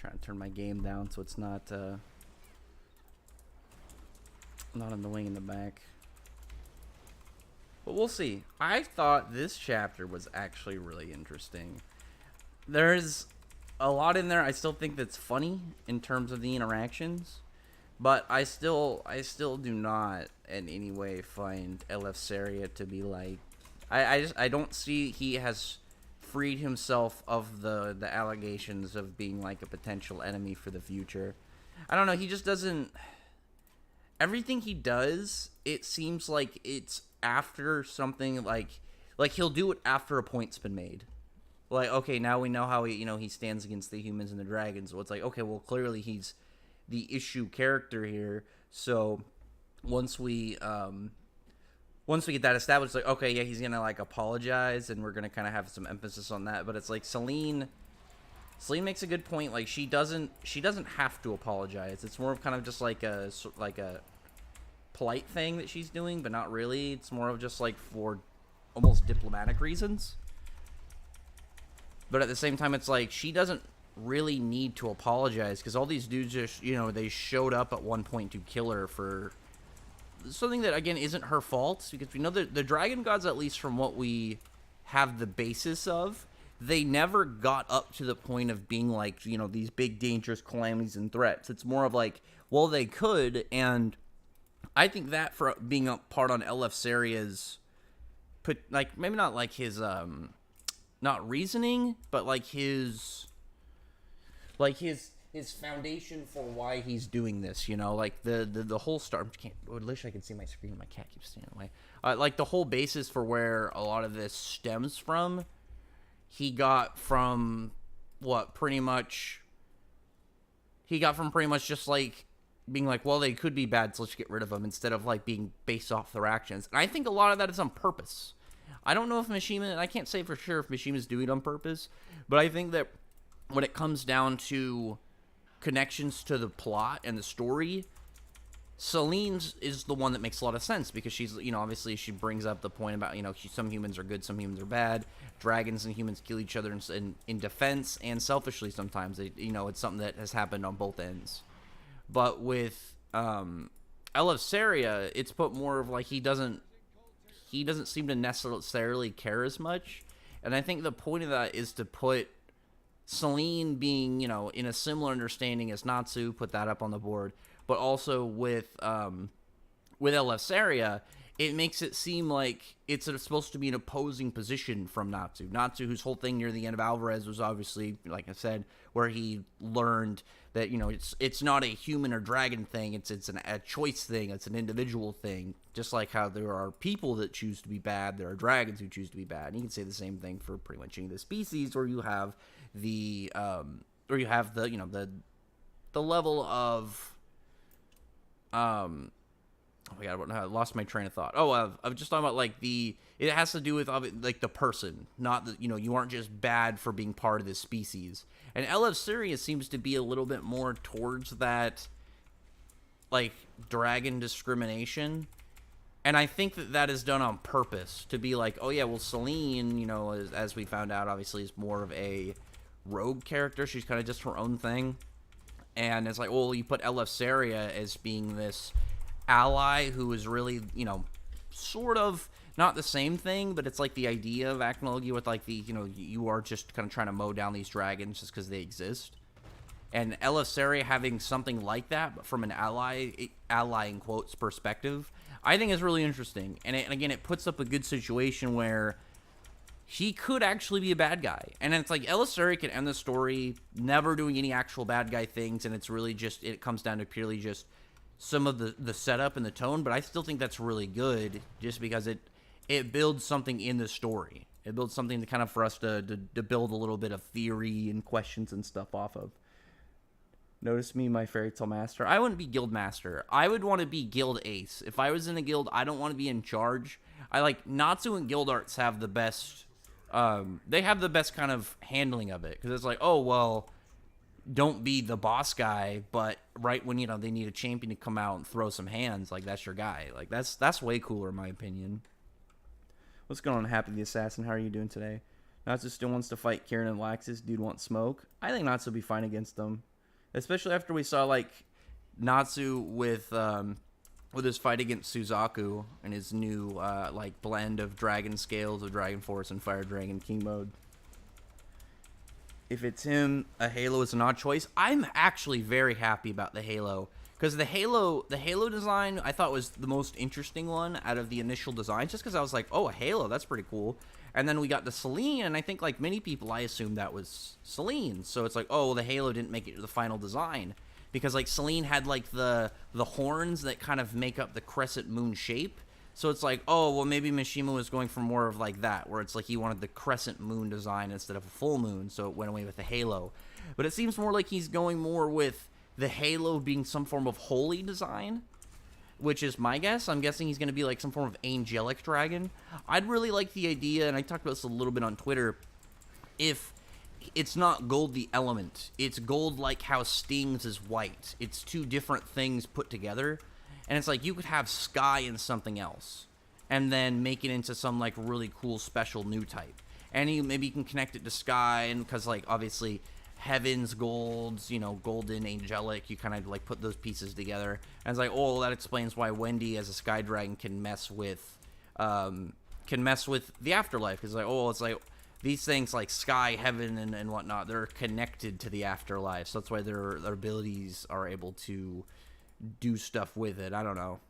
trying to turn my game down so it's not annoying in the back. But we'll see. I thought this chapter was actually really interesting. There's a lot in there I still think that's funny in terms of the interactions, but I still do not in any way find Eleftheria to be like, I don't see he has freed himself of the allegations of being like a potential enemy for the future. I don't know, he just doesn't, everything he does, it seems like it's after something, like he'll do it after a point's been made. Like, okay, now we know how he stands against the humans and the dragons. So it's like, okay, well, clearly he's the issue character here. So once we get that established, like, okay, yeah, he's gonna like apologize, and we're gonna kind of have some emphasis on that. But it's like Selene makes a good point. Like, she doesn't have to apologize. It's more of kind of just like a polite thing that she's doing, but not really. It's more of just like for almost diplomatic reasons. But at the same time, it's like she doesn't really need to apologize, because all these dudes just, they showed up at one point to kill her for something that, again, isn't her fault. Because we know that the dragon gods, at least from what we have the basis of, they never got up to the point of being like, these big dangerous calamities and threats. It's more of like, well, they could, and I think that for being a part on Eleftheria's, like, maybe not like his, not reasoning, but like his foundation for why he's doing this, like the whole start. I wish I could see my screen. My cat keeps staying away. Like the whole basis for where a lot of this stems from, he got from pretty much just like being like, well, they could be bad, so let's get rid of them, instead of like being based off their actions. And I think a lot of that is on purpose. I don't know if Mishima, and I can't say for sure if Mishima's doing it on purpose, but I think that when it comes down to connections to the plot and the story, Selene's is the one that makes a lot of sense, because she's, obviously she brings up the point about, some humans are good, some humans are bad. Dragons and humans kill each other in defense and selfishly sometimes. It's something that has happened on both ends. But with Eleftheria, it's put more of like he doesn't seem to necessarily care as much. And I think the point of that is to put Selene being, in a similar understanding as Natsu, put that up on the board. But also with Eleftheria, it makes it seem like it's supposed to be an opposing position from Natsu. Natsu, whose whole thing near the end of Alvarez was obviously, like I said, where he learned that, it's not a human or dragon thing. It's a choice thing. It's an individual thing. Just like how there are people that choose to be bad, there are dragons who choose to be bad. And you can say the same thing for pretty much any of the species, where you have the level of oh my god, I lost my train of thought. I'm just talking about like it has to do with like the person, not the, you aren't just bad for being part of this species. And Eleftheria seems to be a little bit more towards that, like, dragon discrimination. And I think that is done on purpose, to be like, oh yeah, well, Selene, as we found out, obviously is more of a rogue character. She's kind of just her own thing. And it's like, well, you put Eleftheria as being this ally who is really, sort of not the same thing, but it's like the idea of acting with like the, you are just kind of trying to mow down these dragons just because they exist. And Eleftheria having something like that, but from an ally in quotes perspective, I think is really interesting. And again, it puts up a good situation where he could actually be a bad guy. And it's like Eleftheria can end the story never doing any actual bad guy things, and it's really just, it comes down to purely just some of the setup and the tone. But I still think that's really good, just because it builds something in the story. It builds something to kind of for us to build a little bit of theory and questions and stuff off of. Notice me, my fairy tale master. I wouldn't be guild master. I would want to be guild ace. If I was in a guild, I don't want to be in charge. I like Natsu and Guild Arts have the best. They have the best kind of handling of it, because it's like, oh well, don't be the boss guy, but right when they need a champion to come out and throw some hands, like that's your guy. Like that's way cooler in my opinion. What's going on, Happy the Assassin? How are you doing today? Natsu still wants to fight Kieran and Laxus. Dude wants smoke. I think Natsu will be fine against them. especially after we saw like Natsu with his fight against Suzaku and his new like blend of Dragon Scales of Dragon Force and Fire Dragon King mode. If it's him, a Halo is an odd choice. I'm actually very happy about the Halo, because the Halo design I thought was the most interesting one out of the initial design, just because I was like, oh, a Halo, that's pretty cool. And then we got the Selene, and I think like many people, I assumed that was Selene. So it's like, oh, well, the Halo didn't make it to the final design, because like Selene had like the horns that kind of make up the crescent moon shape. So it's like, oh, well, maybe Mishima was going for more of like that, where it's like he wanted the crescent moon design instead of a full moon, so it went away with the Halo. But it seems more like he's going more with the Halo being some form of holy design, which is my guess. I'm guessing he's going to be like some form of angelic dragon. I'd really like the idea, and I talked about this a little bit on Twitter, if it's not gold the element, it's gold like how Sting's is white. It's two different things put together. And it's like you could have Sky and something else, and then make it into some like really cool special new type. And maybe you can connect it to Sky, and because like obviously Heaven's golds, you know, golden, angelic, you kind of like put those pieces together. And it's like, oh, that explains why Wendy as a Sky Dragon can mess with the afterlife. Because like, oh, it's like these things like Sky, Heaven, and whatnot, they're connected to the afterlife. So that's why their abilities are able to do stuff with it. I don't know.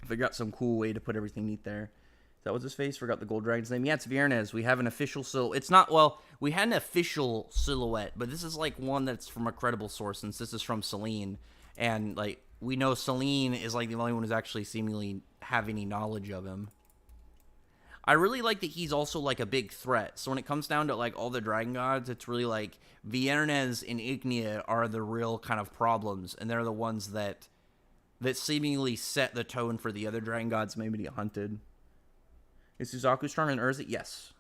Figure out some cool way to put everything neat there. Is that what's his face? Forgot the Gold Dragon's name. Yeah, it's Viernes. We have an official it's not, well, we had an official silhouette, but this is like one that's from a credible source, since this is from Selene. And like, we know Selene is like the only one who's actually seemingly have any knowledge of him. I really like that he's also like a big threat. So when it comes down to like all the dragon gods, it's really like Viernes and Ignia are the real kind of problems, and they're the ones that seemingly set the tone for the other dragon gods maybe to get hunted. Is Suzaku stronger than Urza? Yes.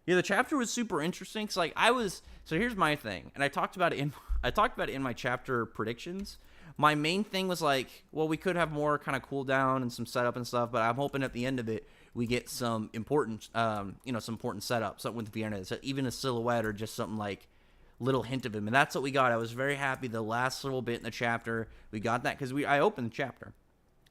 Yeah, the chapter was super interesting. Cause like so here's my thing, and I talked about it in my chapter predictions. My main thing was like, well, we could have more kind of cooldown and some setup and stuff, but I'm hoping at the end of it we get some important, some important setup, something with Viernes, even a silhouette or just something like little hint of him, and that's what we got. I was very happy the last little bit in the chapter we got that, because I opened the chapter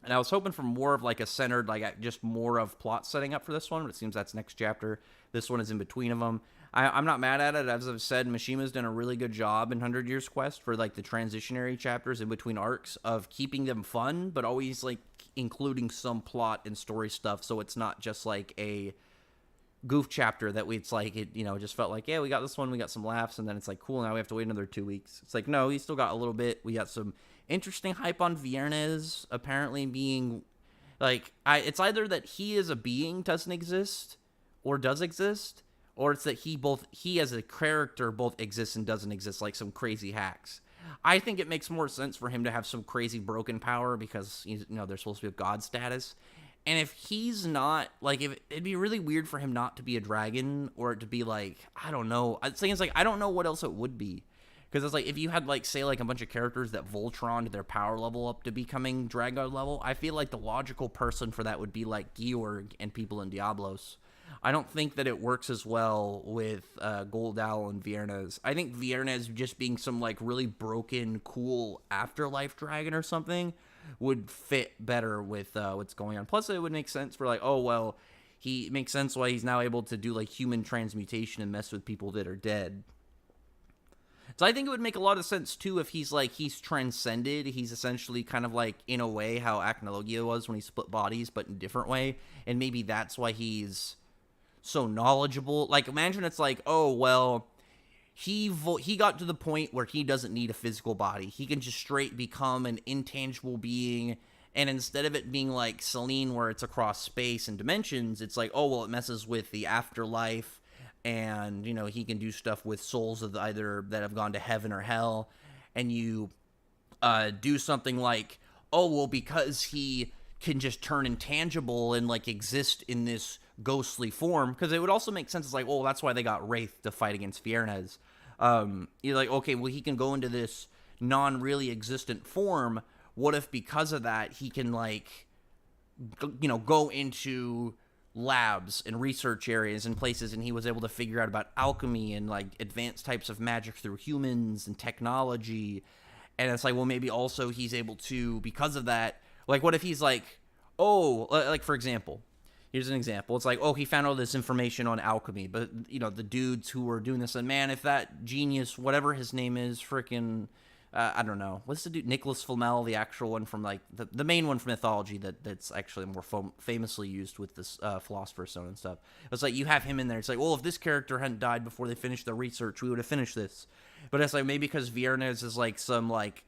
and I was hoping for more of like a centered, like just more of plot setting up for this one, but it seems that's next chapter. This one is in between of them. I'm not mad at it. As I've said, Mishima's done a really good job in 100 Years Quest for like the transitionary chapters in between arcs of keeping them fun, but always like including some plot and story stuff, so it's not just like a goof chapter that it's like, it, just felt like, yeah, we got this one, we got some laughs, and then it's like, cool, now we have to wait another 2 weeks. It's like, no, we still got a little bit. We got some interesting hype on Viernes apparently being like, it's either that he as a being doesn't exist or does exist, or it's that he as a character both exists and doesn't exist, like some crazy hacks. I think it makes more sense for him to have some crazy broken power, because they're supposed to be a god status. And if he's not, like, it'd be really weird for him not to be a dragon, or to be, like, I don't know. I'm saying, it's like, I don't know what else it would be. Because it's like, if you had, like, say, like, a bunch of characters that Voltroned their power level up to becoming Dragon God level, I feel like the logical person for that would be, like, Georg and people in Diablos. I don't think that it works as well with Goldal and Viernes. I think Viernes just being some, like, really broken, cool afterlife dragon or something would fit better with what's going on. Plus, it would make sense for, like, oh, well, it makes sense why he's now able to do, like, human transmutation and mess with people that are dead. So I think it would make a lot of sense, too, if he's transcended. He's essentially kind of like, in a way, how Acnologia was when he split bodies, but in a different way. And maybe that's why he's so knowledgeable. Like, imagine it's like, oh, well, he got to the point where he doesn't need a physical body. He can just straight become an intangible being, and instead of it being like Selene, where it's across space and dimensions, it's like, oh, well, it messes with the afterlife, and, he can do stuff with souls of either that have gone to heaven or hell, and you do something like, oh, well, because he can just turn intangible and, like, exist in this ghostly form, because it would also make sense. It's like, oh, that's why they got Wraith to fight against Viernes. You're like, okay, well, he can go into this non-really existent form. What if because of that he can, like, go into labs and research areas and places, and he was able to figure out about alchemy and like advanced types of magic through humans and technology. And it's like, well, maybe also he's able to, because of that, like, what if he's like, oh, like, for example, here's an example. It's like, oh, he found all this information on alchemy, but, you know, the dudes who were doing this, and man, if that genius, whatever his name is, freaking, I don't know, what's the dude, Nicholas Flamel, the actual one from, like, the main one from mythology that's actually more famously used with this Philosopher's Stone and stuff. It's like, you have him in there. It's like, well, if this character hadn't died before they finished their research, we would have finished this. But it's like, maybe because Viernes is, like, some, like,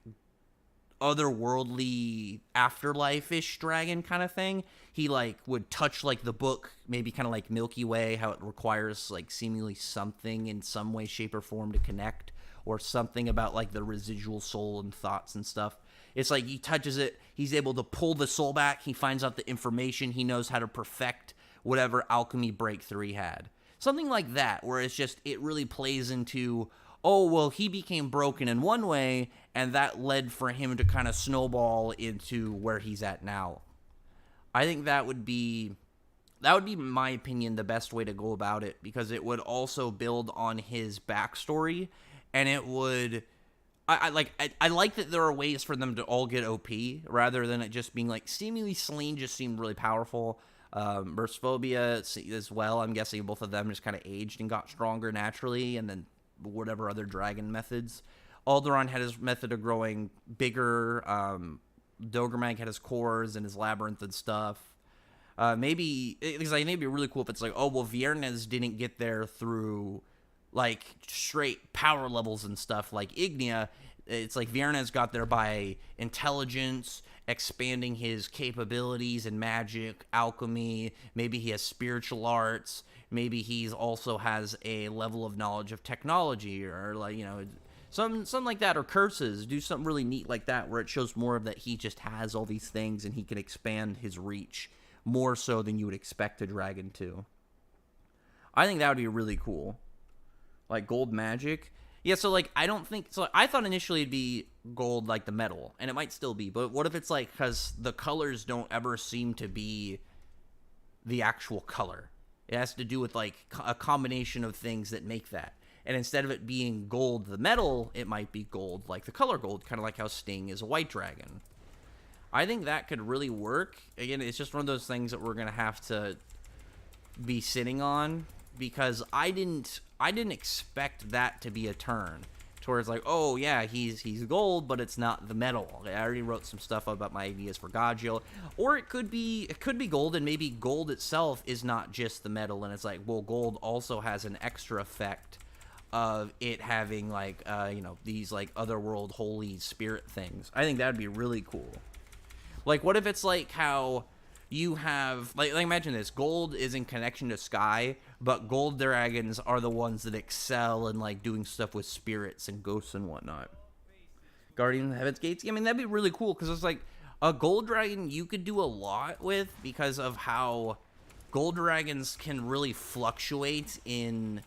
otherworldly afterlife-ish dragon kind of thing, he like would touch like the book, maybe kind of like Milky Way, how it requires like seemingly something in some way, shape, or form to connect, or something about like the residual soul and thoughts and stuff. It's like he touches it, he's able to pull the soul back, he finds out the information, he knows how to perfect whatever alchemy breakthrough he had. Something like that, where it's just, it really plays into, oh, well, he became broken in one way, and that led for him to kind of snowball into where he's at now. I think that would be, in my opinion, the best way to go about it, because it would also build on his backstory, and it would, I like that there are ways for them to all get OP, rather than it just being like, seemingly Selene just seemed really powerful. Burstphobia as well, I'm guessing both of them just kind of aged and got stronger naturally, and then whatever other dragon methods. Alderaan had his method of growing bigger. Dogromag had his cores and his labyrinth and stuff. Maybe, because I think it'd be really cool if it's like, oh, well, Viernes didn't get there through, like, straight power levels and stuff like Ignia. It's like Viernes got there by intelligence, expanding his capabilities in magic, alchemy. Maybe he has spiritual arts. Maybe he also has a level of knowledge of technology, or like, you know, something like that, or curses. Do something really neat like that, where it shows more of that he just has all these things and he can expand his reach more so than you would expect a dragon to. I think that would be really cool. Like gold magic. Yeah, so like, I don't think, so I thought initially it'd be gold like the metal, and it might still be, but what if it's like, because the colors don't ever seem to be the actual color. It has to do with like a combination of things that make that. And instead of it being gold, the metal, it might be gold, like the color gold, kind of like how Sting is a white dragon. I think that could really work. Again, it's just one of those things that we're going to have to be sitting on, because I didn't expect that to be a turn towards like, oh yeah, he's gold, but it's not the metal. I already wrote some stuff about my ideas for Gajiel. Or it could be gold, and maybe gold itself is not just the metal, and it's like, well, gold also has an extra effect of it having like, you know, these like otherworld holy spirit things. I think that would be really cool. Like, what if it's like how you have, like imagine this, gold is in connection to sky, but gold dragons are the ones that excel in like doing stuff with spirits and ghosts and whatnot. Guardian of the Heaven's Gates, I mean, that'd be really cool, because it's like a gold dragon you could do a lot with, because of how gold dragons can really fluctuate in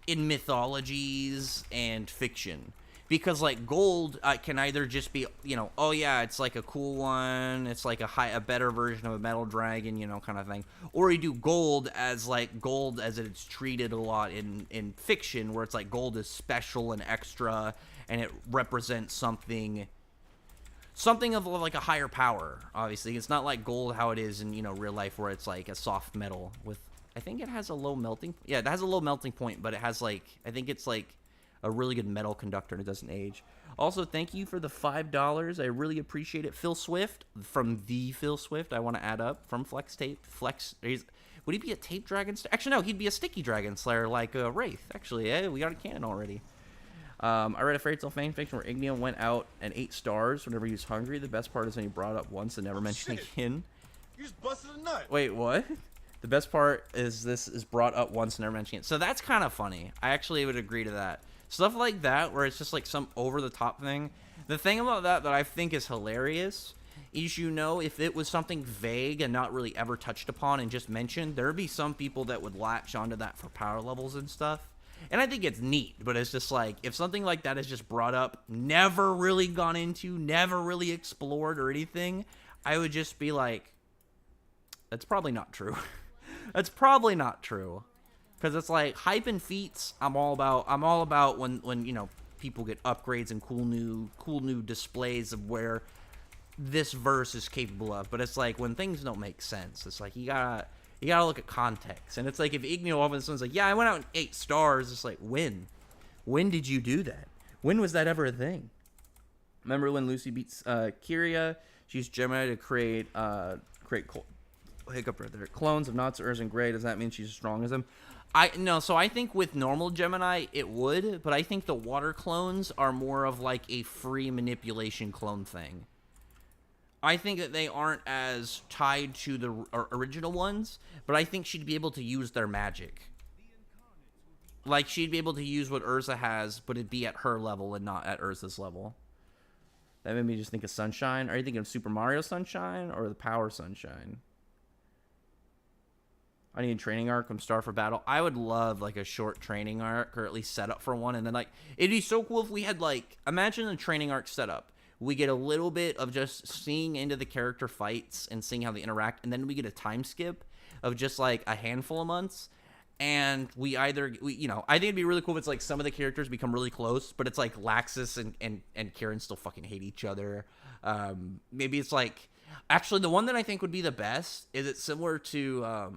mythologies and fiction. Because like gold can either just be, you know, oh yeah, it's like a cool one, it's like a better version of a metal dragon, you know, kind of thing. Or you do gold as it's treated a lot in fiction, where it's like gold is special and extra, and it represents something of like a higher power. Obviously, it's not like gold how it is in, you know, real life, where it's like a soft metal with, I think it has a low melting, yeah, it has a low melting point, but it has like, I think it's like a really good metal conductor, and it doesn't age. Also, thank you for the $5. I really appreciate it. Phil Swift, from the Phil Swift, I want to add up, from Flex Tape. Would he be a tape dragon slayer? Actually, no, he'd be a sticky dragon slayer like Wraith. Actually, yeah, we got a canon already. I read a fairy tale fan fiction where Ignia went out and ate stars whenever he was hungry. The best part is when he brought it up once and never mentioned again. You just busted a nut. Wait, what? The best part is this is brought up once and never mentioned again. So that's kind of funny. I actually would agree to that. Stuff like that, where it's just like some over-the-top thing. The thing about that I think is hilarious is, you know, if it was something vague and not really ever touched upon and just mentioned, there'd be some people that would latch onto that for power levels and stuff. And I think it's neat, but it's just like, if something like that is just brought up, never really gone into, never really explored or anything, I would just be like, that's probably not true. That's probably not true. Because it's like hype and feats. I'm all about when you know people get upgrades and cool new displays of where this verse is capable of. But it's like when things don't make sense. It's like you gotta look at context. And it's like if Igneo all of a sudden's like, yeah, I went out and 8 stars. It's like when did you do that? When was that ever a thing? Remember when Lucy beats Kyria? She's Gemini to create hiccup right there. Clones of Natsu, Urza, and Gray. Does that mean she's as strong as him? So I think with normal Gemini it would, but I think the water clones are more of like a free manipulation clone thing. I think that they aren't as tied to the original ones, but I think she'd be able to use their magic. Like she'd be able to use what Urza has, but it'd be at her level and not at Urza's level. That made me just think of Sunshine. Are you thinking of Super Mario Sunshine or the Power Sunshine? I need a training arc from Star for Battle. I would love like a short training arc, or at least set up for one. And then like it'd be so cool if we had like, imagine a training arc setup. We get a little bit of just seeing into the character fights and seeing how they interact, and then we get a time skip of just like a handful of months. And I think it'd be really cool if it's like some of the characters become really close, but it's like Laxus and Kieran still fucking hate each other. Maybe it's like, actually the one that I think would be the best is it's similar to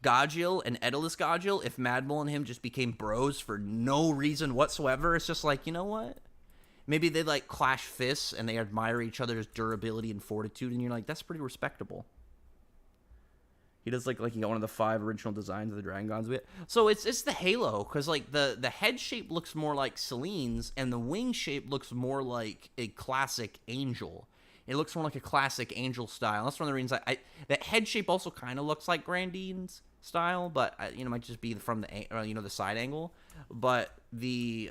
Gajil and Edalus Gajil. If Madbull and him just became bros for no reason whatsoever, it's just like, you know what? Maybe they like clash fists and they admire each other's durability and fortitude, and you're like, that's pretty respectable. He does like he got one of the 5 original designs of the Dragon Gods bit. So it's the halo, because like the head shape looks more like Celine's, and the wing shape looks more like a classic angel. It looks more like a classic angel style. That's one of the reasons that head shape also kind of looks like Grandine's style, but might just be from the side angle. But the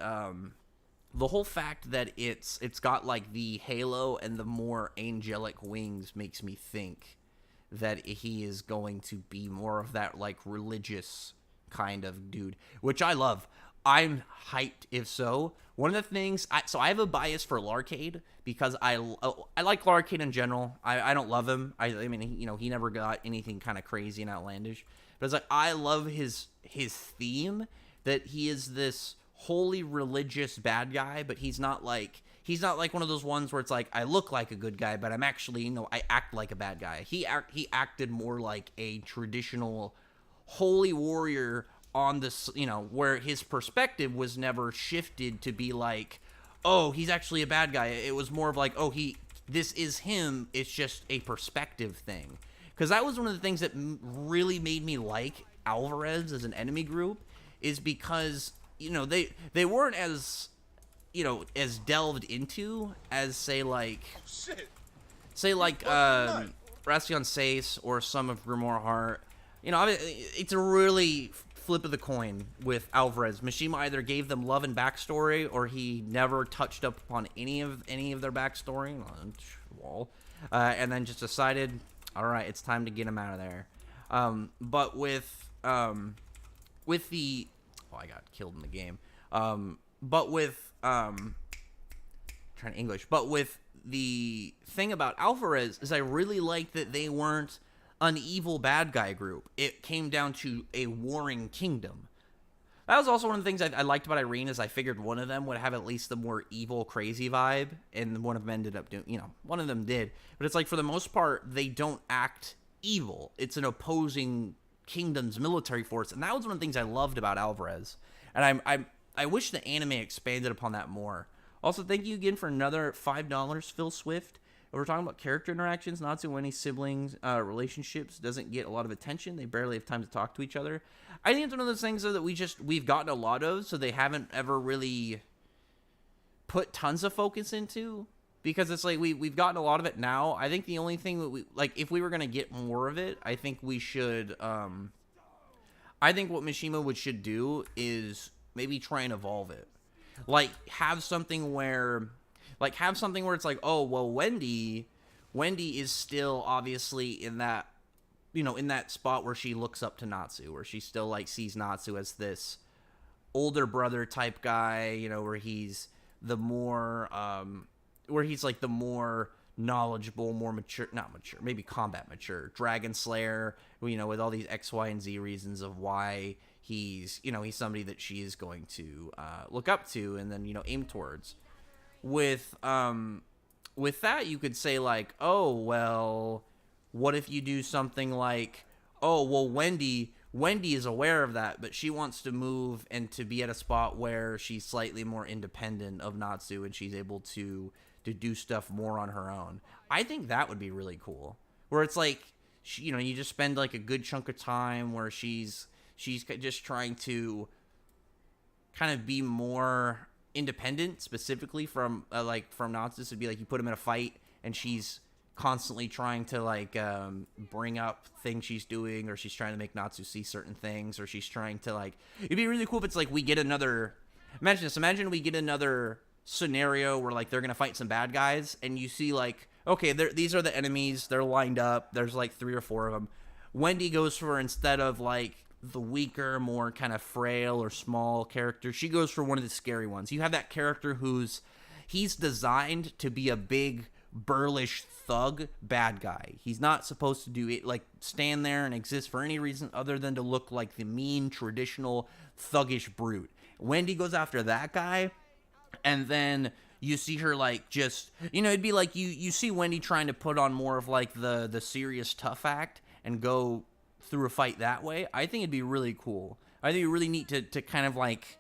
whole fact that it's got like the halo and the more angelic wings makes me think that he is going to be more of that like religious kind of dude, which I love. I'm hyped if so. One of the things, I have a bias for Larcade because I like Larcade in general. I don't love him. I mean, he never got anything kind of crazy and outlandish. But it's like, I love his theme, that he is this wholly religious bad guy, but he's not like one of those ones where it's like, I look like a good guy, but I'm actually, I act like a bad guy. He acted more like a traditional holy warrior on this, where his perspective was never shifted to be like, oh, he's actually a bad guy. It was more of like, oh, this is him. It's just a perspective thing. Because that was one of the things that really made me like Alvarez as an enemy group, is because, they weren't as, as delved into as say like Rastion Sace or some of Grimoire Heart. It's a really flip of the coin with Alvarez. Mishima either gave them love and backstory, or he never touched up upon any of their backstory. And then just decided, all right, it's time to get him out of there. But with the, I got killed in the game. But with the thing about Alvarez is I really like that they weren't an evil bad guy group. It came down to a warring kingdom. That was also one of the things I liked about Irene, is I figured one of them would have at least the more evil, crazy vibe, and one of them ended up doing, one of them did. But it's like, for the most part, they don't act evil. It's an opposing kingdom's military force, and that was one of the things I loved about Alvarez. And I wish the anime expanded upon that more. Also, thank you again for another $5, Phil Swift. We're talking about character interactions. Natsu and any siblings relationships doesn't get a lot of attention. They barely have time to talk to each other. I think it's one of those things, though, that we've gotten a lot of, so they haven't ever really put tons of focus into, because it's like we've gotten a lot of it now. I think the only thing that if we were going to get more of it, I think we should I think what Mishima should do is maybe try and evolve it. Have something where it's like, oh, well, Wendy is still obviously in that, in that spot where she looks up to Natsu, where she still sees Natsu as this older brother type guy, where he's the more, the more knowledgeable, more mature, not mature, maybe combat mature Dragon Slayer, with all these X, Y, and Z reasons of why he's somebody that she is going to look up to and then, aim towards. With that, you could say like, oh, well, what if you do something like, oh, well, Wendy is aware of that, but she wants to move and to be at a spot where she's slightly more independent of Natsu and she's able to do stuff more on her own. I think that would be really cool. Where it's like, you just spend like a good chunk of time where she's just trying to kind of be more independent, specifically from Natsu. It'd be like you put him in a fight and she's constantly trying to like bring up things she's doing, or she's trying to make Natsu see certain things, or she's trying to like, it'd be really cool if it's like we get another, imagine we get another scenario where like they're gonna fight some bad guys and you see like, okay, these are the enemies, they're lined up, there's like 3 or 4 of them. Wendy goes for, instead of like the weaker, more kind of frail or small character, she goes for one of the scary ones. You have that character he's designed to be a big burlish thug bad guy. He's not supposed to do it like stand there and exist for any reason other than to look like the mean traditional thuggish brute. Wendy goes after that guy, and then you see her like just, it'd be like you see Wendy trying to put on more of like the serious tough act and go through a fight that way. I think it'd be really cool. I think it'd be really neat to kind of like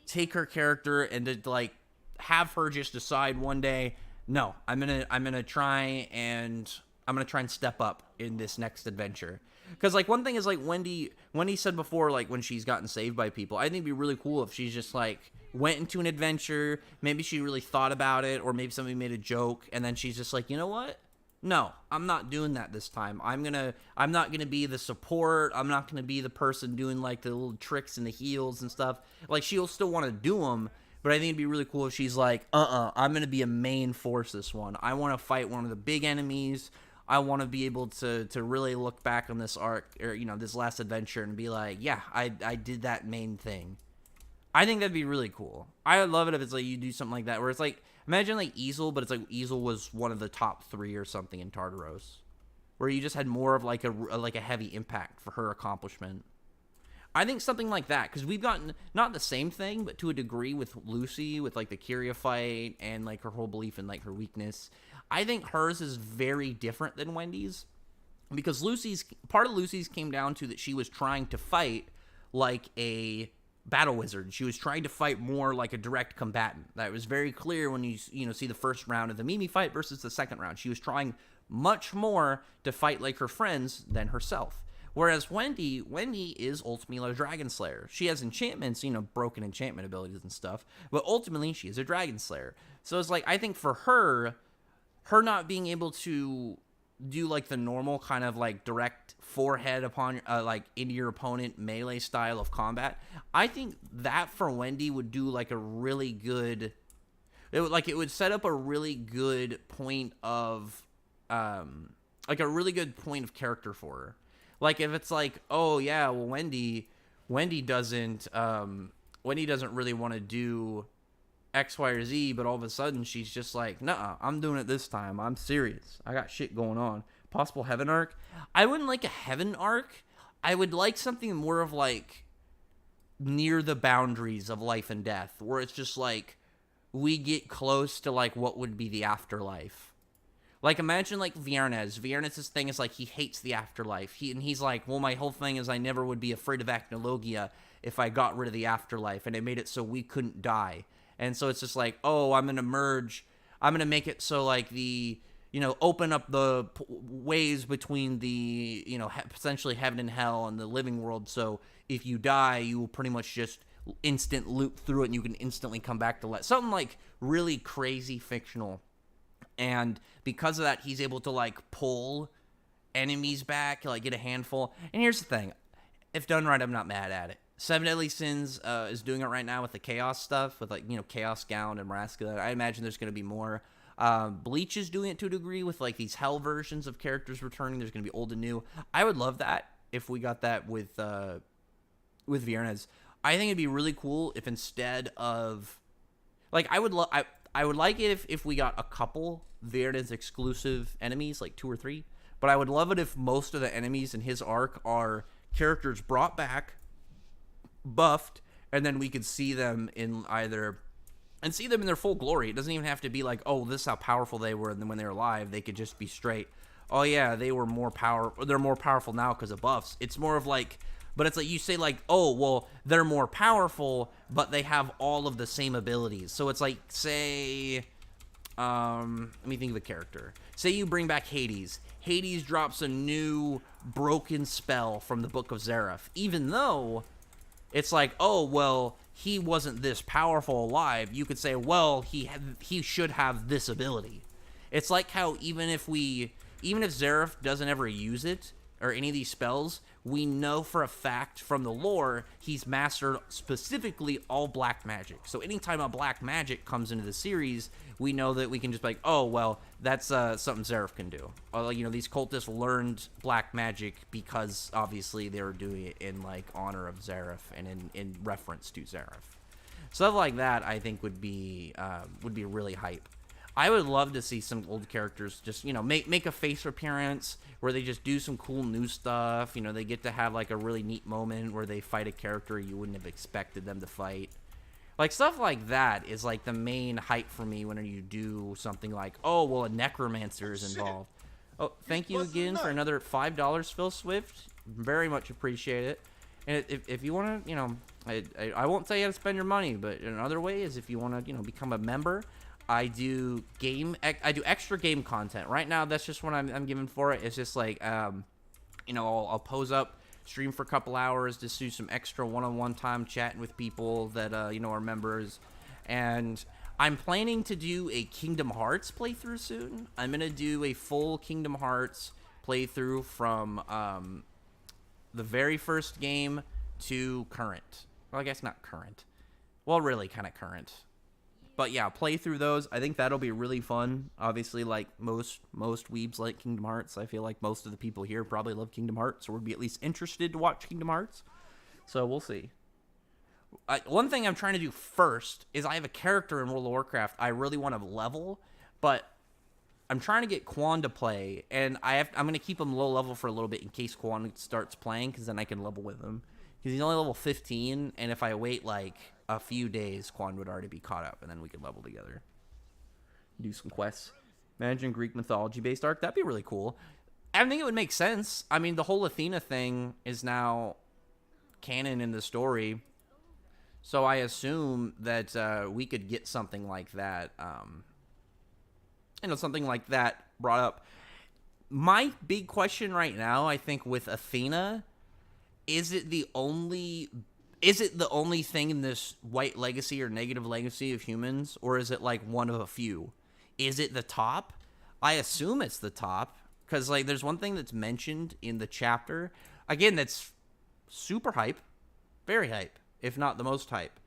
take her character and to like have her just decide one day, no, I'm gonna try and step up in this next adventure. Because like one thing is like Wendy said before, like when she's gotten saved by people, I think it'd be really cool if she's just like went into an adventure, maybe she really thought about it, or maybe somebody made a joke, and then she's just like, you know what? No, I'm not doing that this time. I'm not gonna be the support. I'm not gonna be the person doing like the little tricks and the heals and stuff. Like she'll still want to do them, but I think it'd be really cool if she's like, I'm gonna be a main force this one. I want to fight one of the big enemies. I want to be able to really look back on this arc, or this last adventure, and be like, yeah, I did that main thing. I think that'd be really cool. I would love it if it's like you do something like that, where it's like, imagine like Easel, but it's like Easel was one of the top 3 or something in Tartaros, where you just had more of like a heavy impact for her accomplishment. I think something like that, because we've gotten not the same thing, but to a degree with Lucy, with like the Kyria fight and like her whole belief in like her weakness. I think hers is very different than Wendy's, because part of Lucy's came down to that she was trying to fight like a battle wizard. She was trying to fight more like a direct combatant. That was very clear when you see the first round of the Mimi fight versus the second round. She was trying much more to fight like her friends than herself. Whereas Wendy is ultimately a Dragon Slayer. She has enchantments, broken enchantment abilities and stuff, but ultimately she is a Dragon Slayer. So it's like, I think for her not being able to do like the normal kind of like direct forehead upon like into your opponent melee style of combat, I think that for Wendy would do like a really good, it would set up a really good point of character for her. Like if it's like, oh yeah, well Wendy doesn't really want to do X, Y, or Z, but all of a sudden she's just like, nah, I'm doing it this time. I'm serious. I got shit going on. Possible heaven arc. I wouldn't like a heaven arc. I would like something more of like near the boundaries of life and death, where it's just like we get close to like what would be the afterlife. Like imagine like Viernes. Viernes' thing is like he hates the afterlife. He's like, well, my whole thing is I never would be afraid of Acnologia if I got rid of the afterlife, and it made it so we couldn't die. And so it's just like, oh, I'm going to make it so like the, open up the ways between the, potentially heaven and hell and the living world. So if you die, you will pretty much just instant loop through it and you can instantly come back to life. Something like really crazy fictional. And because of that, he's able to like pull enemies back, like get a handful. And here's the thing. If done right, I'm not mad at it. Seven Deadly Sins is doing it right now with the Chaos stuff, with like, Chaos Gown and Maraska. I imagine there's going to be more. Bleach is doing it to a degree with like these hell versions of characters returning. There's going to be old and new. I would love that if we got that with Viernes. I think it'd be really cool if instead of like I would like it if we got a couple Vierda's exclusive enemies, like 2 or 3. But I would love it if most of the enemies in his arc are characters brought back, buffed, and then we could see them in either and see them in their full glory. It doesn't even have to be like, oh, this is how powerful they were, and then when they were alive, they could just be straight. Oh yeah, they were more they're more powerful now because of buffs. It's more of like, but it's like you say like, oh well, they're more powerful, but they have all of the same abilities. So it's like, say, let me think of a character. Say you bring back Hades. Hades drops a new broken spell from the Book of Zareth, even though it's like, oh well, he wasn't this powerful alive. You could say, well, he should have this ability. It's like how even if Zareth doesn't ever use it or any of these spells, we know for a fact from the lore he's mastered specifically all black magic. So anytime a black magic comes into the series, we know that we can just be like, oh well, that's something Zareth can do. These cultists learned black magic because obviously they were doing it in like honor of Zareth and in reference to Zareth. Stuff like that I think would be really hype. I would love to see some old characters just, make a face appearance where they just do some cool new stuff. They get to have like a really neat moment where they fight a character you wouldn't have expected them to fight. Like stuff like that is like the main hype for me when you do something like, oh, well, a necromancer is involved. Oh, thank you again for another $5, Phil Swift. Very much appreciate it. And if you want to, I won't tell you how to spend your money, but another way is if you want to, become a member. I do extra game content. Right now, that's just what I'm giving for it. It's just like, I'll pose up, stream for a couple hours, just do some extra one-on-one time chatting with people that, are members. And I'm planning to do a Kingdom Hearts playthrough soon. I'm going to do a full Kingdom Hearts playthrough from the very first game to current. Well, I guess not current. Well, really kind of current. But yeah, play through those. I think that'll be really fun. Obviously, like most weebs like Kingdom Hearts. I feel like most of the people here probably love Kingdom Hearts, or would be at least interested to watch Kingdom Hearts. So we'll see. One thing I'm trying to do first is I have a character in World of Warcraft I really want to level, but I'm trying to get Quan to play, and I'm going to keep him low level for a little bit in case Quan starts playing, because then I can level with him. Because he's only level 15, and if I wait like a few days, Quan would already be caught up, and then we could level together. Do some quests. Imagine Greek mythology-based arc. That'd be really cool. I think it would make sense. I mean, the whole Athena thing is now canon in the story, so I assume that we could get something like that. Something like that brought up. My big question right now, I think, with Athena, is it the only thing in this white legacy or negative legacy of humans, or is it like one of a few? Is it the top? I assume it's the top, because like there's one thing that's mentioned in the chapter, again, that's super hype, very hype, if not the most hype,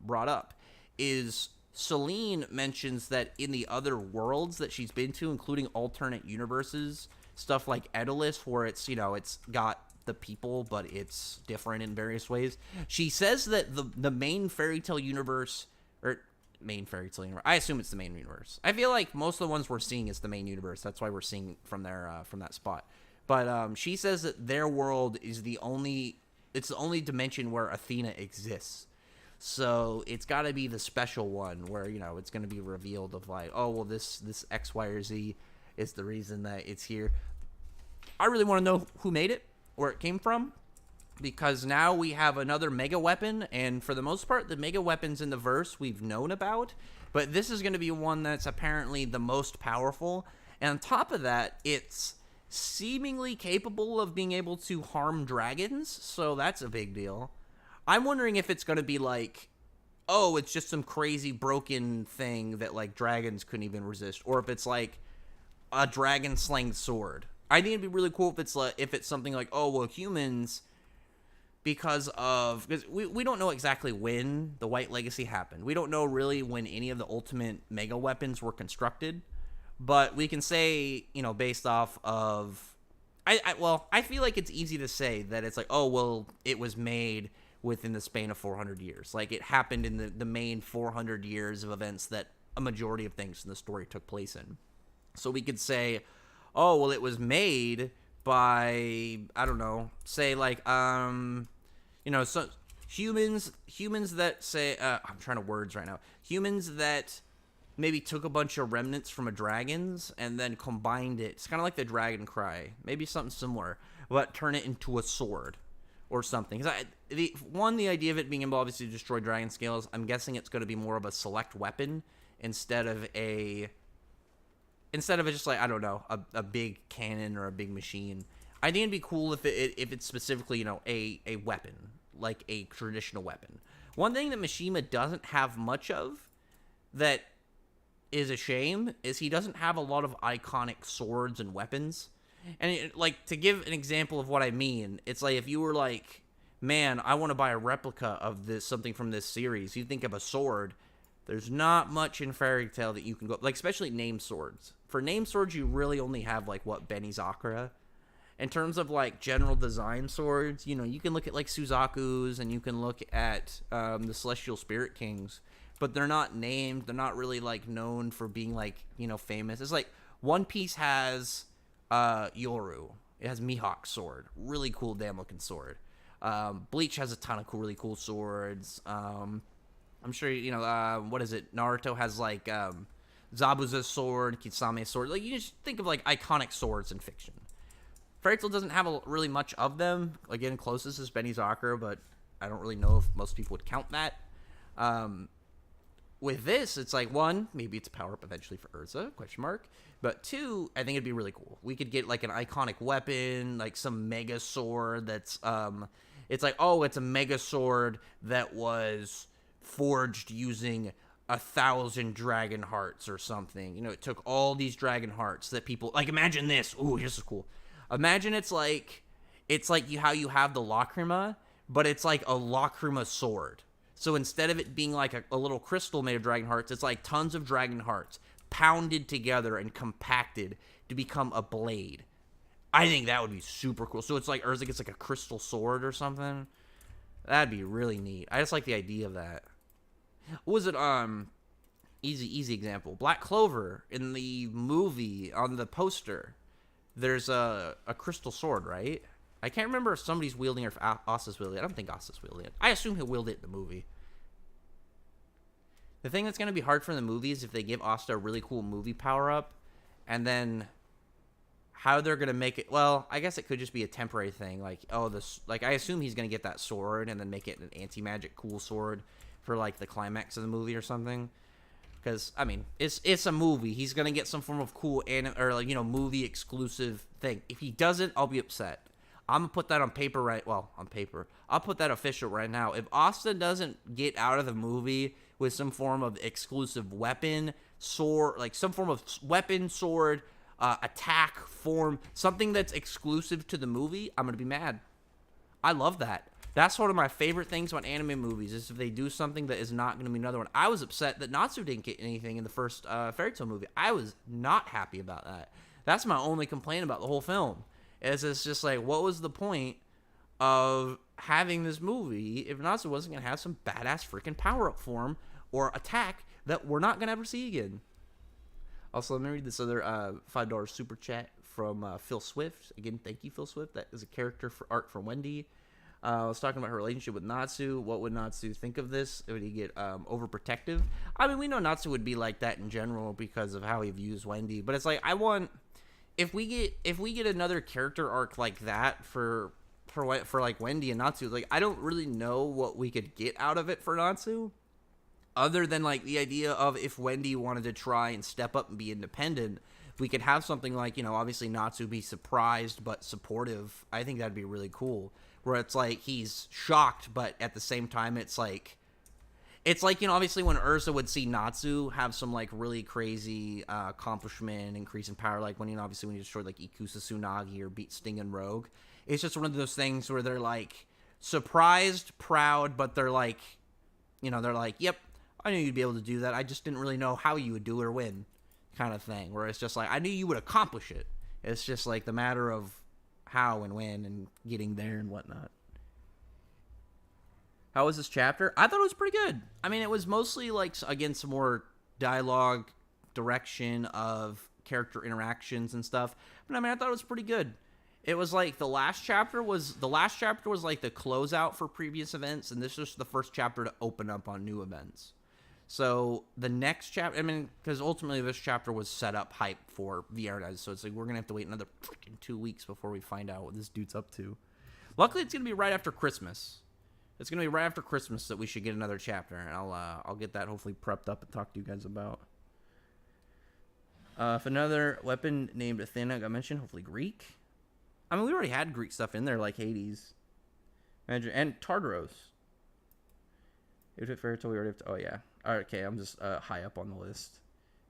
brought up, is Selene mentions that in the other worlds that she's been to, including alternate universes, stuff like Edelus, where it's, it's got the people, but it's different in various ways. She says that the main fairy tale universe, I assume it's the main universe. I feel like most of the ones we're seeing is the main universe. That's why we're seeing from there, from that spot. But she says that their world is the only dimension where Athena exists. So it's got to be the special one where, it's going to be revealed of like, oh, well, this X, Y, or Z is the reason that it's here. I really want to know who made it, where it came from, because now we have another mega weapon, and for the most part, the mega weapons in the verse we've known about, but this is going to be one that's apparently the most powerful, and on top of that, it's seemingly capable of being able to harm dragons, so that's a big deal. I'm wondering if it's going to be like, oh, it's just some crazy broken thing that like dragons couldn't even resist, or if it's like a dragon slaying sword. I think it'd be really cool if it's something like, oh, well, humans, because we don't know exactly when the White Legacy happened. We don't know really when any of the ultimate mega weapons were constructed, but we can say, based off of, I feel like it's easy to say that it's like, oh, well, it was made within the span of 400 years. Like, it happened in the main 400 years of events that a majority of things in the story took place in. So we could say, oh, well, it was made by, I don't know, say like, so humans that say, I'm trying to words right now, humans that maybe took a bunch of remnants from a dragon's and then combined it. It's kind of like the dragon cry, maybe something similar, but turn it into a sword or something. The idea of it being able to obviously destroy dragon scales, I'm guessing it's going to be more of a select weapon instead of just like, I don't know, a big cannon or a big machine. I think it'd be cool if it's specifically, a weapon, like a traditional weapon. One thing that Mishima doesn't have much of that is a shame is he doesn't have a lot of iconic swords and weapons. And to give an example of what I mean, it's like if you were like, man, I want to buy a replica of something from this series. You think of a sword. There's not much in Fairy Tail that you can go, like, especially name swords. For name swords, you really only have, like, Benizakura. In terms of, like, general design swords, you can look at, like, Suzaku's, and you can look at the Celestial Spirit Kings, but they're not named. They're not really, like, known for being, like, famous. It's like, One Piece has Yoru. It has Mihawk's sword. Really cool, damn-looking sword. Bleach has a ton of really cool swords. I'm sure, what is it? Naruto has, like, Zabuza's sword, Kisame's sword. Like, you just think of, like, iconic swords in fiction. Fairy Tail doesn't have really much of them. Again, closest is Benizakura, but I don't really know if most people would count that. With this, it's like, one, maybe it's a power-up eventually for Urza, ? But two, I think it'd be really cool. We could get, like, an iconic weapon, like some mega sword that's, it's like, oh, it's a mega sword that was forged using 1,000 dragon hearts or something. It took all these dragon hearts that people, like, imagine this. Ooh, this is cool. Imagine it's like how you have the Lacrima, but it's like a Lacrima sword. So instead of it being like a little crystal made of dragon hearts, it's like tons of dragon hearts pounded together and compacted to become a blade. I think that would be super cool. So it's like Urza gets like a crystal sword or something. That'd be really neat. I just like the idea of that. What was it? Easy example. Black Clover in the movie on the poster. There's a crystal sword, right? I can't remember if somebody's wielding or if Asta's wielding it. I don't think Asta's wielding it. I assume he'll wield it in the movie. The thing that's going to be hard for the movie is if they give Asta a really cool movie power-up, and then how they're going to make it... Well, I guess it could just be a temporary thing. Like, I assume he's going to get that sword and then make it an anti-magic cool sword for, like, the climax of the movie or something. Because, I mean, it's a movie. He's going to get some form of cool movie exclusive thing. If he doesn't, I'll be upset. I'm going to put that on paper on paper. I'll put that official right now. If Asta doesn't get out of the movie with some form of exclusive weapon, sword, like some form of weapon, sword, attack, form, something that's exclusive to the movie, I'm going to be mad. I love that. That's one of my favorite things about anime movies, is if they do something that is not going to be another one. I was upset that Natsu didn't get anything in the first Fairy Tail movie. I was not happy about that. That's my only complaint about the whole film. It's just like, what was the point of having this movie if Natsu wasn't going to have some badass freaking power-up form or attack that we're not going to ever see again? Also, let me read this other $5 super chat from Phil Swift. Again, thank you, Phil Swift. That is a character for art for Wendy. I was talking about her relationship with Natsu. What would Natsu think of this? Would he get overprotective? I mean, we know Natsu would be like that in general because of how he views Wendy. But it's like, if we get another character arc like that for like Wendy and Natsu, like, I don't really know what we could get out of it for Natsu, other than like the idea of if Wendy wanted to try and step up and be independent, we could have something like, obviously Natsu be surprised but supportive. I think that'd be really cool. Where it's like he's shocked, but at the same time, it's like, obviously when Ursa would see Natsu have some like really crazy accomplishment, increase in power, like when he destroyed like Ikusa Tsunagi or beat Sting and Rogue. It's just one of those things where they're like surprised, proud, but they're like, yep, I knew you'd be able to do that. I just didn't really know how you would do it or when, kind of thing. Where it's just like, I knew you would accomplish it. It's just like the matter of how and when and getting there and whatnot. How was this chapter? I thought it was pretty good. I mean, it was mostly like, again, some more dialogue, direction of character interactions and stuff. But I mean, I thought it was pretty good. It was like the last chapter was like the closeout for previous events, and this was the first chapter to open up on new events. So the next chapter, I mean, because ultimately this chapter was set up hype for VR, so it's like we're gonna have to wait another freaking 2 weeks before we find out what this dude's up to. Luckily, it's gonna be right after Christmas. It's gonna be right after Christmas that we should get another chapter, and I'll get that hopefully prepped up and talk to you guys about. If another weapon named Athena got mentioned, hopefully Greek. I mean, we already had Greek stuff in there, like Hades. Imagine, and Tartaros. If it fair till we already have to. Oh yeah. Okay, I'm just high up on the list.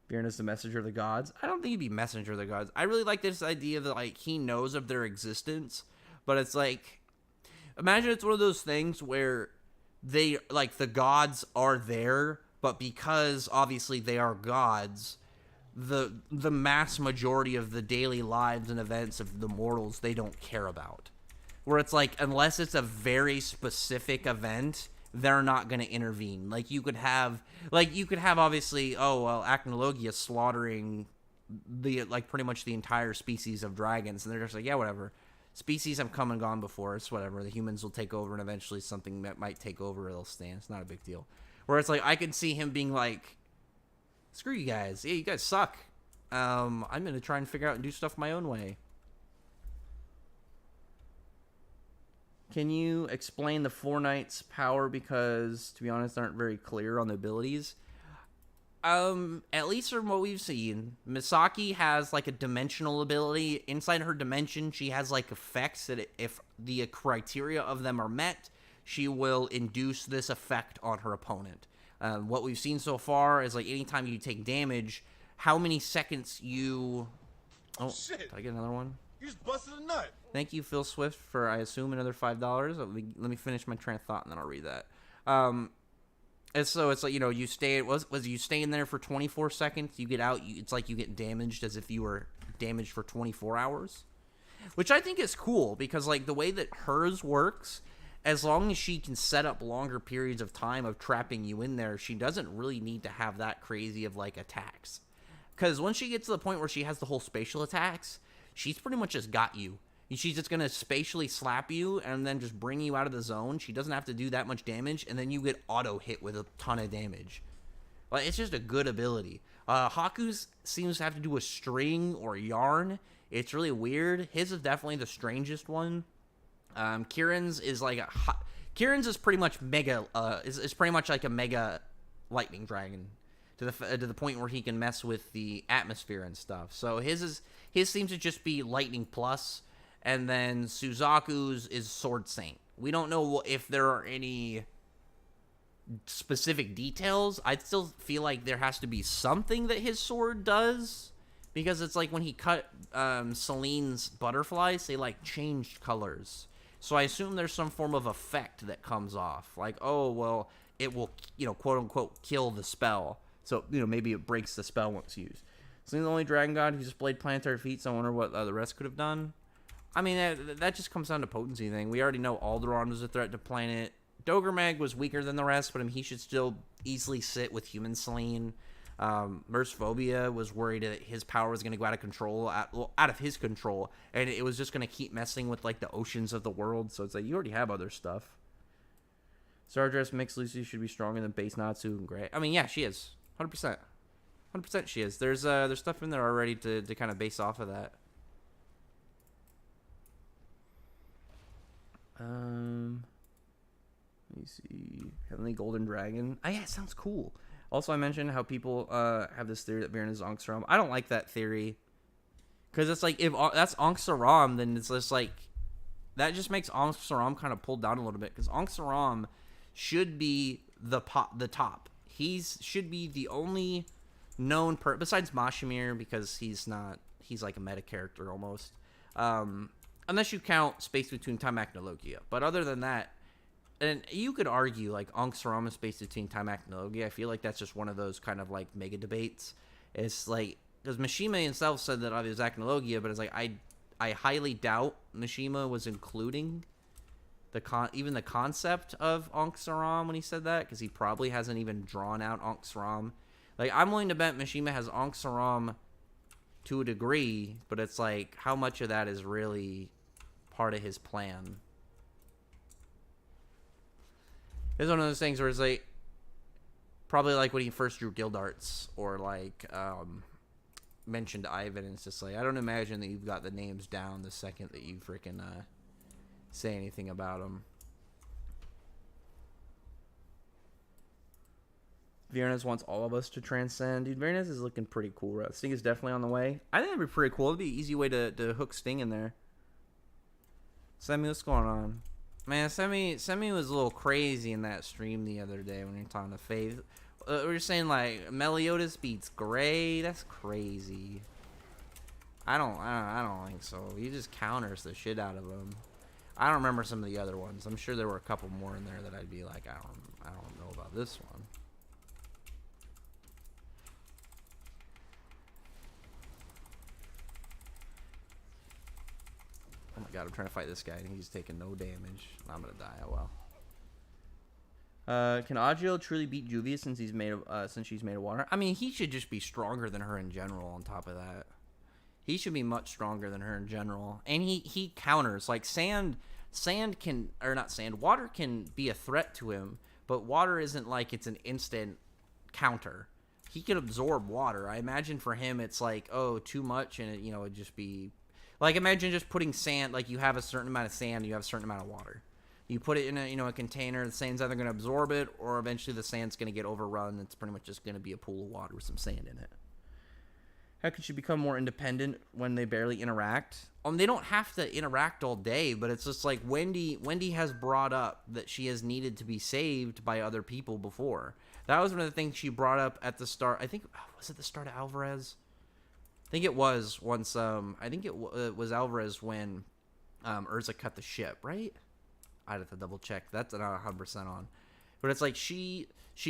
Bjorn is the messenger of the gods. I don't think he'd be messenger of the gods. I really like this idea that like he knows of their existence, but it's like, imagine it's one of those things where they like the gods are there, but because obviously they are gods, the mass majority of the daily lives and events of the mortals they don't care about. Where it's like, unless it's a very specific event, they're not going to intervene. Like you could have obviously, oh well, Acnologia slaughtering the like pretty much the entire species of dragons, and they're just like, yeah, whatever. Species have come and gone before. It's whatever. The humans will take over, and eventually something that might take over, it'll stand. It's not a big deal. Where it's like, I could see him being like, screw you guys. Yeah, you guys suck. I'm going to try and figure out and do stuff my own way. Can you explain the Four Knights' power? Because, to be honest, aren't very clear on the abilities. At least from what we've seen, Misaki has like a dimensional ability. Inside her dimension, she has like effects that if the criteria of them are met, she will induce this effect on her opponent. What we've seen so far is like anytime you take damage, how many seconds you... Oh, shit. Did I get another one? You just busted a nut. Thank you, Phil Swift, for, I assume, another $5. Let me finish my train of thought, and then I'll read that. And so it's like, you know, you stay... Was you staying there for 24 seconds? You get out, it's like you get damaged as if you were damaged for 24 hours. Which I think is cool, because, like, the way that hers works, as long as she can set up longer periods of time of trapping you in there, she doesn't really need to have that crazy of, like, attacks. Because once she gets to the point where she has the whole spatial attacks, she's pretty much just got you. She's just going to spatially slap you and then just bring you out of the zone. She doesn't have to do that much damage, and then you get auto-hit with a ton of damage. Like, it's just a good ability. Haku's seems to have to do a string or yarn. It's really weird. His is definitely the strangest one. Kieran's is like Kieran's is pretty much mega, is pretty much like a mega lightning dragon. To the point where he can mess with the atmosphere and stuff. So his seems to just be lightning plus, and then Suzaku's is Sword Saint. We don't know if there are any specific details. I still feel like there has to be something that his sword does, because it's like when he cut Celine's butterflies, they like changed colors. So I assume there's some form of effect that comes off, like, oh well, it will, you know, quote unquote kill the spell. So, you know, maybe it breaks the spell once used. Celine's the only dragon god who displayed planetary feats. I wonder what the rest could have done. I mean, that just comes down to potency thing. We already know Alderaan was a threat to planet. Doggermag was weaker than the rest, but I mean, he should still easily sit with human Celine. Mercephobia was worried that his power was going to go out of control, out of his control, and it was just going to keep messing with, like, the oceans of the world. So it's like, you already have other stuff. Stardress Mixed Lucy should be stronger than base Natsu and Gray. I mean, yeah, she is. 100%. 100% she is. There's stuff in there already to kind of base off of that. Let me see. Heavenly Golden Dragon. Oh, yeah, it sounds cool. Also, I mentioned how people have this theory that Viren is Ankh-Saram. I don't like that theory. Because it's like, if that's Ankh-Saram, then it's just like, that just makes Ankh-Saram kind of pulled down a little bit. Because Ankh-Saram should be the top. Should be the only known besides Mashimir, because he's like a meta character almost. Unless you count Space Between Time Acnologia. But other than that, and you could argue like Ankh-Saram and Space Between Time Acnologia. I feel like that's just one of those kind of like mega debates. It's like, because Mishima himself said that it was Acnologia, but it's like I highly doubt Mishima was including even the concept of Ankh-Saram when he said that, because he probably hasn't even drawn out Ankh-Saram. Like, I'm willing to bet Mishima has Ankh-Saram to a degree, but it's like, how much of that is really part of his plan? It's one of those things where it's like, probably like when he first drew Gildarts, or like mentioned Ivan, and it's just like, I don't imagine that you've got the names down the second that you freaking say anything about them. Viernes wants all of us to transcend. Dude, Viernes is looking pretty cool. Sting is definitely on the way. I think that'd be pretty cool. It'd be an easy way to hook Sting in there. Semi, what's going on? Man, Semi was a little crazy in that stream the other day when you're talking to Faith. We were saying like Meliodas beats Gray. That's crazy. I don't think so. He just counters the shit out of him. I don't remember some of the other ones. I'm sure there were a couple more in there that I'd be like, I don't know about this one. Oh my god, I'm trying to fight this guy and he's taking no damage. I'm gonna die. Oh well. Can Agio truly beat Juvia since she's made of water? I mean, he should just be stronger than her in general. On top of that, he should be much stronger than her in general. And he counters like water can be a threat to him, but water isn't like it's an instant counter. He can absorb water. I imagine for him it's like, oh, too much, and it'd just be like, imagine just putting sand, like you have a certain amount of sand, you have a certain amount of water. You put it in a container, the sand's either going to absorb it, or eventually the sand's going to get overrun. It's pretty much just going to be a pool of water with some sand in it. How could she become more independent when they barely interact? They don't have to interact all day, but it's just like Wendy has brought up that she has needed to be saved by other people before. That was one of the things she brought up at the start. I think, was it the start of Alvarez? I think it was once, I think it was Alvarez when Urza cut the ship, right? I'd have to double check. That's not 100% on. But it's like she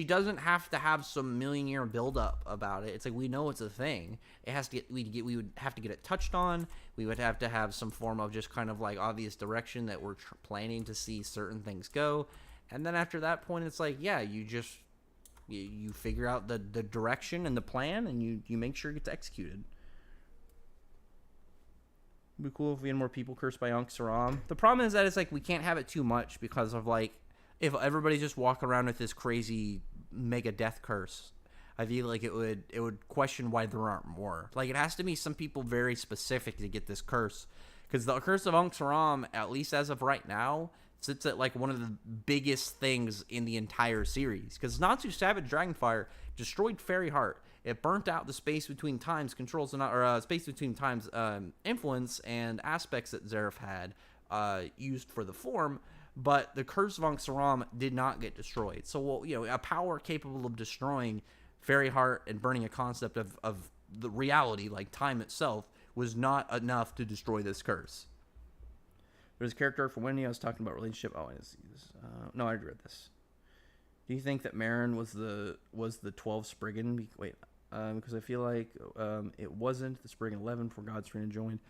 doesn't have to have some million-year build-up about it. It's like, we know it's a thing. It has to we would have to get it touched on. We would have to have some form of just kind of like obvious direction that we're planning to see certain things go. And then after that point, it's like, yeah, you figure out the direction and the plan, and you make sure it gets executed. It'd be cool if we had more people cursed by Ankh Saram. The problem is that it's like we can't have it too much because of like, if everybody just walk around with this crazy mega death curse, I feel like it would question why there aren't more. Like, it has to be some people very specific to get this curse, because the curse of Ankh Saram, at least as of right now, sits at like one of the biggest things in the entire series. Because Natsu Savage Dragonfire destroyed Fairy Heart. It burnt out the space between times controls, or space between times influence and aspects that Zeref had used for the form. But the Curse of Ankh Saram did not get destroyed. So, a power capable of destroying Fairy Heart and burning a concept of the reality, like time itself, was not enough to destroy this curse. There's a character arc for Wendy. I was talking about relationship. Oh, I didn't see this. No, I read this. Do you think that Marin was the 12 Spriggan? Wait, because I feel like it wasn't the Spriggan 11 before Godspeed joined.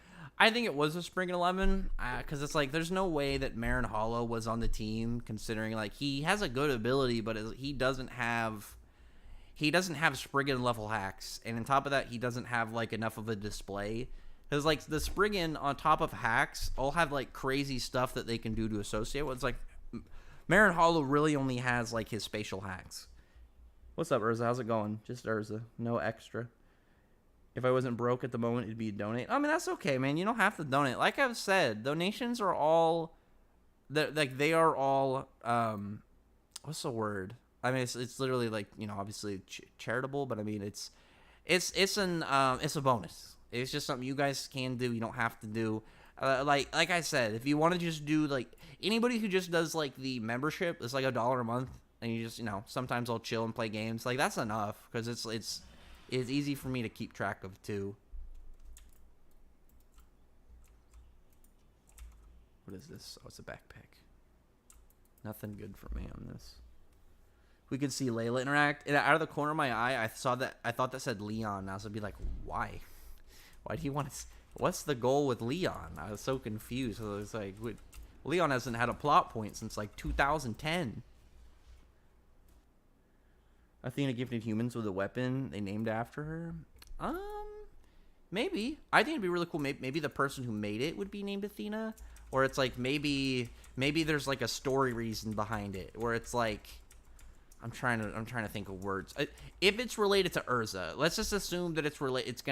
I think it was a Spriggan 11 because it's like there's no way that Marin Hollow was on the team, considering like he has a good ability, but he doesn't have Spriggan level hacks, and on top of that, he doesn't have like enough of a display. Because like the Spriggan on top of hacks all have like crazy stuff that they can do to associate with. It's like Marin Hollow really only has like his spatial hacks. What's up, Urza? How's it going? Just Urza. No extra. If I wasn't broke at the moment, it'd be donate. I mean, that's okay, man. You don't have to donate. Like I've said, donations are all... they are all... what's the word? I mean, it's literally like, obviously charitable, but I mean, it's a bonus. It's just something you guys can do. You don't have to do. Like I said, if you want to just do like anybody who just does like the membership, it's like $1 a month, and you just sometimes I'll chill and play games. Like that's enough because it's easy for me to keep track of too. What is this? Oh, it's a backpack. Nothing good for me on this. We could see Layla interact, and out of the corner of my eye, I thought that said Leon. And I was gonna be like, why? Why do you want to? What's the goal with Leon? I was so confused. So it's like, Leon hasn't had a plot point since like 2010. Athena gifted humans with a weapon they named after her. Maybe. I think it'd be really cool. Maybe the person who made it would be named Athena, or it's like maybe there's like a story reason behind it, where it's like I'm trying to think of words. If it's related to Urza, let's just assume that it's related.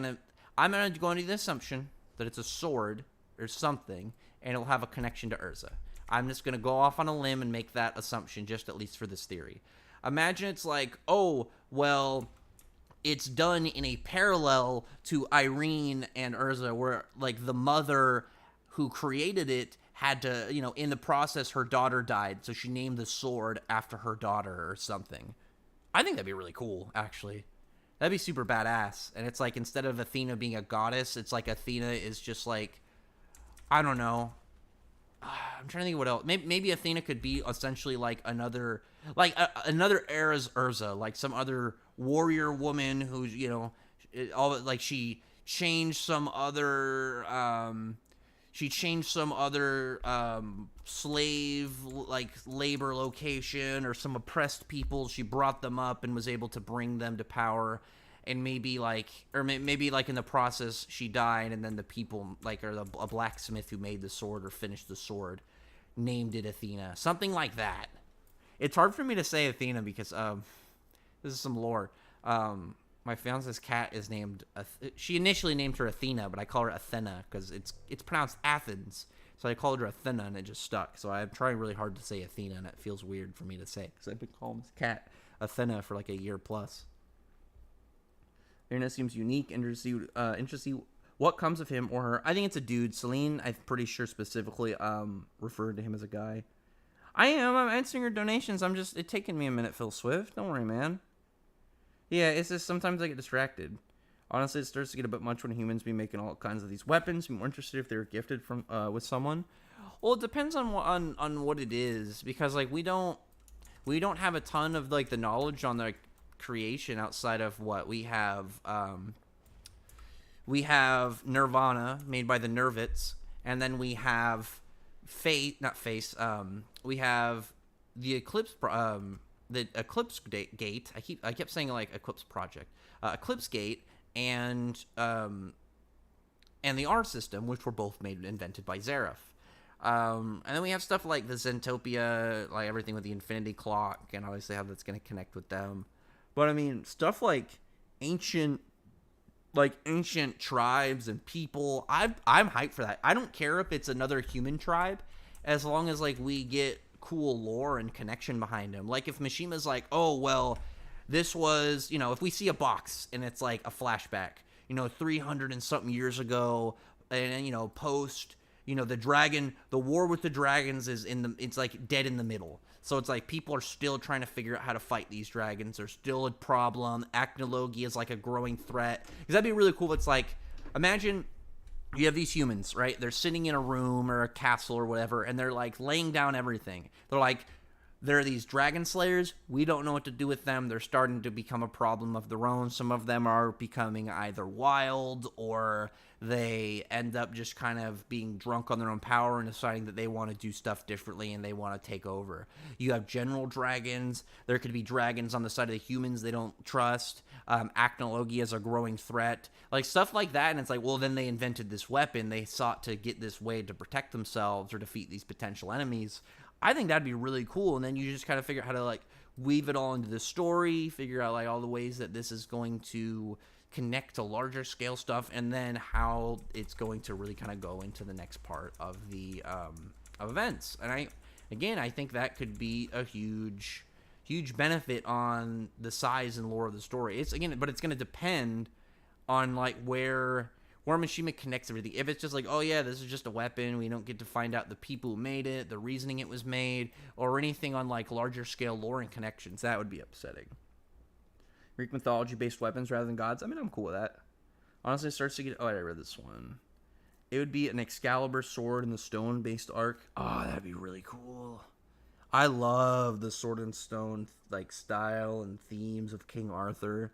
I'm gonna go into the assumption that it's a sword or something, and it'll have a connection to Urza. I'm just gonna go off on a limb and make that assumption, just at least for this theory. Imagine it's like, oh well, it's done in a parallel to Irene and Urza, where like the mother who created it had to, in the process, her daughter died, so she named the sword after her daughter or something. I think that'd be really cool, actually. That'd be super badass. And it's like, instead of Athena being a goddess, it's like Athena is just like, I don't know. I'm trying to think of what else. Maybe Athena could be essentially like another era's Urza, like some other warrior woman who's, she changed some other slave like labor location or some oppressed people. She brought them up and was able to bring them to power, and maybe in the process she died, and then the people a blacksmith who made the sword or finished the sword named it Athena, something like that. It's hard for me to say Athena because this is some lore. My fiance's cat is named. She initially named her Athena, but I call her Athena because it's pronounced Athens. So I called her Athena, and it just stuck. So I'm trying really hard to say Athena, and it feels weird for me to say because I've been calling this cat Athena for like a year plus. Irina seems unique. Interesting. What comes of him or her? I think it's a dude. Celine, I'm pretty sure specifically referred to him as a guy. I'm answering your donations. It's taking me a minute, Phil Swift. Don't worry, man. Yeah, it's just sometimes I get distracted. Honestly, it starts to get a bit much when humans be making all kinds of these weapons. I'm more interested if they were gifted from with someone. Well, it depends on what it is, because like we don't have a ton of like the knowledge on the creation outside of what we have. We have Nirvana made by the Nervits, and then we have we have the Eclipse. The Eclipse Gate. I kept saying like Eclipse Project, Eclipse Gate, and the R system, which were both invented by Xerath. And then we have stuff like the Zentopia, like everything with the Infinity Clock, and obviously how that's going to connect with them. But I mean, stuff like ancient tribes and people. I'm hyped for that. I don't care if it's another human tribe, as long as like we get cool lore and connection behind him. Like if Mishima's like, oh well, this was, if we see a box and it's like a flashback, 300 and something years ago, and post, the war with the dragons it's like dead in the middle. So it's like people are still trying to figure out how to fight these dragons. There's still a problem. Acnology is like a growing threat. Because that'd be really cool. It's like, imagine you have these humans, right? They're sitting in a room or a castle or whatever, and they're like laying down everything. They're like, there are these dragon slayers. We don't know what to do with them. They're starting to become a problem of their own. Some of them are becoming either wild, or they end up just kind of being drunk on their own power and deciding that they want to do stuff differently and they want to take over. You have general dragons. There could be dragons on the side of the humans they don't trust. Acnology is a growing threat. Like stuff like that. And it's like, well, then they invented this weapon. They sought to get this way to protect themselves or defeat these potential enemies. I think that'd be really cool. And then you just kind of figure out how to like weave it all into the story, figure out like all the ways that this is going to connect to larger scale stuff, and then how it's going to really kind of go into the next part of the of events. And I think that could be a huge benefit on the size and lore of the story. But it's going to depend on like where Mishima connects everything. If it's just like, oh yeah, this is just a weapon, we don't get to find out the people who made it, the reasoning it was made, or anything on like larger scale lore and connections, that would be upsetting. Greek mythology-based weapons rather than gods. I mean, I'm cool with that. Honestly, it starts to get... Oh, I read this one. It would be an Excalibur sword in the stone-based arc. Oh, that'd be really cool. I love the sword and stone like style and themes of King Arthur.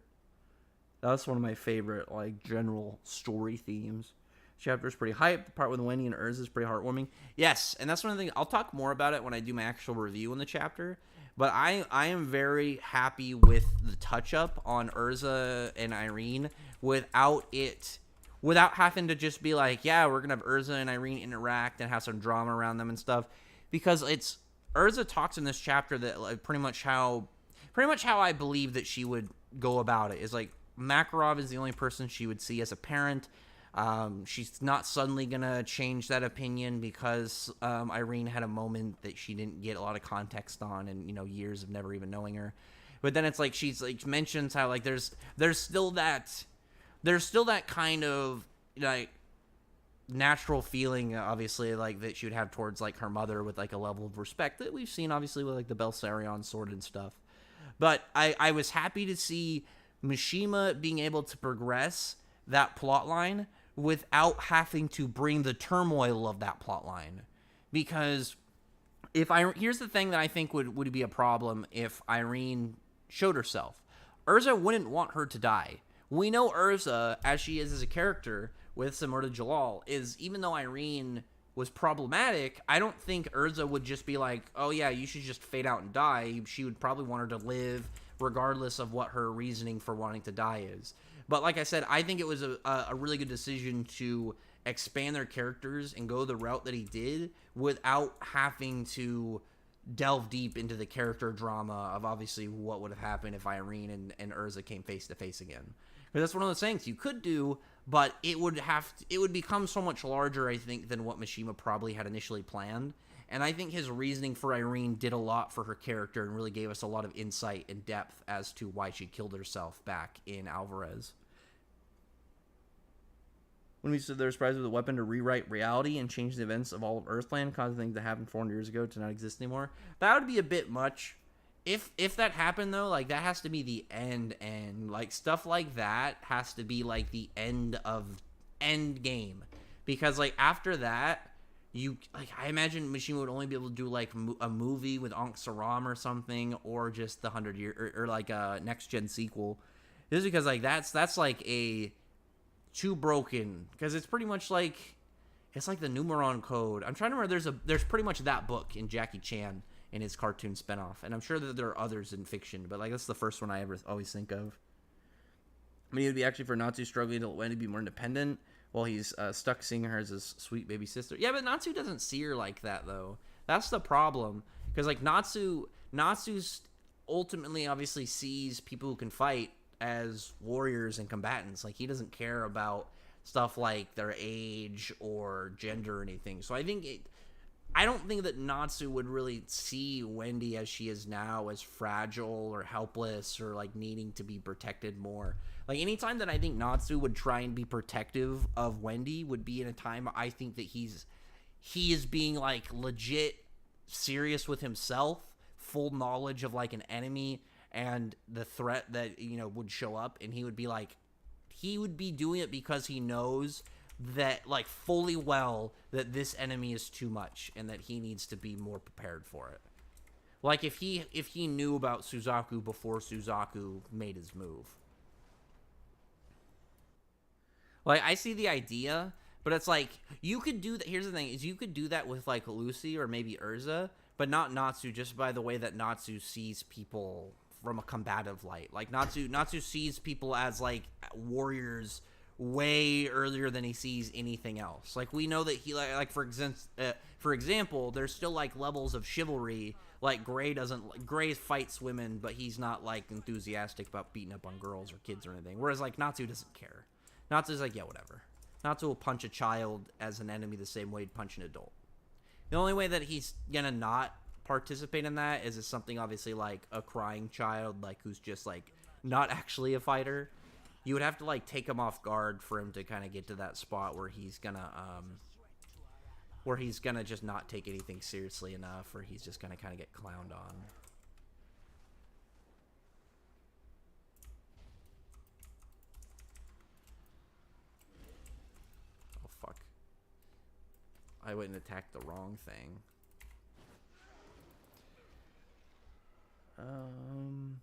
That's one of my favorite like general story themes. Chapter's pretty hype. The part with Wendy and Urza is pretty heartwarming. Yes, and that's one of the things. I'll talk more about it when I do my actual review on the chapter. But I am very happy with the touch-up on Urza and Irene without it without having to just be like, yeah, we're gonna have Urza and Irene interact and have some drama around them and stuff, because it's Urza talks in this chapter that like, pretty much how I believe that she would go about it is like Makarov is the only person she would see as a parent. She's not suddenly gonna change that opinion because Irene had a moment that she didn't get a lot of context on, and years of never even knowing her. But then it's like she's like mentions how like there's still that kind of like natural feeling, obviously, like that she would have towards like her mother, with like a level of respect that we've seen obviously with like the Belsarion sword and stuff. But I was happy to see Mishima being able to progress that plot line without having to bring the turmoil of that plot line. Because here's the thing that I think would be a problem if Irene showed herself. Urza wouldn't want her to die. We know Urza, as she is as a character with Samurda Jalal, is, even though Irene was problematic, I don't think Urza would just be like, oh yeah, you should just fade out and die. She would probably want her to live regardless of what her reasoning for wanting to die is. But like I said, I think it was a really good decision to expand their characters and go the route that he did without having to delve deep into the character drama of obviously what would have happened if Irene and Urza came face to face again. Because that's one of those things you could do, but it would become so much larger, I think, than what Mishima probably had initially planned. And I think his reasoning for Irene did a lot for her character and really gave us a lot of insight and depth as to why she killed herself back in Alvarez. When we said they're surprised with a weapon to rewrite reality and change the events of all of Earthland, causing things that happened 400 years ago to not exist anymore, that would be a bit much. If that happened, though, like, that has to be the end. Like, stuff like that has to be, like, the end game. Because, like, after that, I imagine Mishima would only be able to do, like, a movie with Ankh Saram or something, or just the 100-year, or like, a next-gen sequel. This is because, like, that's like, a too broken. Because it's pretty much, like, it's like the Numeron Code. I'm trying to remember, there's pretty much that book in Jackie Chan in his cartoon spinoff, and I'm sure that there are others in fiction, but like that's the first one I ever always think of. I mean, it would be actually for Natsu struggling to let Wendy be more independent while he's stuck seeing her as his sweet baby sister. Yeah, but Natsu doesn't see her like that though. That's the problem, because like Natsu's ultimately obviously sees people who can fight as warriors and combatants. Like, he doesn't care about stuff like their age or gender or anything. So I don't think that Natsu would really see Wendy as she is now as fragile or helpless or like needing to be protected more. Like, anytime that I think Natsu would try and be protective of Wendy would be in a time I think that he is being like legit serious with himself, full knowledge of like an enemy and the threat that would show up, and he would be doing it because he knows that, like, fully well that this enemy is too much and that he needs to be more prepared for it. Like, if he knew about Suzaku before Suzaku made his move. Like, I see the idea, but it's like, you could do that. Here's the thing, is you could do that with, like, Lucy or maybe Urza, but not Natsu, just by the way that Natsu sees people from a combative light. Like, Natsu sees people as, like, warriors way earlier than he sees anything else. Like, we know that he, like for example, there's still, like, levels of chivalry. Like, Gray fights women, but he's not, like, enthusiastic about beating up on girls or kids or anything. Whereas, like, Natsu doesn't care. Natsu's like, yeah, whatever. Natsu will punch a child as an enemy the same way he'd punch an adult. The only way that he's gonna not participate in that is something obviously like a crying child, like, who's just, like, not actually a fighter. You would have to, like, take him off guard for him to kind of get to that spot where he's gonna just not take anything seriously enough, or he's just gonna kind of get clowned on. Oh, fuck. I went and attacked the wrong thing.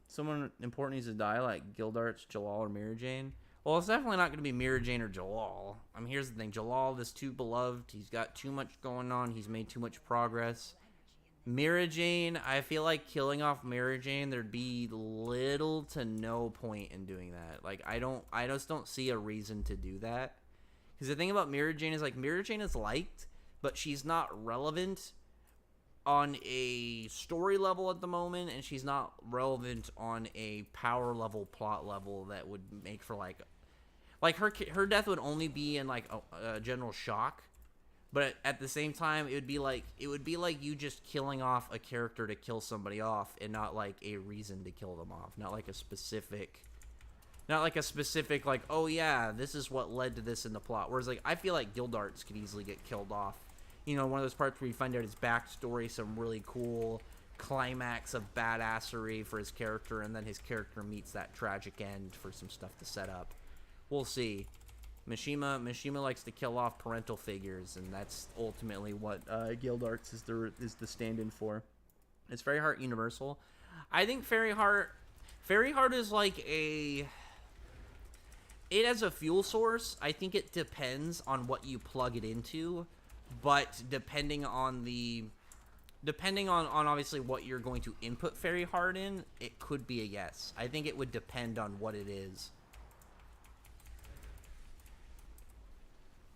Someone important needs to die, like Gildarts, Jalal, or Mira Jane. Well, it's definitely not going to be Mira Jane or Jalal. I mean, here's the thing. Jalal is too beloved. He's got too much going on. He's made too much progress. Mira Jane, I feel like killing off Mira Jane, there'd be little to no point in doing that. Like, I just don't see a reason to do that. Because the thing about Mira Jane is, like, Mira Jane is liked, but she's not relevant on a story level at the moment, and she's not relevant on a power level, plot level that would make for, like her death would only be in, like, a general shock. But at the same time, it would be like you just killing off a character to kill somebody off, and not like a reason to kill them off. Not like a specific, like, oh yeah, this is what led to this in the plot. Whereas, like, I feel like Gildarts could easily get killed off. You know, one of those parts where you find out his backstory, some really cool climax of badassery for his character, and then his character meets that tragic end for some stuff to set up. We'll see. Mishima likes to kill off parental figures, and that's ultimately what Gildarts is the stand-in for. It's Fairy Heart Universal. I think Fairy Heart is like it as a fuel source. I think it depends on what you plug it into, but depending on obviously what you're going to input Fairy Heart in, it could be a yes. I think it would depend on what it is.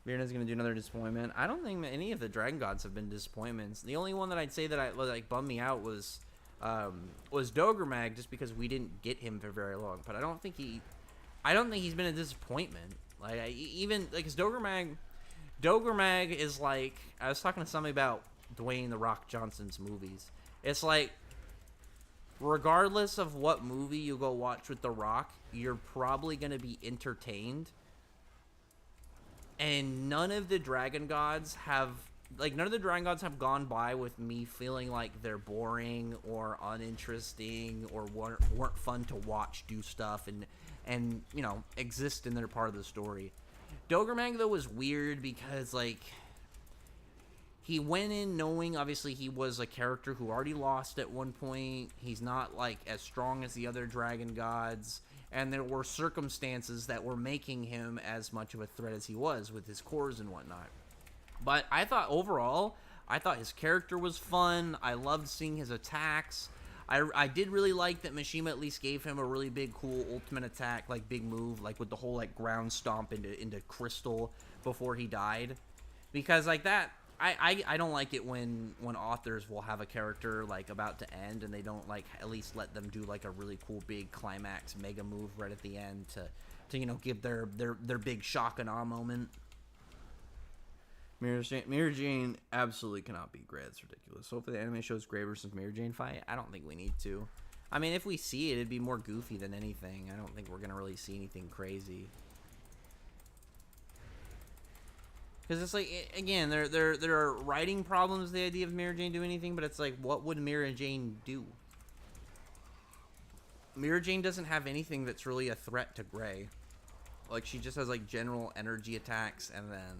Mirna's gonna do another disappointment. I don't think any of the Dragon Gods have been disappointments. The only one that I'd say that bummed me out was Doggermag, just because we didn't get him for very long. But I don't think he's been a disappointment. Like, even like, 'cause Doggermag is like, I was talking to somebody about Dwayne The Rock Johnson's movies. It's like, regardless of what movie you go watch with The Rock, you're probably gonna be entertained. And none of the Dragon Gods have gone by with me feeling like they're boring or uninteresting or weren't fun to watch do stuff and you know, exist in their part of the story. Doggermag, though, was weird because, like, he went in knowing, obviously, he was a character who already lost at one point. He's not, like, as strong as the other Dragon Gods. And there were circumstances that were making him as much of a threat as he was with his cores and whatnot. But I thought overall, his character was fun. I loved seeing his attacks. I did really like that Mishima at least gave him a really big, cool ultimate attack, like, big move, like with the whole, like, ground stomp into crystal before he died. Because, like, that, I don't like it when authors will have a character, like, about to end, and they don't, like, at least let them do, like, a really cool big climax mega move right at the end to you know, give their big shock and awe moment. Mira Jane absolutely cannot beat Gray. It's ridiculous. So hopefully the anime shows Gray versus Mira Jane fight. I don't think we need to. I mean, if we see it, it'd be more goofy than anything. I don't think we're gonna really see anything crazy. Because it's like, again, there are writing problems, the idea of Mira Jane doing anything, but it's like, what would Mira Jane do? Mira Jane doesn't have anything that's really a threat to Gray. Like, she just has, like, general energy attacks and then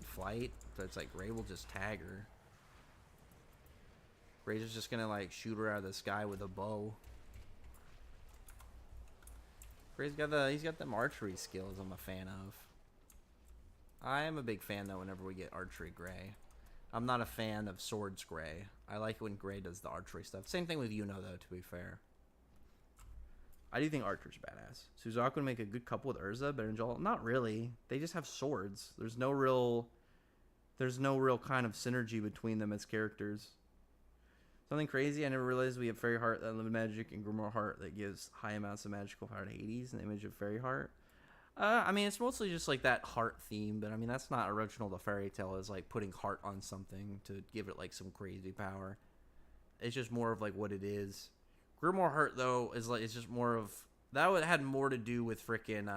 flight. So it's like, Gray will just tag her. Gray's just gonna, like, shoot her out of the sky with a bow. Gray's got he's got them archery skills I'm a fan of. I am a big fan, though, whenever we get archery Gray. I'm not a fan of swords Gray. I like when Gray does the archery stuff. Same thing with Yuno, though, to be fair. I do think Archer's badass. Suzaku would make a good couple with Urza, but Angel, not really. They just have swords. There's no real kind of synergy between them as characters. Something crazy, I never realized we have Fairy Heart, Unlimited Magic, and Grimoire Heart that gives high amounts of magical power to Hades in the image of Fairy Heart. I mean, it's mostly just like that heart theme, but I mean, that's not original to Fairy Tail, is like putting heart on something to give it like some crazy power. It's just more of like what it is. Grimoire Heart, though, is like, it's just more of, that had more to do with freaking,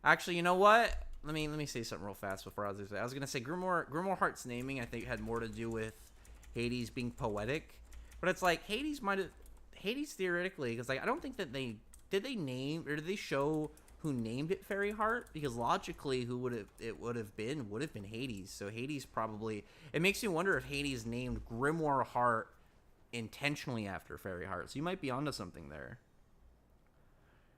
actually, you know what? Let me say something real fast before I was gonna say Grimoire Heart's naming, I think, had more to do with Hades being poetic, but it's like Hades theoretically, because like I don't think that did they show who named it Fairy Heart, because logically who would have been Hades. So Hades probably, it makes you wonder if Hades named Grimoire Heart intentionally after Fairy Heart. So you might be onto something there.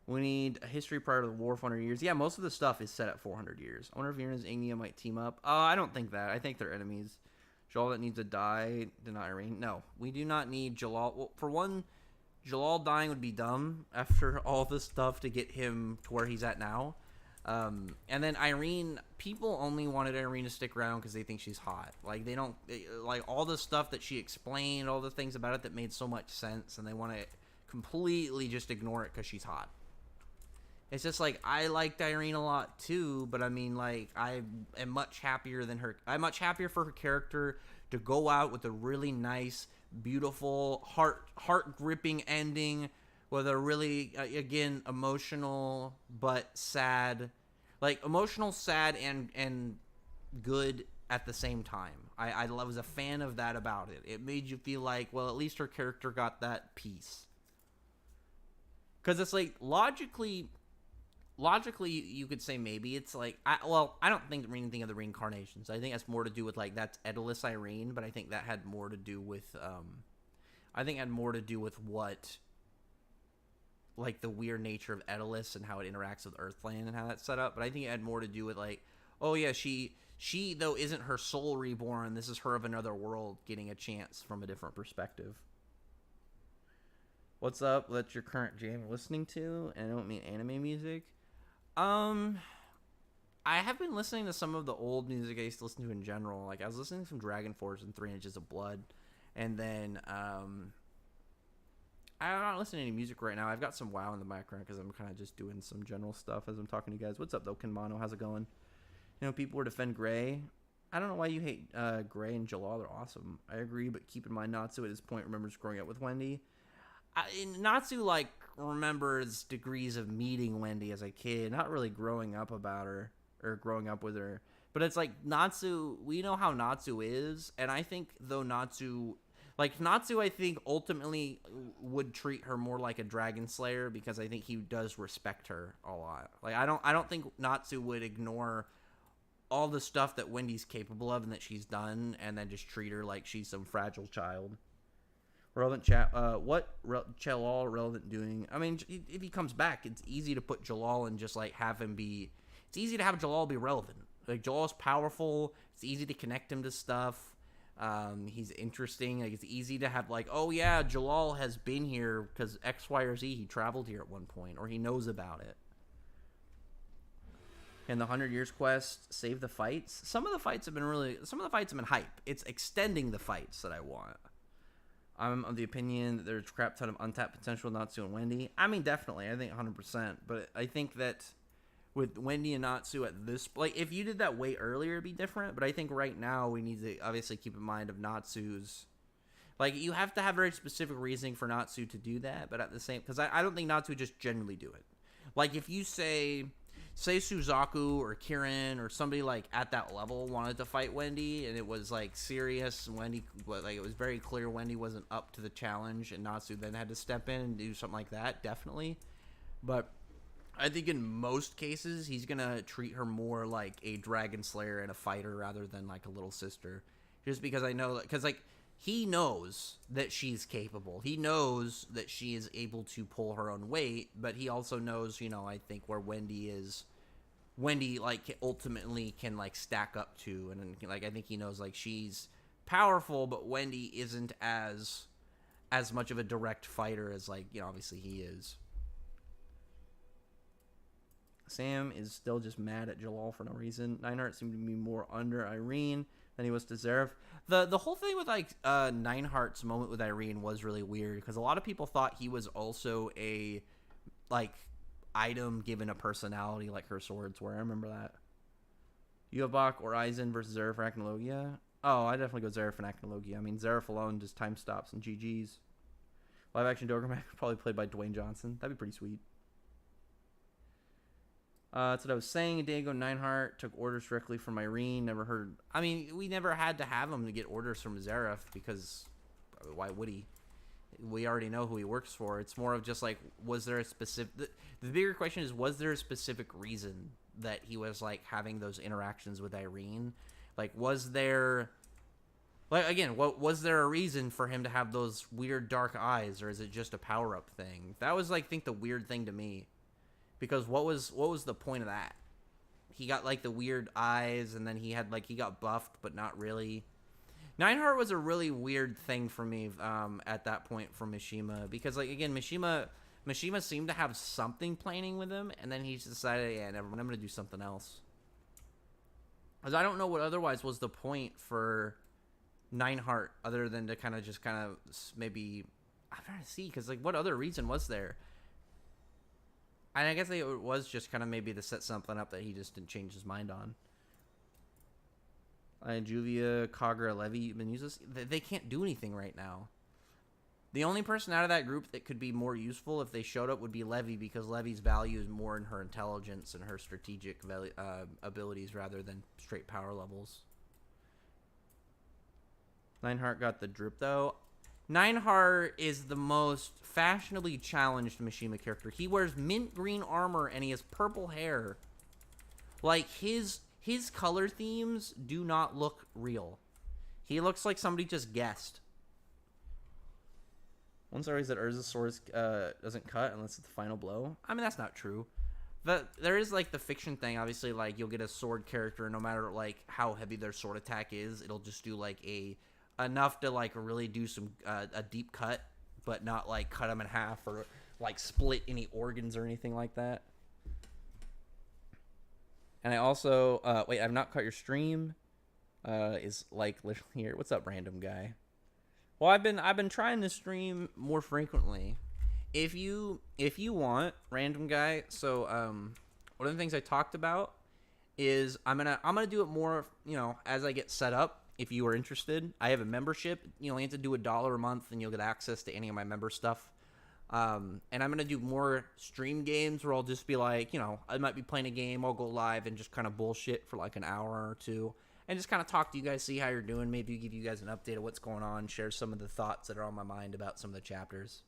We need a history prior to the war of 400 years. Yeah, most of the stuff is set at 400 years. I wonder if Uranus and Ignia might team up. I don't think that. I think they're enemies. Jalal that needs to die. Deny Irene. No, we do not need Jalal. Well, for one, Jalal dying would be dumb after all this stuff to get him to where he's at now. And then Irene, people only wanted Irene to stick around because they think she's hot. Like they don't like all the stuff that she explained, all the things about it that made so much sense, and they want to completely just ignore it because she's hot. It's just like I liked Irene a lot too, but I mean, like I am much happier than her. I'm much happier for her character to go out with a really nice, beautiful, heart gripping ending with a really again emotional but sad, like emotional, sad, and good at the same time. I was a fan of that about it. It made you feel like, well, at least her character got that piece. Because it's like logically you could say maybe it's like I don't think anything of the reincarnations. I think that's more to do with like that's Daedalus Irene, but I think that had more to do with what like the weird nature of Daedalus and how it interacts with Earthland and how that's set up. But I think it had more to do with like, oh yeah, she though isn't her soul reborn. This is her of another world getting a chance from a different perspective. What's up? That's your current jam you're listening to, and I don't mean anime music. I have been listening to some of the old music I used to listen to in general. Like I was listening to some Dragon Force and 3 Inches of Blood, and then I'm not listening to any music right now. I've got some WoW in the background because I'm kind of just doing some general stuff as I'm talking to you guys. What's up though, Kinmano? How's it going? You know, people were defend Gray. I don't know why you hate Gray and Jalal. They're awesome. I agree, but keep in mind Natsu at this point remembers growing up with Wendy. Natsu like remembers degrees of meeting Wendy as a kid, not really growing up about her or growing up with her. But it's like Natsu, we know how Natsu is, and I think though Natsu, I think ultimately would treat her more like a dragon slayer because I think he does respect her a lot. Like I don't think Natsu would ignore all the stuff that Wendy's capable of and that she's done, and then just treat her like she's some fragile child. Relevant chat. What Jalal relevant doing? I mean, if he comes back, it's easy to put Jalal and just like have him be. It's easy to have Jalal be relevant. Like Jalal's powerful. It's easy to connect him to stuff. He's interesting. Like it's easy to have like, oh yeah, Jalal has been here because X, Y, or Z. He traveled here at one point, or he knows about it. And the 100 Years Quest save the fights. Some of the fights have been hype. It's extending the fights that I want. I'm of the opinion that there's a crap ton of untapped potential Natsu and Wendy. I mean, definitely. I think 100%. But I think that with Wendy and Natsu at this... Like, if you did that way earlier, it'd be different. But I think right now we need to obviously keep in mind of Natsu's... Like, you have to have very specific reasoning for Natsu to do that. But at the same... Because I don't think Natsu would just generally do it. Like, if you say Suzaku or Kirin or somebody like at that level wanted to fight Wendy and it was like serious, Wendy, like it was very clear Wendy wasn't up to the challenge and Natsu then had to step in and do something like that, definitely. But I think in most cases he's gonna treat her more like a dragon slayer and a fighter rather than like a little sister, just because I know that, because like he knows that she's capable. He knows that she is able to pull her own weight, but he also knows, you know, I think where Wendy like ultimately can like stack up to, and like I think he knows like she's powerful, but Wendy isn't as much of a direct fighter as like, you know, obviously he is. Sam is still just mad at Jalal for no reason. Nineheart seemed to be more under Irene than he was to Zeref. The whole thing with like Nineheart's moment with Irene was really weird because a lot of people thought he was also a like item given a personality like her swords were. I remember that. Yuvok or Aizen versus Zeref or Acnologia? Oh, I definitely go Zeref and Acnologia. I mean, Zeref alone just time stops and GG's. Live action Doggerman probably played by Dwayne Johnson. That'd be pretty sweet. That's what I was saying. Diego Nineheart took orders directly from Irene. Never heard. I mean, we never had to have him to get orders from Zeref because why would he? We already know who he works for. It's more of just like, was there a specific... The bigger question is, was there a specific reason that he was like having those interactions with Irene? Like, was there... Like, again, was there a reason for him to have those weird dark eyes, or is it just a power-up thing? That was, like, I think the weird thing to me. Because what was the point of that? He got, like, the weird eyes, and then he had, like, he got buffed, but not really. Nineheart was a really weird thing for me at that point for Mishima. Because, like, again, Mishima Mishima seemed to have something planning with him, and then he's decided, yeah, never mind, I'm gonna do something else. Because I don't know what otherwise was the point for Nineheart other than to kind of maybe, I'm trying to see, because like what other reason was there? And I guess it was just kind of maybe to set something up that he just didn't change his mind on. Juvia, Kagura, Levy, Menuses, they can't do anything right now. The only person out of that group that could be more useful if they showed up would be Levy, because Levy's value is more in her intelligence and her strategic abilities rather than straight power levels. Nineheart got the drip, though. Nineheart is the most fashionably challenged Mishima character. He wears mint green armor and he has purple hair. Like, his color themes do not look real. He looks like somebody just guessed. One story is that Urza's sword doesn't cut unless it's the final blow. I mean, that's not true. There is, like, the fiction thing. Obviously, like, you'll get a sword character, no matter, like, how heavy their sword attack is. It'll just do, like, enough to, like, really do some a deep cut, but not, like, cut them in half or, like, split any organs or anything like that. And I also, wait, I've not cut your stream. Is, like, literally here. What's up, random guy? Well, I've been trying to stream more frequently. If you want, random guy. So one of the things I talked about is I'm gonna do it more, you know, as I get set up. If you are interested, I have a membership. You have to do $1 a month, and you'll get access to any of my member stuff. And I'm gonna do more stream games where I'll just be like, you know, I might be playing a game, I'll go live and just kind of bullshit for like an hour or two. And just kind of talk to you guys, see how you're doing, maybe give you guys an update of what's going on, share some of the thoughts that are on my mind about some of the chapters.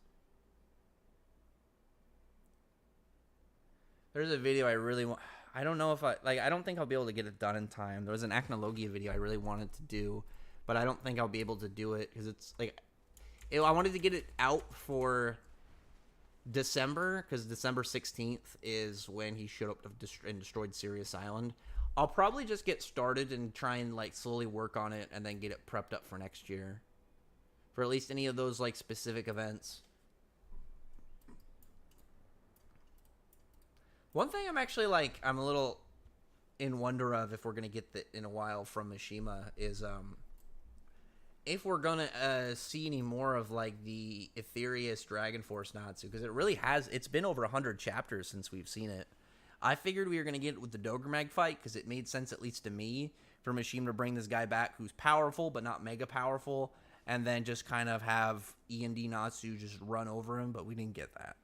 There's a video I really want. I don't know if I don't think I'll be able to get it done in time. There was an Acnologia video I really wanted to do, but I don't think I'll be able to do it because it's like, I wanted to get it out for December, because December 16th is when he showed up and destroyed Sirius Island. I'll probably just get started and try and like slowly work on it and then get it prepped up for next year. For at least any of those like specific events. One thing I'm actually like, I'm a little in wonder of if we're going to get that in a while from Mishima is if we're going to see any more of like the Aetherius Dragon Force Natsu, because it really has, it's been over 100 chapters since we've seen it. I figured we were going to get it with the Dogremag fight, because it made sense, at least to me, for Mishima to bring this guy back who's powerful, but not mega powerful, and then just kind of have E&D Natsu just run over him, but we didn't get that.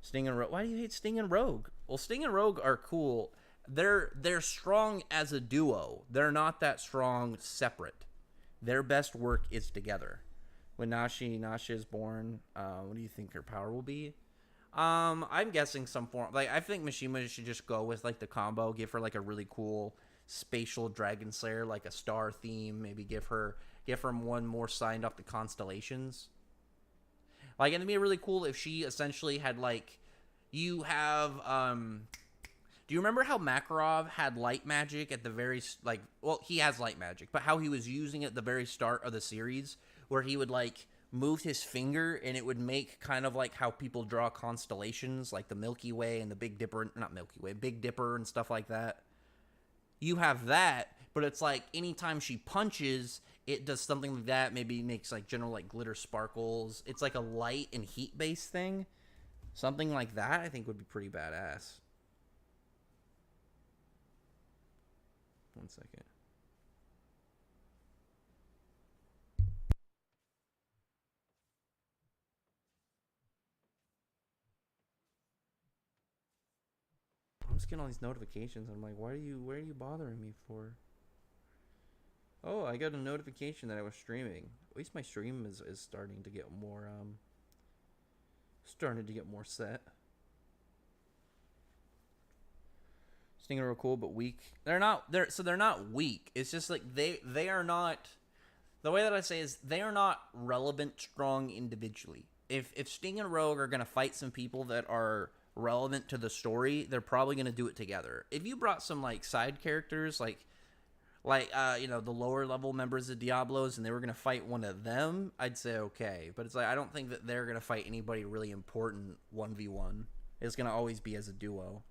Sting and Rogue. Why do you hate Sting and Rogue? Well, Sting and Rogue are cool. They're strong as a duo. They're not that strong separate. Their best work is together. When Nasha is born, what do you think her power will be? I'm guessing some form. Like, I think Mishima should just go with like the combo. Give her like a really cool spatial Dragon Slayer, like a star theme. Maybe give her one more signed off the constellations. Like, it'd be really cool if she essentially had like, you have do you remember how Makarov had light magic at the very, like, well, he has light magic, but how he was using it at the very start of the series, where he would like moved his finger and it would make kind of like how people draw constellations, like the Milky Way and the Big Dipper, not Milky Way, Big Dipper and stuff like that. You have that, but it's like anytime she punches, it does something like that. Maybe makes like general like glitter sparkles. It's like a light and heat based thing. Something like that I think would be pretty badass. One second. I'm just getting all these notifications. I'm like, where are you bothering me for? Oh, I got a notification that I was streaming. At least my stream is starting to get more set. Sting are real cool but weak. They're not weak. It's just like they are not, the way that I say is they are not relevant strong individually. If Sting and Rogue are gonna fight some people that are relevant to the story, they're probably gonna do it together. If you brought some like side characters, like like the lower level members of Diablos, and they were gonna fight one of them, I'd say okay. But it's like I don't think that they're gonna fight anybody really important 1v1. It's gonna always be as a duo.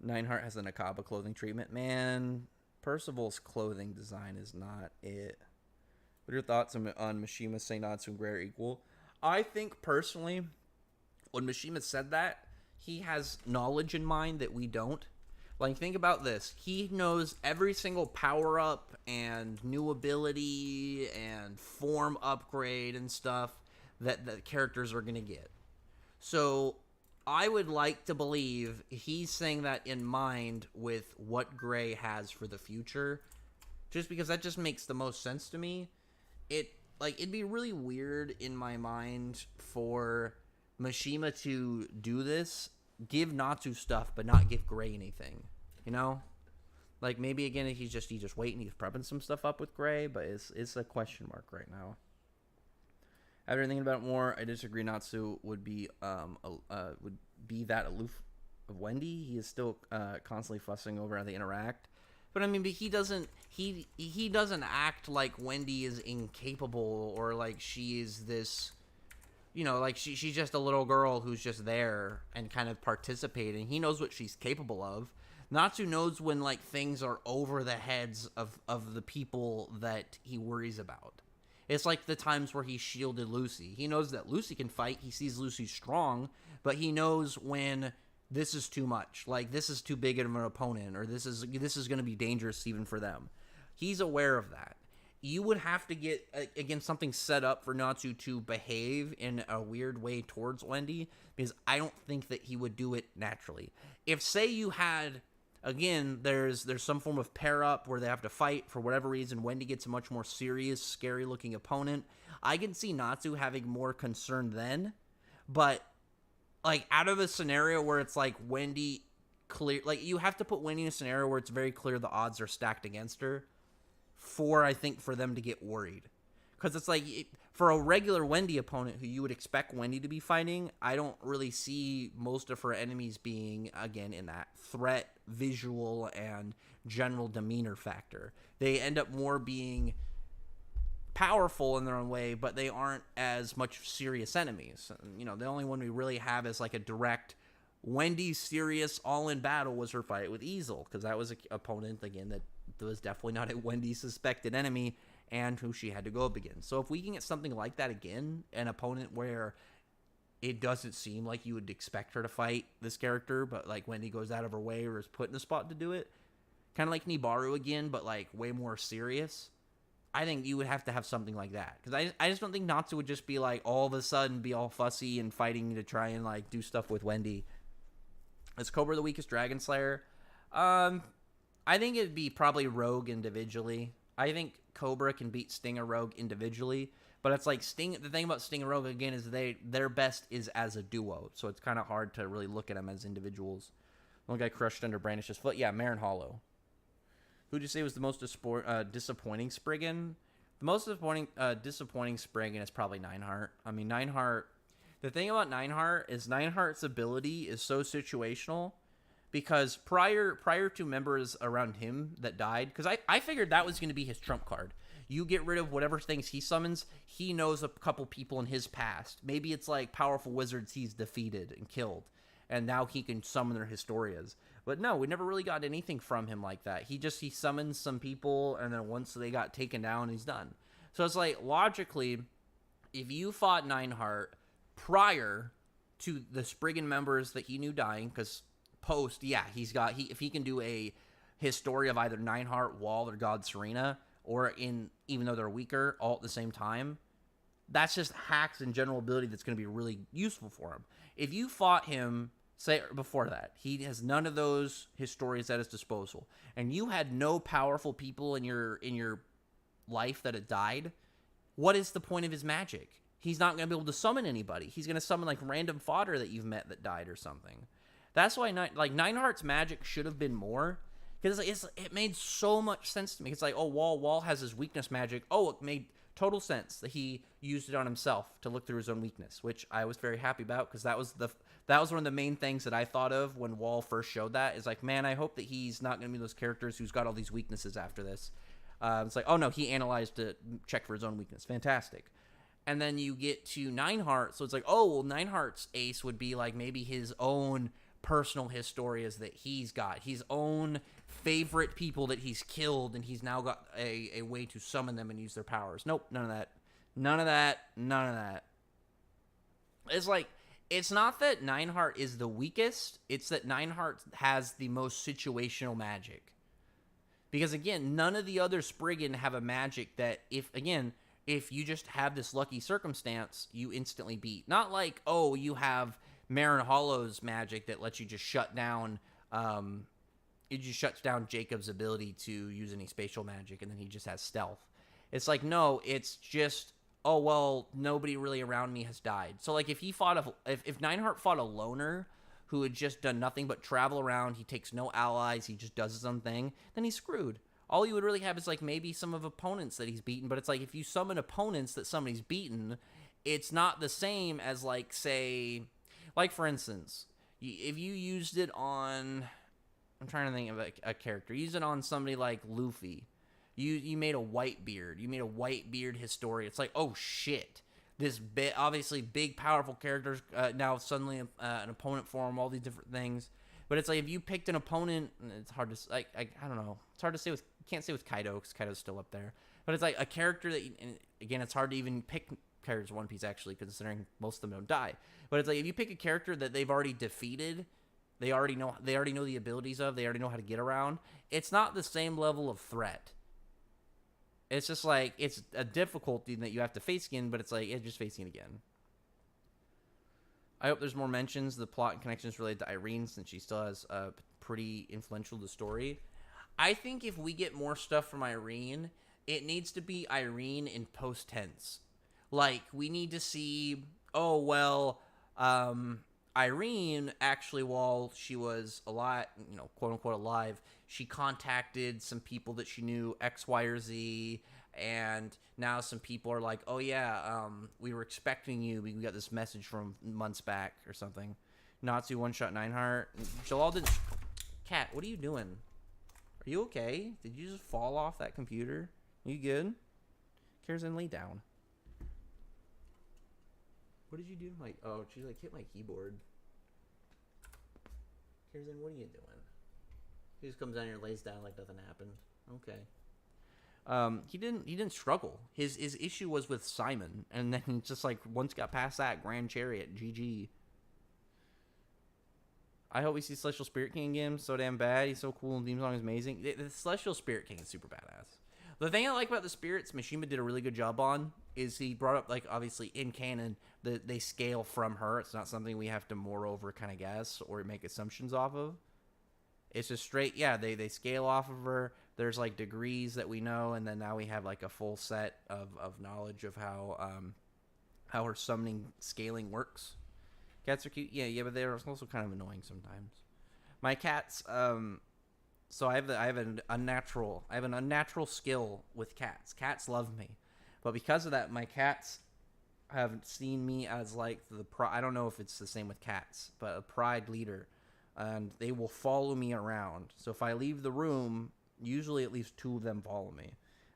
Nineheart has a Nakaba clothing treatment. Man, Percival's clothing design is not it. What are your thoughts on Mishima saying Natsu and Gray are equal? I think personally, when Mishima said that, he has knowledge in mind that we don't. Like, think about this. He knows every single power-up and new ability and form upgrade and stuff that the characters are going to get. So, I would like to believe he's saying that in mind with what Gray has for the future. Just because that just makes the most sense to me. It'd be really weird in my mind for Mishima to do this, give Natsu stuff, but not give Gray anything. You know? Like, maybe, again, he's just waiting. He's prepping some stuff up with Gray, but it's a question mark right now. After thinking about it more, I disagree. Natsu would be that aloof of Wendy. He is still constantly fussing over how they interact. But I mean, but he doesn't act like Wendy is incapable or like she is this, like she's just a little girl who's just there and kind of participating. He knows what she's capable of. Natsu knows when like things are over the heads of the people that he worries about. It's like the times where he shielded Lucy. He knows that Lucy can fight. He sees Lucy strong, but he knows when this is too much. Like, this is too big of an opponent, or this is going to be dangerous even for them. He's aware of that. You would have to get, again, something set up for Natsu to behave in a weird way towards Wendy, because I don't think that he would do it naturally. If, say, you had, again, there's some form of pair-up where they have to fight for whatever reason, Wendy gets a much more serious, scary-looking opponent, I can see Natsu having more concern then, but like, out of a scenario where it's like Wendy clear, like, you have to put Wendy in a scenario where it's very clear the odds are stacked against her I think, for them to get worried. Because it's like, for a regular Wendy opponent who you would expect Wendy to be fighting, I don't really see most of her enemies being, again, in that threat, visual, and general demeanor factor. They end up more being powerful in their own way, but they aren't as much serious enemies. The only one we really have is like a direct Wendy's serious all-in battle was her fight with Easel, because that was an opponent, again, that was definitely not a Wendy suspected enemy and who she had to go up against. So if we can get something like that again, an opponent where it doesn't seem like you would expect her to fight this character, but like Wendy goes out of her way or is put in a spot to do it, kind of like Nibaru again, but like way more serious, I think you would have to have something like that. Because I just don't think Natsu would just be like, all of a sudden, be all fussy and fighting to try and like do stuff with Wendy. Is Cobra the weakest Dragon Slayer? I think it'd be probably Rogue individually. I think Cobra can beat Sting or Rogue individually. But it's like Sting. The thing about Sting and Rogue, again, is their best is as a duo. So it's kind of hard to really look at them as individuals. One guy crushed under Brandish's foot. Yeah, Marin Hollow. Who'd you say was the most disappointing Spriggan? The most disappointing Spriggan is probably Nineheart. I mean, Nineheart... The thing about Nineheart is Nineheart's ability is so situational, because prior to members around him that died, because I figured that was going to be his trump card. You get rid of whatever things he summons, he knows a couple people in his past. Maybe it's like powerful wizards he's defeated and killed, and now he can summon their Historias. But no, we never really got anything from him like that. He summons some people, and then once they got taken down, he's done. So it's like, logically, if you fought Nineheart prior to the Spriggan members that he knew dying, because post, yeah, if he can do his story of either Nineheart, Wall, or God Serena, or even though they're weaker, all at the same time, that's just hacks and general ability that's going to be really useful for him. If you fought him, say, before that, he has none of those Historias at his disposal, and you had no powerful people in your life that had died, what is the point of his magic? He's not going to be able to summon anybody. He's going to summon like random fodder that you've met that died or something. That's why Nineheart's magic should have been more, because it made so much sense to me. It's like, oh, Wall has his weakness magic. Oh, it made total sense that he used it on himself to look through his own weakness, which I was very happy about, because that was one of the main things that I thought of when Wall first showed that. Is like, man, I hope that he's not going to be those characters who's got all these weaknesses after this. It's like, oh no, he analyzed to check for his own weakness. Fantastic. And then you get to Nineheart, so it's like, oh, well, Nineheart's ace would be like maybe his own personal historias that he's got, his own favorite people that he's killed, and he's now got a way to summon them and use their powers. Nope, none of that. None of that. None of that. It's like, it's not that Nineheart is the weakest, it's that Nineheart has the most situational magic. Because, again, none of the other Spriggan have a magic that, if you just have this lucky circumstance, you instantly beat. Not like, oh, you have Marin Hollow's magic that lets you just shut down, it just shuts down Jacob's ability to use any spatial magic, and then he just has stealth. It's like, no, it's just, oh, well, nobody really around me has died. So, like, if Nineheart fought a loner who had just done nothing but travel around, he takes no allies, he just does his own thing, then he's screwed. All you would really have is, like, maybe some of opponents that he's beaten, but it's like, if you summon opponents that somebody's beaten, it's not the same as, like, say, like, for instance, if you used it on, I'm trying to think of a character, use it on somebody like Luffy, you made a Whitebeard, Historia, it's like, oh shit, this obviously big, powerful characters, now suddenly an opponent for him, all these different things. But it's like, if you picked an opponent, it's hard to, like, I don't know. It's hard to say can't say with Kaido, because Kaido's still up there. But it's like a character that, and again, it's hard to even pick characters in One Piece, actually, considering most of them don't die. But it's like, if you pick a character that they've already defeated, they already know the abilities of, they already know how to get around, it's not the same level of threat. It's just like, it's a difficulty that you have to face again, but it's like, it's just facing it again. I hope there's more mentions, the plot and connections related to Irene, since she still has pretty influential to the story. I think if we get more stuff from Irene, it needs to be Irene in post-tense. Like, we need to see, oh, well, Irene, actually, while she was alive, quote-unquote alive, she contacted some people that she knew, X, Y, or Z, and now some people are like, oh, yeah, we were expecting you. We got this message from months back or something. Natsu one-shot Nineheart. Jalal didn't... Cat, what are you doing? Are you okay? Did you just fall off that computer? You good? Karazen, lay down. What did you do? Like, oh, she like hit my keyboard. Karazen, what are you doing? He just comes down here and lays down like nothing happened. Okay. He didn't struggle. His issue was with Simon, and then just like once got past that, Grand Chariot, GG. I hope we see Celestial Spirit King again. So damn bad. He's so cool and theme song is amazing. The Celestial Spirit King is super badass. The thing I like about the spirits Mishima did a really good job on is he brought up, like, obviously in canon that they scale from her. It's not something we have to moreover kind of guess or make assumptions off of. It's just straight, yeah, they scale off of her. There's like degrees that we know, and then now we have like a full set of knowledge of how her summoning scaling works. Cats are cute, yeah, but they're also kind of annoying sometimes. My cats, so I have an unnatural skill with cats. Cats love me, but because of that, my cats have seen me as like I don't know if it's the same with cats, but a pride leader, and they will follow me around. So if I leave the room, usually at least 2 of them follow me,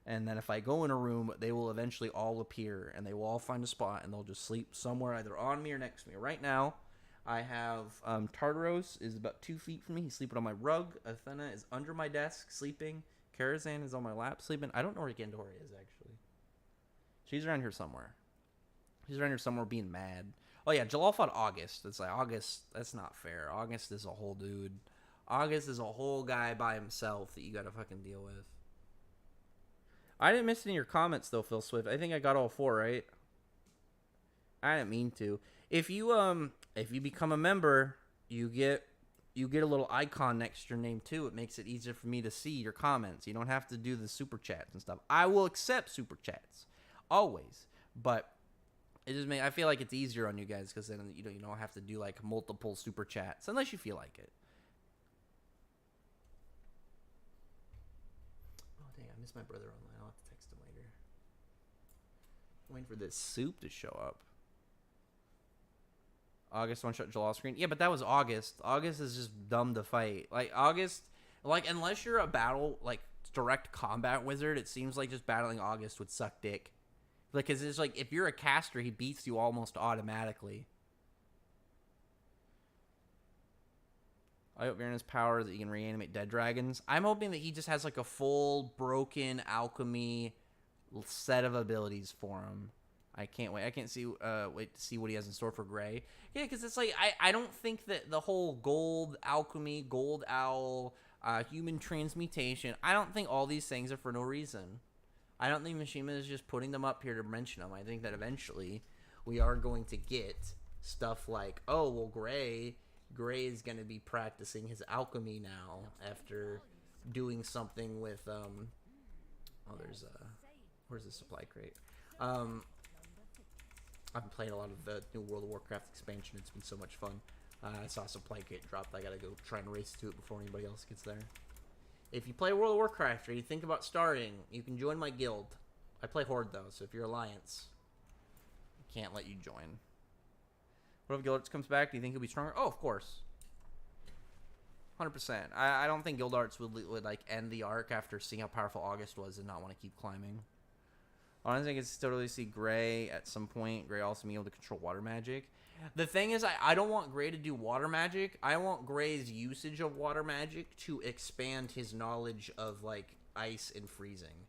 and then if I go in a room, they will eventually all appear, and they will all find a spot, and they'll just sleep somewhere either on me or next to me. Right now, I have Tartaros is about 2 feet from me. He's sleeping on my rug. Athena is under my desk sleeping. Karazhan is on my lap sleeping. I don't know where Gendori is, actually. She's around here somewhere. She's around here somewhere being mad. Oh, yeah, Jalal fought August. It's like, August, that's not fair. August is a whole dude. August is a whole guy by himself that you gotta fucking deal with. I didn't miss any of your comments, though, Phil Swift. I think I got all 4, right? I didn't mean to. If you become a member, you get a little icon next to your name too. It makes it easier for me to see your comments. You don't have to do the super chats and stuff. I will accept super chats always, but I feel like it's easier on you guys because then you don't have to do like multiple super chats unless you feel like it. Oh dang, I miss my brother online. I'll have to text him later. Waiting for this soup to show up. August one-shot Jalal screen. Yeah, but that was August. August is just dumb to fight. Like, August... Like, unless you're a battle, like, direct combat wizard, it seems like just battling August would suck dick. Like, because it's like, if you're a caster, he beats you almost automatically. I hope Uranus power that you can reanimate dead dragons. I'm hoping that he just has, like, a full, broken alchemy set of abilities for him. I can't wait. I can't wait to see what he has in store for Gray. Yeah, because it's like, I don't think that the whole gold alchemy, gold owl, human transmutation, I don't think all these things are for no reason. I don't think Mishima is just putting them up here to mention them. I think that eventually we are going to get stuff like, oh, well, Gray is going to be practicing his alchemy now after doing something with, where's the supply crate? I've been playing a lot of the new World of Warcraft expansion. It's been so much fun. I saw a supply crate dropped. I gotta go try and race to it before anybody else gets there. If you play World of Warcraft or you think about starting, you can join my guild. I play Horde, though, so if you're Alliance, I can't let you join. What if Guild comes back? Do you think he'll be stronger? Oh, of course. 100%. I don't think Guild Arts would like end the arc after seeing how powerful August was and not want to keep climbing. Honestly, I can still really see Gray at some point. Gray also being able to control water magic. The thing is, I don't want Gray to do water magic. I want Gray's usage of water magic to expand his knowledge of, like, ice and freezing.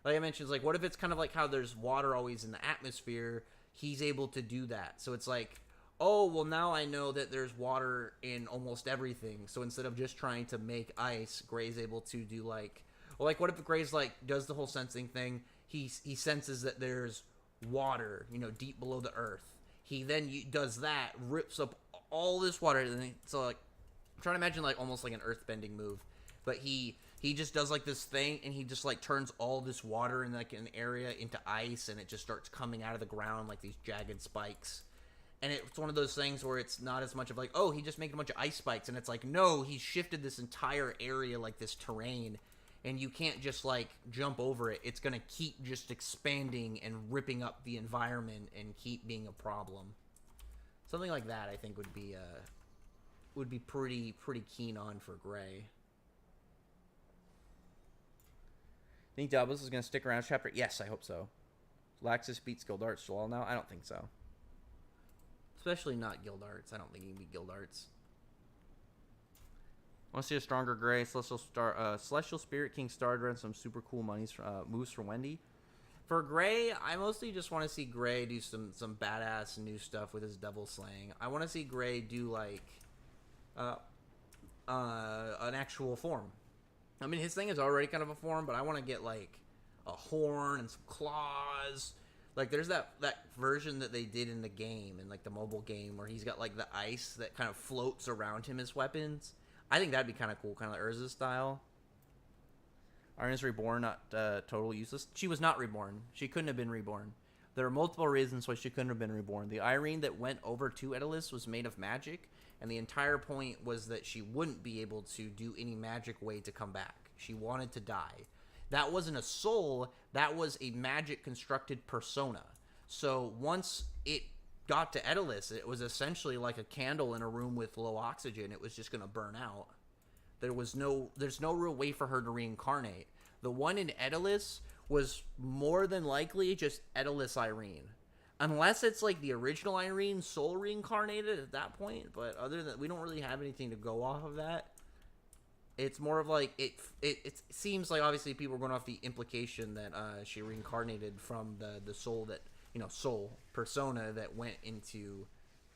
Like I mentioned, like, what if it's kind of like how there's water always in the atmosphere? He's able to do that. So it's like, oh, well, now I know that there's water in almost everything. So instead of just trying to make ice, Gray's able to do, like... Well, like, what if Gray's, like, does the whole sensing thing? He senses that there's water, you know, deep below the earth. He then does that, rips up all this water, and so, like, I'm trying to imagine, like, almost like an earthbending move. But he just does, like, this thing, and he just, like, turns all this water in, like, an area into ice, and it just starts coming out of the ground like these jagged spikes. And it's one of those things where it's not as much of, like, oh, he just made a bunch of ice spikes, and it's like, no, he shifted this entire area, like, this terrain, and you can't just, like, jump over it. It's going to keep just expanding and ripping up the environment and keep being a problem. Something like that, I think, would be pretty keen on for Gray. Think Dalbus is going to stick around chapter? Yes, I hope so. Laxus beats Guild Arts Jalal now? I don't think so. Especially not Guild Arts. I don't think he can beat Guild Arts. Want to see a stronger Gray? Celestial Spirit King started running some super cool moves for Wendy. For Gray, I mostly just want to see Gray do some badass new stuff with his Devil Slaying. I want to see Gray do, like, an actual form. I mean, his thing is already kind of a form, but I want to get, like, a horn and some claws. Like, there's that version that they did in the game, in, like, the mobile game, where he's got, like, the ice that kind of floats around him as weapons. I think that'd be kind of cool, kind of like Urza style. Arna's reborn, not total useless. She was not reborn. She couldn't have been reborn. There are multiple reasons why she couldn't have been reborn. The Irene that went over to Edelus was made of magic, and the entire point was that she wouldn't be able to do any magic way to come back. She wanted to die. That wasn't a soul. That was a magic constructed persona. So once it got to Edelus, it was essentially like a candle in a room with low oxygen. It was just going to burn out. There's no real way for her to reincarnate. The one in Edelus was more than likely just Edelus Irene. Unless it's like the original Irene soul reincarnated at that point, but other than that, we don't really have anything to go off of that. It's more of like, it seems like obviously people are going off the implication that she reincarnated from the soul that, you know, soul persona that went into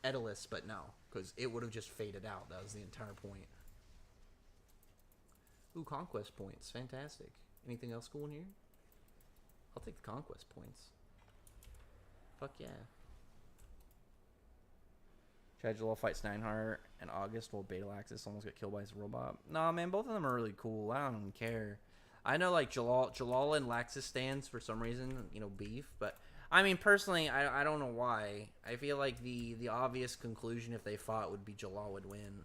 Edelus, but no, because it would have just faded out. That was the entire point. Ooh, conquest points. Fantastic. Anything else cool in here? I'll take the conquest points. Fuck yeah. Jalal fights Nineheart and August while Beta Laxus almost got killed by his robot. Nah, man, both of them are really cool. I don't even care. I know, like, Jalal and Laxus stands for some reason, you know, beef, but I mean, personally, I don't know why. I feel like the obvious conclusion if they fought would be Jalal would win.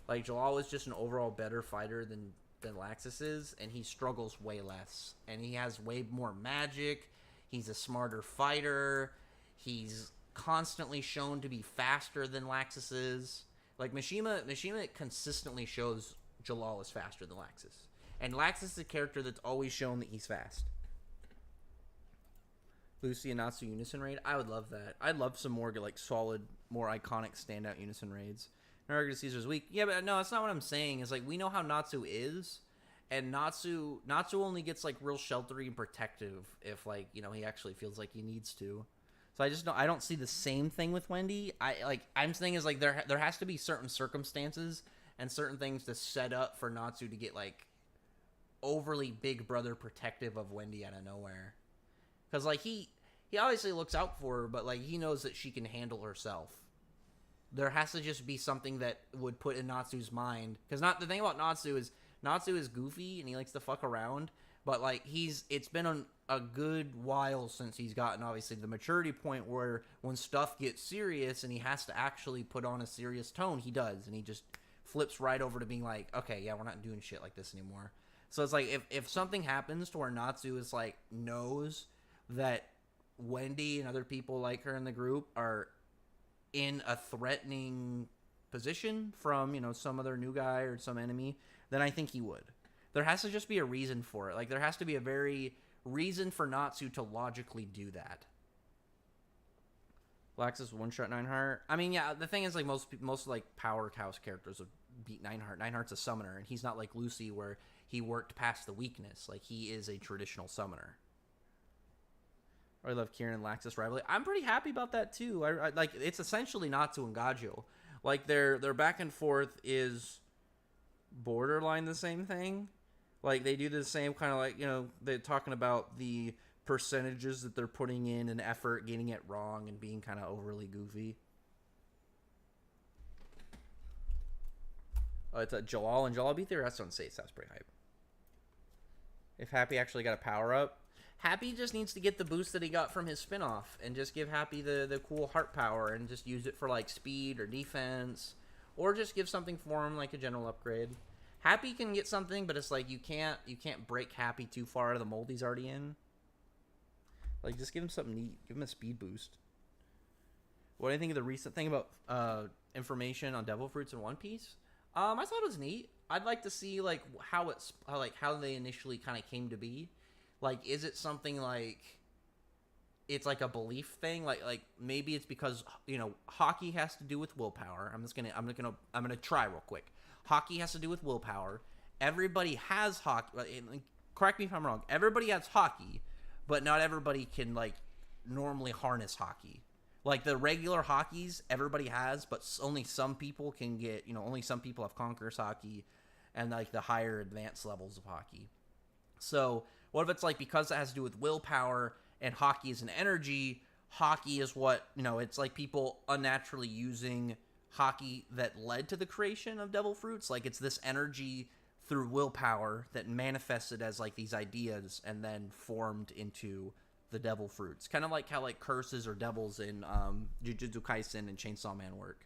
Like, Jalal is just an overall better fighter than Laxus is, and he struggles way less. And he has way more magic. He's a smarter fighter. He's constantly shown to be faster than Laxus is. Like Mishima consistently shows Jalal is faster than Laxus. And Laxus is a character that's always shown that he's fast. Lucy and Natsu Unison Raid. I would love that. I'd love some more like solid, more iconic standout Unison Raids. Naruto Caesar's weak. Yeah, but no, that's not what I'm saying. It's like we know how Natsu is, and Natsu only gets like real sheltery and protective if like, you know, he actually feels like he needs to. So I don't see the same thing with Wendy. I'm saying is like there has to be certain circumstances and certain things to set up for Natsu to get like overly big brother protective of Wendy out of nowhere. Because, like, he obviously looks out for her, but, like, he knows that she can handle herself. There has to just be something that would put in Natsu's mind. Because the thing about Natsu is goofy, and he likes to fuck around. But, like, it's been a good while since he's gotten, obviously, the maturity point where when stuff gets serious and he has to actually put on a serious tone, he does. And he just flips right over to being like, okay, yeah, we're not doing shit like this anymore. So it's like, if something happens to where Natsu is, like, knows that Wendy and other people like her in the group are in a threatening position from, you know, some other new guy or some enemy, then I think he would. There has to just be a reason for it. Like, there has to be a very reason for Natsu to logically do that. Laxus one-shot Nineheart. I mean, yeah, the thing is, like, most like powerhouse characters would beat Nineheart. Nineheart's a summoner, and he's not like Lucy where he worked past the weakness. Like, he is a traditional summoner. I love Kieran and Laxus rivalry. I'm pretty happy about that too. I like, it's essentially Natsu and Gajo. Like their back and forth is borderline the same thing. Like they do the same kind of, like, you know, they're talking about the percentages that they're putting in and effort, getting it wrong and being kind of overly goofy. Oh, it's a Jalal and Jalal beat their rest on Sace. That's pretty hype. If Happy actually got a power up. Happy just needs to get the boost that he got from his spin-off and just give Happy the cool heart power and just use it for like speed or defense, or just give something for him like a general upgrade. Happy can get something, but it's like you can't break Happy too far out of the mold he's already in. Like, just give him something neat. Give him a speed boost. What do you think of the recent thing about information on Devil Fruits in One Piece? I thought it was neat. I'd like to see like how they initially kind of came to be. Like, is it something like it's like a belief thing? Like maybe it's because, you know, hockey has to do with willpower. I'm gonna try real quick. Hockey has to do with willpower. Everybody has hockey. Correct me if I'm wrong. Everybody has hockey, but not everybody can like normally harness hockey. Like the regular hockeys, everybody has, but only some people can get. You know, only some people have Conqueror's Haki, and like the higher advanced levels of hockey. So what if it's like, because it has to do with willpower and hockey is an energy, hockey is what, you know, it's like people unnaturally using hockey that led to the creation of Devil Fruits. Like, it's this energy through willpower that manifested as like these ideas and then formed into the Devil Fruits. Kind of like how like curses or devils in Jujutsu Kaisen and Chainsaw Man work.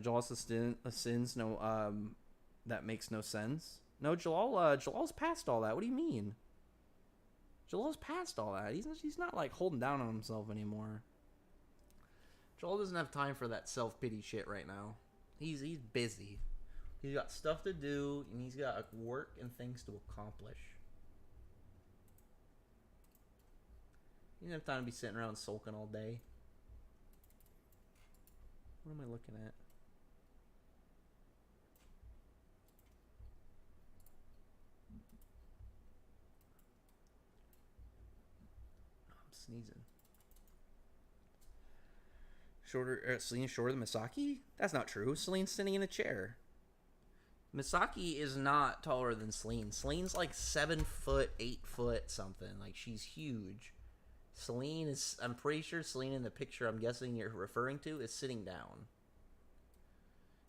Jalal's sins, no, that makes no sense. No, Jalal's past all that. What do you mean? Jalal's past all that. He's not like holding down on himself anymore. Jalal doesn't have time for that self-pity shit right now. He's busy. He's got stuff to do, and he's got work and things to accomplish. He doesn't have time to be sitting around sulking all day. What am I looking at? Sneezing. Celine's shorter than Misaki? That's not true. Celine's sitting in a chair. Misaki is not taller than Celine. Celine's like 7 foot, 8 foot something. Like, she's huge. Celine is, I'm pretty sure Celine in the picture I'm guessing you're referring to is sitting down.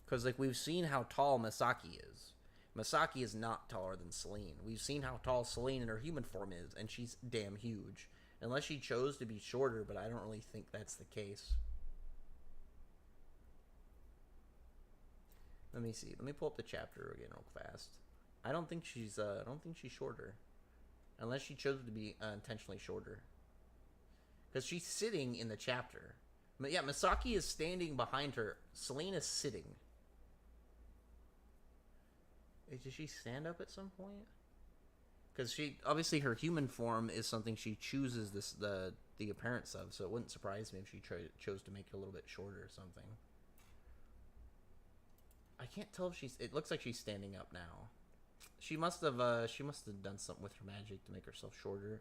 Because, like, we've seen how tall Misaki is. Misaki is not taller than Celine. We've seen how tall Celine in her human form is, and she's damn huge. Unless she chose to be shorter, but I don't really think that's the case. Let me see. Let me pull up the chapter again real fast. I don't think she's shorter. Unless she chose to be intentionally shorter. Because she's sitting in the chapter. But yeah, Misaki is standing behind her. Selene is sitting. Did she stand up at some point? Because she obviously her human form is something she chooses the appearance of, so it wouldn't surprise me if she chose to make it a little bit shorter or something. I can't tell if she's. It looks like she's standing up now. She must have done something with her magic to make herself shorter.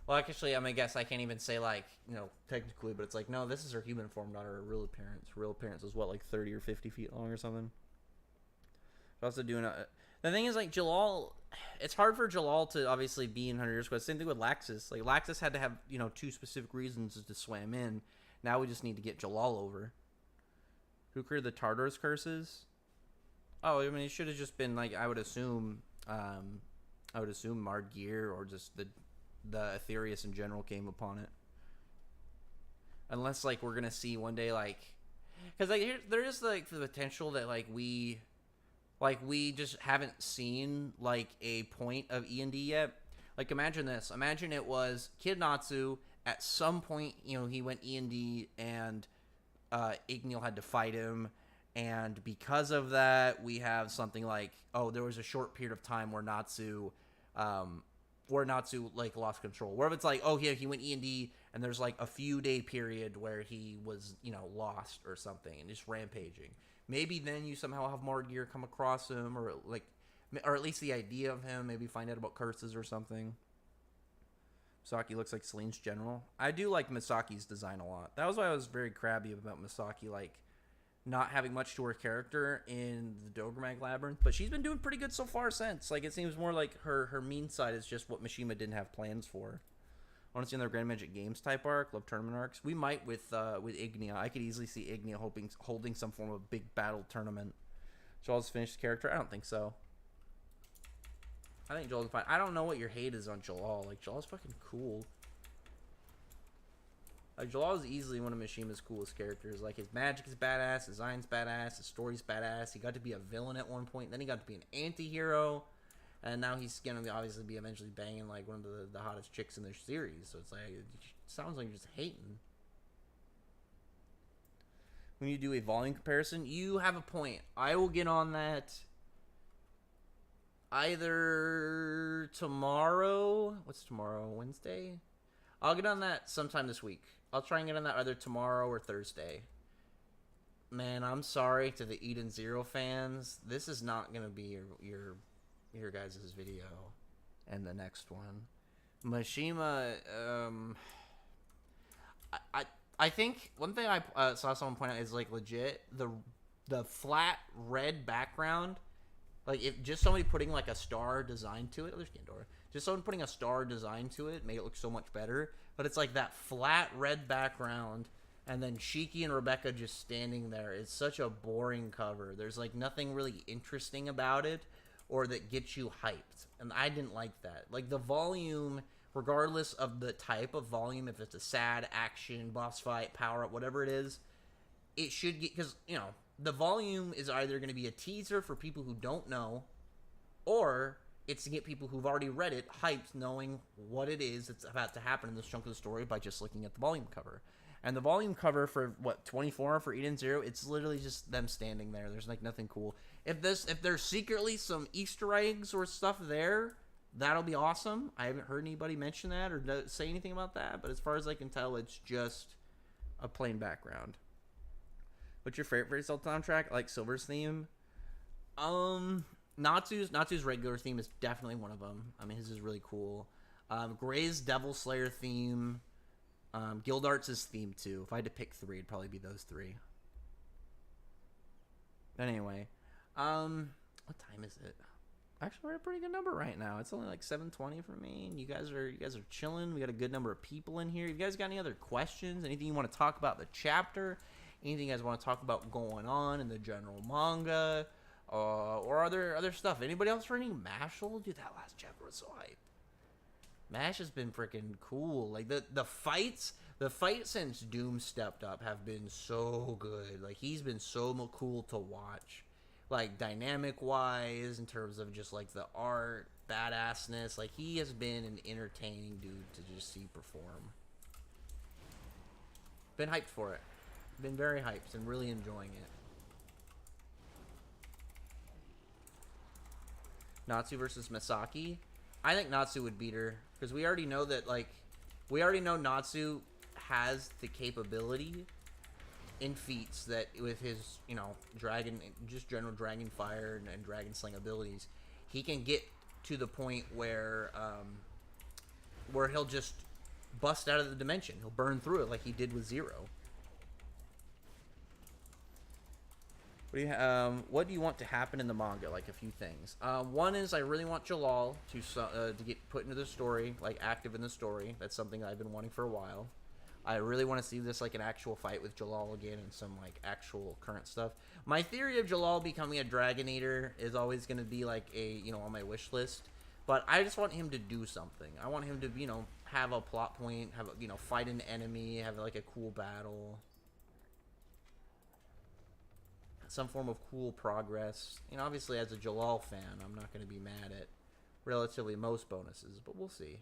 Well, actually, I mean, I guess I can't even say, like, you know, technically, but it's like, no, this is her human form, not her real appearance. Real appearance is, what, like 30 or 50 feet long or something? She's also doing the thing is, like, Jalal, it's hard for Jalal to obviously be in 100 Years Quest. Same thing with Laxus. Like, Laxus had to have, you know, 2 specific reasons to swam in. Now we just need to get Jalal over. Who created the Tartarus curses? Oh, I mean, it should have just been, like, I would assume Mardgeir or just the Aetherius in general came upon it. Unless, like, we're gonna see one day, like, because, like, there is, like, the potential that, like, we just haven't seen, like, a point of E&D yet. Like, imagine this. Imagine it was Kid Natsu. At some point, you know, he went E&D and Igneel had to fight him. And because of that, we have something like, oh, there was a short period of time where Natsu like lost control. Where if it's like, oh yeah, he went E&D and there's like a few day period where he was, you know, lost or something and just rampaging. Maybe then you somehow have Mardgeir come across him, or like, or at least the idea of him. Maybe find out about curses or something. Misaki looks like Selene's general. I do like Misaki's design a lot. That was why I was very crabby about Misaki, like, not having much to her character in the Dogromag Labyrinth, but she's been doing pretty good so far since. Like, it seems more like her mean side is just what Mishima didn't have plans for. I want to see another Grand Magic Games type arc, love tournament arcs. We might with Ignea. I could easily see Ignea holding some form of big battle tournament. Joel's finished character? I don't think so. I think Joel's fine. I don't know what your hate is on Jalal. Like, Jalal's fucking cool. Like, Jalal is easily one of Mishima's coolest characters. Like, his magic is badass, his design's badass, his story's badass. He got to be a villain at one point, then he got to be an anti-hero, and now he's gonna obviously be eventually banging, like, one of the hottest chicks in the series. So it's like, it sounds like you're just hating. When you do a volume comparison, you have a point. I will get on that either tomorrow. What's tomorrow? Wednesday? I'll get on that sometime this week. I'll try and get on that either tomorrow or Thursday. Man, I'm sorry to the Eden Zero fans. This is not going to be your guys' video. And the next one. Mishima, I think one thing I saw someone point out is, like, legit, the flat red background, like, if just somebody putting, like, a star design to it, there's Gandora. Just someone putting a star design to it made it look so much better. But it's like that flat red background, and then Shiki and Rebecca just standing there. It's such a boring cover. There's, like, nothing really interesting about it or that gets you hyped. And I didn't like that. Like, the volume, regardless of the type of volume, if it's a sad, action, boss fight, power-up, whatever it is, it should get... Because, you know, the volume is either going to be a teaser for people who don't know, or it's to get people who've already read it hyped, knowing what it is that's about to happen in this chunk of the story by just looking at the volume cover. And the volume cover for, what, 24 for Eden Zero, it's literally just them standing there. There's, like, nothing cool. If there's secretly some Easter eggs or stuff there, that'll be awesome. I haven't heard anybody mention that or say anything about that, but as far as I can tell, it's just a plain background. What's your favorite Zelda soundtrack? I like Silver's theme. Natsu's regular theme is definitely one of them. I mean, his is really cool. Gray's Devil Slayer theme. Gildarts' theme, too. If I had to pick 3, it'd probably be those 3. But anyway. What time is it? Actually, we're at a pretty good number right now. It's only like 7:20 for me. And you guys are chilling. We got a good number of people in here. You guys got any other questions? Anything you want to talk about the chapter? Anything you guys want to talk about going on in the general manga? Or other stuff. Anybody else running Mashal? Dude, that last chapter was so hype. Mash has been freaking cool. Like, the fights since Doom stepped up have been so good. Like, he's been so cool to watch. like dynamic wise, in terms of just like the art, badassness. Like he has been an entertaining dude to just see perform. Been hyped for it. Been very hyped and really enjoying it. Natsu versus Misaki. I think Natsu would beat her because we already know that, like, we already know Natsu has the capability in feats that with his, you know, dragon, just general dragon fire and dragon sling abilities, he can get to the point where he'll just bust out of the dimension. He'll burn through it like he did with Zero. What do you want to happen in the manga? Like a few things. One is I really want Jalal to get put into the story, like active in the story. That's something I've been wanting for a while. I really want to see this like an actual fight with Jalal again and some like actual current stuff. My theory of Jalal becoming a Dragon Eater is always going to be like on my wish list. But I just want him to do something. I want him to, have a plot point, have fight an enemy, have like a cool battle. Some form of cool progress. Obviously as a Jalal fan, I'm not going to be mad at relatively most bonuses, but we'll see.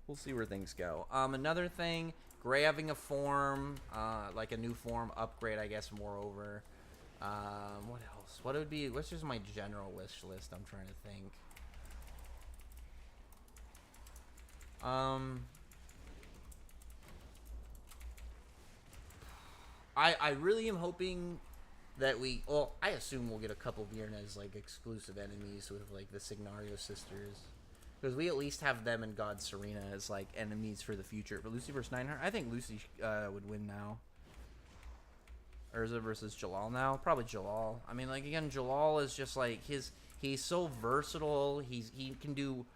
We'll see where things go. Another thing, Gray having a form, like a new form upgrade, I guess, moreover. What else? What would be, what's just my general wish list? I'm trying to think. I really am hoping that I assume we'll get a couple Viernes, like, exclusive enemies with, like, the Signario sisters. Because we at least have them and God Serena as, like, enemies for the future. But Lucy versus Nineheart? I think Lucy would win now. Urza versus Jalal now? Probably Jalal. I mean, like, again, Jalal is just, like, he's so versatile. He can do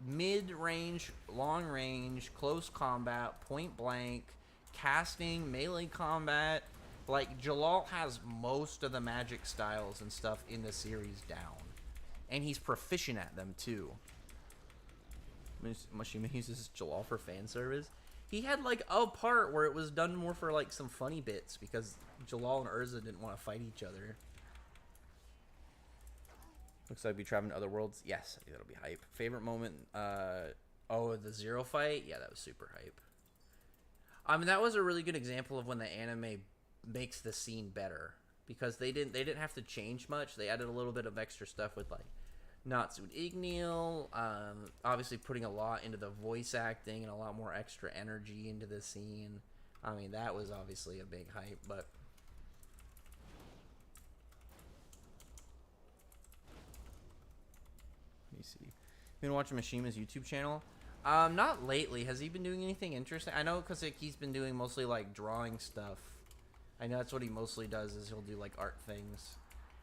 mid-range, long-range, close combat, point-blank, casting, melee combat. Like, Jalal has most of the magic styles and stuff in the series down. And he's proficient at them, too. Mashima uses Jalal for fan service. He had like a part where it was done more for like some funny bits because Jalal and Urza didn't want to fight each other. Looks like we traveling to other worlds. Yes, I think that'll be hype. Favorite moment? The Zero fight. Yeah, that was super hype. I mean, that was a really good example of when the anime makes the scene better because they didn't have to change much. They added a little bit of extra stuff with like Natsu and Igneel, obviously putting a lot into the voice acting and a lot more extra energy into the scene. I mean, that was obviously a big hype, but let me see. You been watching Mishima's YouTube channel? Not lately. Has he been doing anything interesting? I know because like, he's been doing mostly like drawing stuff. I know that's what he mostly does is he'll do like art things.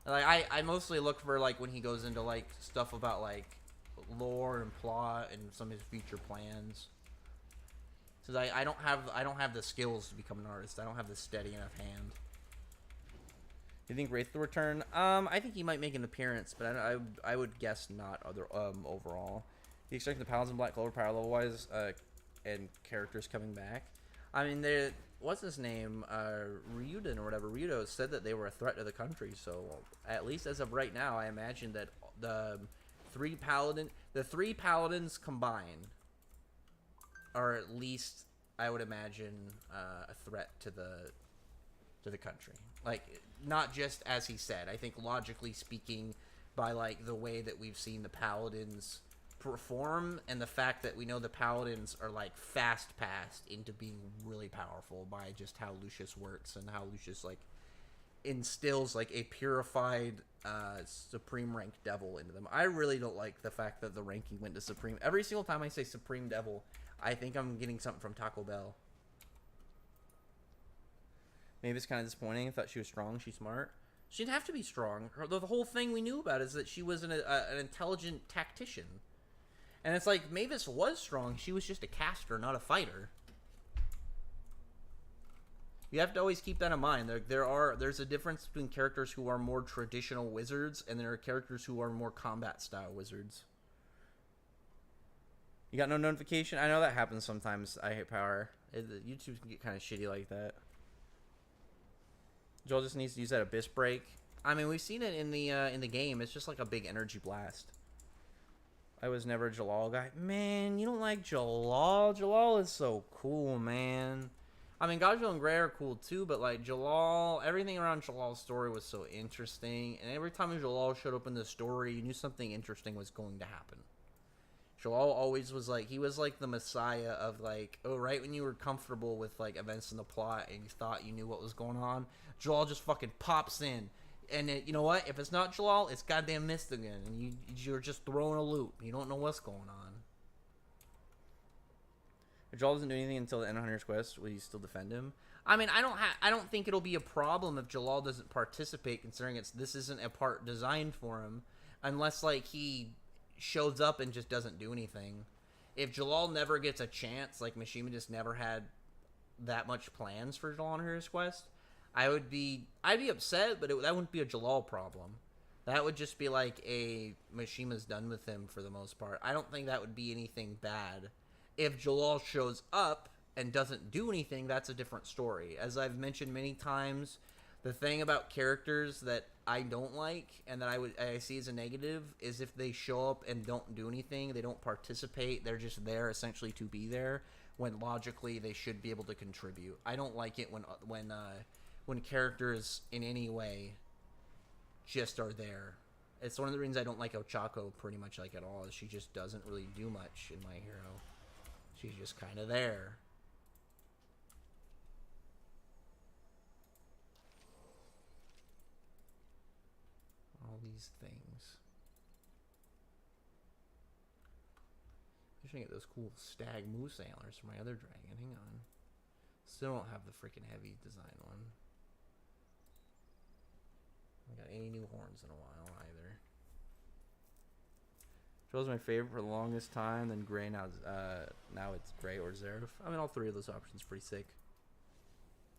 Like I mostly look for like when he goes into like stuff about like lore and plot and some of his future plans. So I don't have the skills to become an artist. I don't have the steady enough hand. Do you think Wraith will return? I think he might make an appearance, but I would guess not. Overall, do you expect the Paladins in Black Clover power level wise and characters coming back? I mean, what's his name? Ryuden or whatever. Ryudo said that they were a threat to the country. So at least as of right now, I imagine that the three paladins combined are at least, I would imagine, a threat to the country. Like, not just as he said. I think logically speaking, by like the way that we've seen the paladins perform and the fact that we know the paladins are like fast passed into being really powerful by just how Lucius works and how Lucius like instills like a purified supreme rank devil into them. I really don't like the fact that the ranking went to supreme. Every single time I say supreme devil, I think I'm getting something from Taco Bell. Maybe it's kind of disappointing. I thought she was strong. She's smart. She didn't have to be strong. The whole thing we knew about is that she was an intelligent tactician. And it's like, Mavis was strong. She was just a caster, not a fighter. You have to always keep that in mind. There's a difference between characters who are more traditional wizards and there are characters who are more combat-style wizards. You got no notification? I know that happens sometimes. I hate power. YouTube can get kind of shitty like that. Joel just needs to use that abyss break. I mean, we've seen it in the game. It's just like a big energy blast. I was never a Jalal guy. Man, you don't like Jalal? Jalal is so cool, man. I mean, Gajul and Gray are cool too, but like Jalal, everything around Jalal's story was so interesting. And every time Jalal showed up in the story, you knew something interesting was going to happen. Jalal always was like, he was like the messiah of like, oh, right when you were comfortable with like events in the plot and you thought you knew what was going on, Jalal just fucking pops in. And it, you know what? If it's not Jalal, it's goddamn Mist again. And you're just throwing a loop. You don't know what's going on. If Jalal doesn't do anything until the end of Hunter's Quest, will you still defend him? I mean, I don't think it'll be a problem if Jalal doesn't participate, considering this isn't a part designed for him, unless like he shows up and just doesn't do anything. If Jalal never gets a chance, like Mishima just never had that much plans for Jalal on Hunter's Quest, I'd be upset, but that wouldn't be a Jalal problem. That would just be like a Mishima's done with him for the most part. I don't think that would be anything bad. If Jalal shows up and doesn't do anything, that's a different story. As I've mentioned many times, the thing about characters that I don't like and that I see as a negative is if they show up and don't do anything, they don't participate, they're just there essentially to be there, when logically they should be able to contribute. I don't like it when characters in any way just are there. It's one of the reasons I don't like Ochako pretty much like at all, is she just doesn't really do much in My Hero. She's just kind of there. All these things. I should get those cool stag moose antlers for my other dragon. Hang on. Still don't have the freaking heavy design one. I got any new horns in a while either. Joel's my favorite for the longest time, then Gray now it's Gray or Zeref. I mean, all three of those options are pretty sick.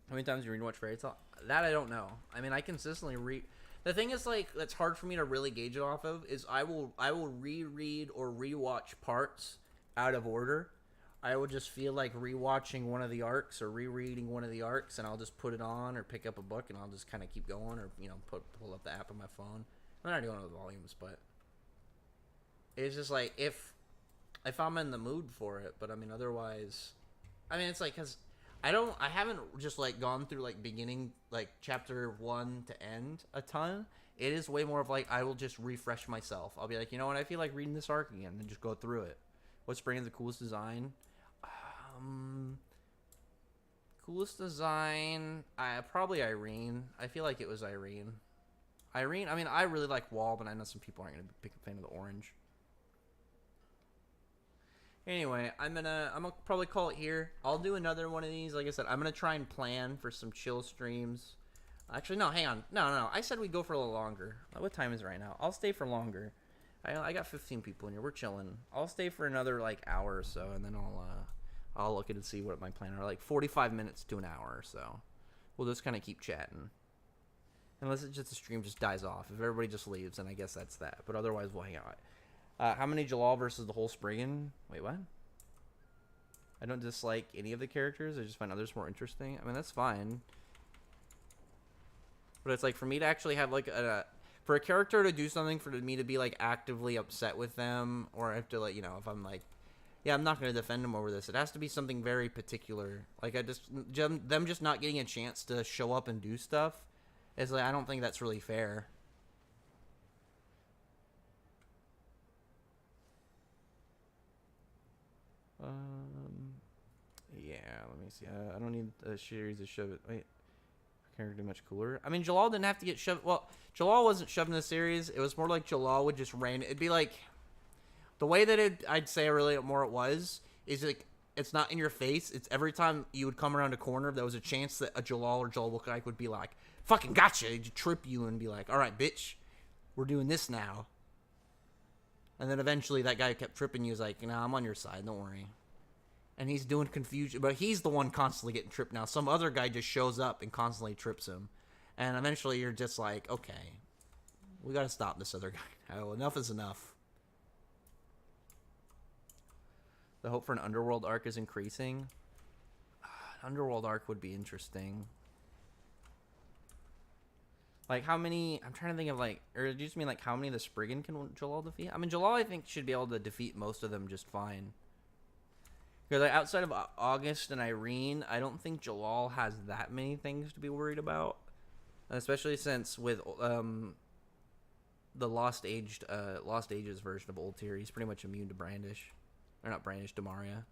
How many times do you rewatch Fairy Tail? That I don't know. I mean, I consistently read. The thing is, like, that's hard for me to really gauge it off of is I will reread or rewatch parts out of order. I will just feel like rewatching one of the arcs or rereading one of the arcs, and I'll just put it on or pick up a book, and I'll just kind of keep going, or pull up the app on my phone. I'm not doing it with volumes, but it's just like if I'm in the mood for it. But I mean, otherwise, I mean, it's like because I haven't just like gone through like beginning like chapter 1 to end a ton. It is way more of like I will just refresh myself. I'll be like, you know what, I feel like reading this arc again, and just go through it. What's bringing the coolest design? Coolest design, probably Irene. I feel like it was Irene. I mean, I really like Wall, but I know some people aren't gonna be a fan of the orange. Anyway, I'm gonna probably call it here. I'll do another one of these. Like I said, I'm gonna try and plan for some chill streams. Actually, no, hang on. No. I said we'd go for a little longer. What time is it right now? I'll stay for longer. I got 15 people in here. We're chilling. I'll stay for another like hour or so, and then I'll look at and see what my plan are. Like 45 minutes to an hour or so. We'll just kind of keep chatting. Unless it's just the stream just dies off. If everybody just leaves, then I guess that's that. But otherwise, we'll hang out. How many Jalal versus the whole Spriggan? Wait, what? I don't dislike any of the characters. I just find others more interesting. I mean, that's fine. But it's like for me to actually have like for a character to do something, for me to be like actively upset with them, or I have to like, if I'm like, yeah, I'm not going to defend them over this. It has to be something very particular. Like them just not getting a chance to show up and do stuff. It's like, I don't think that's really fair. Yeah, let me see. I don't need a series to shove it. Wait, character much cooler. I mean, Jalal didn't have to get shoved. Well, Jalal wasn't shoved in the series. It was more like Jalal would just rain. It'd be like the way that I'd say really more it was is like it's not in your face. It's every time you would come around a corner, there was a chance that a Jalal or Jalal lookalike would be like, "Fucking gotcha!" He'd trip you and be like, "All right, bitch, we're doing this now." And then eventually that guy kept tripping you. Was like, I'm on your side. Don't worry. And he's doing confusion, but he's the one constantly getting tripped now. Some other guy just shows up and constantly trips him. And eventually you're just like, okay, we got to stop this other guy. Oh, enough is enough. The hope for an Underworld arc is increasing. An Underworld arc would be interesting. Like how many? I'm trying to think of like, or do you just mean like how many of the Spriggan can Jalal defeat? I mean, Jalal I think should be able to defeat most of them just fine. Because like, outside of August and Irene, I don't think Jalal has that many things to be worried about. Especially since with the Lost Ages version of Ultir, he's pretty much immune to Brandish, or not Brandish, Demaria.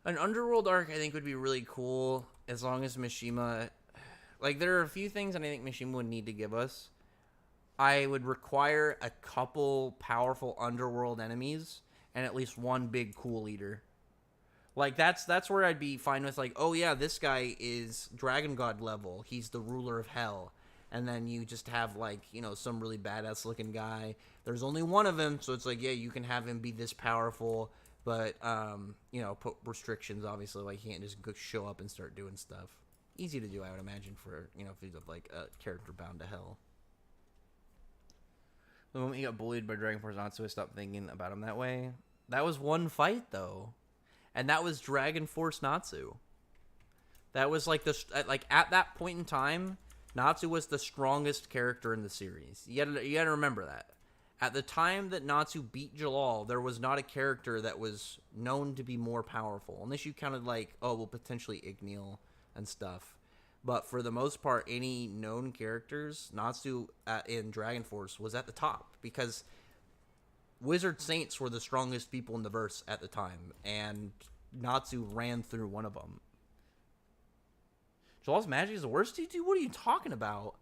An Underworld arc I think would be really cool as long as Mishima, like there are a few things that I think Mishima would need to give us. I would require a couple powerful Underworld enemies and at least one big cool leader. Like that's where I'd be fine with like, oh yeah, this guy is Dragon God level. He's the ruler of hell. And then you just have like, you know, some really badass looking guy. There's only one of him, so it's like, yeah, you can have him be this powerful, but you know, put restrictions obviously, like he can't just go show up and start doing stuff. Easy to do, I would imagine, for, you know, if he's like a character bound to hell. The moment he got bullied by Dragon Force Natsu, I stopped thinking about him that way. That was one fight though. And that was Dragon Force Natsu. That was like at that point in time, Natsu was the strongest character in the series. You gotta remember that. At the time that Natsu beat Jalal, there was not a character that was known to be more powerful. Unless you counted like, oh, well, potentially Igneel and stuff. But for the most part, any known characters, Natsu in Dragon Force was at the top. Because Wizard Saints were the strongest people in the verse at the time. And Natsu ran through one of them. Jalal's magic is the worst, dude? What are you talking about?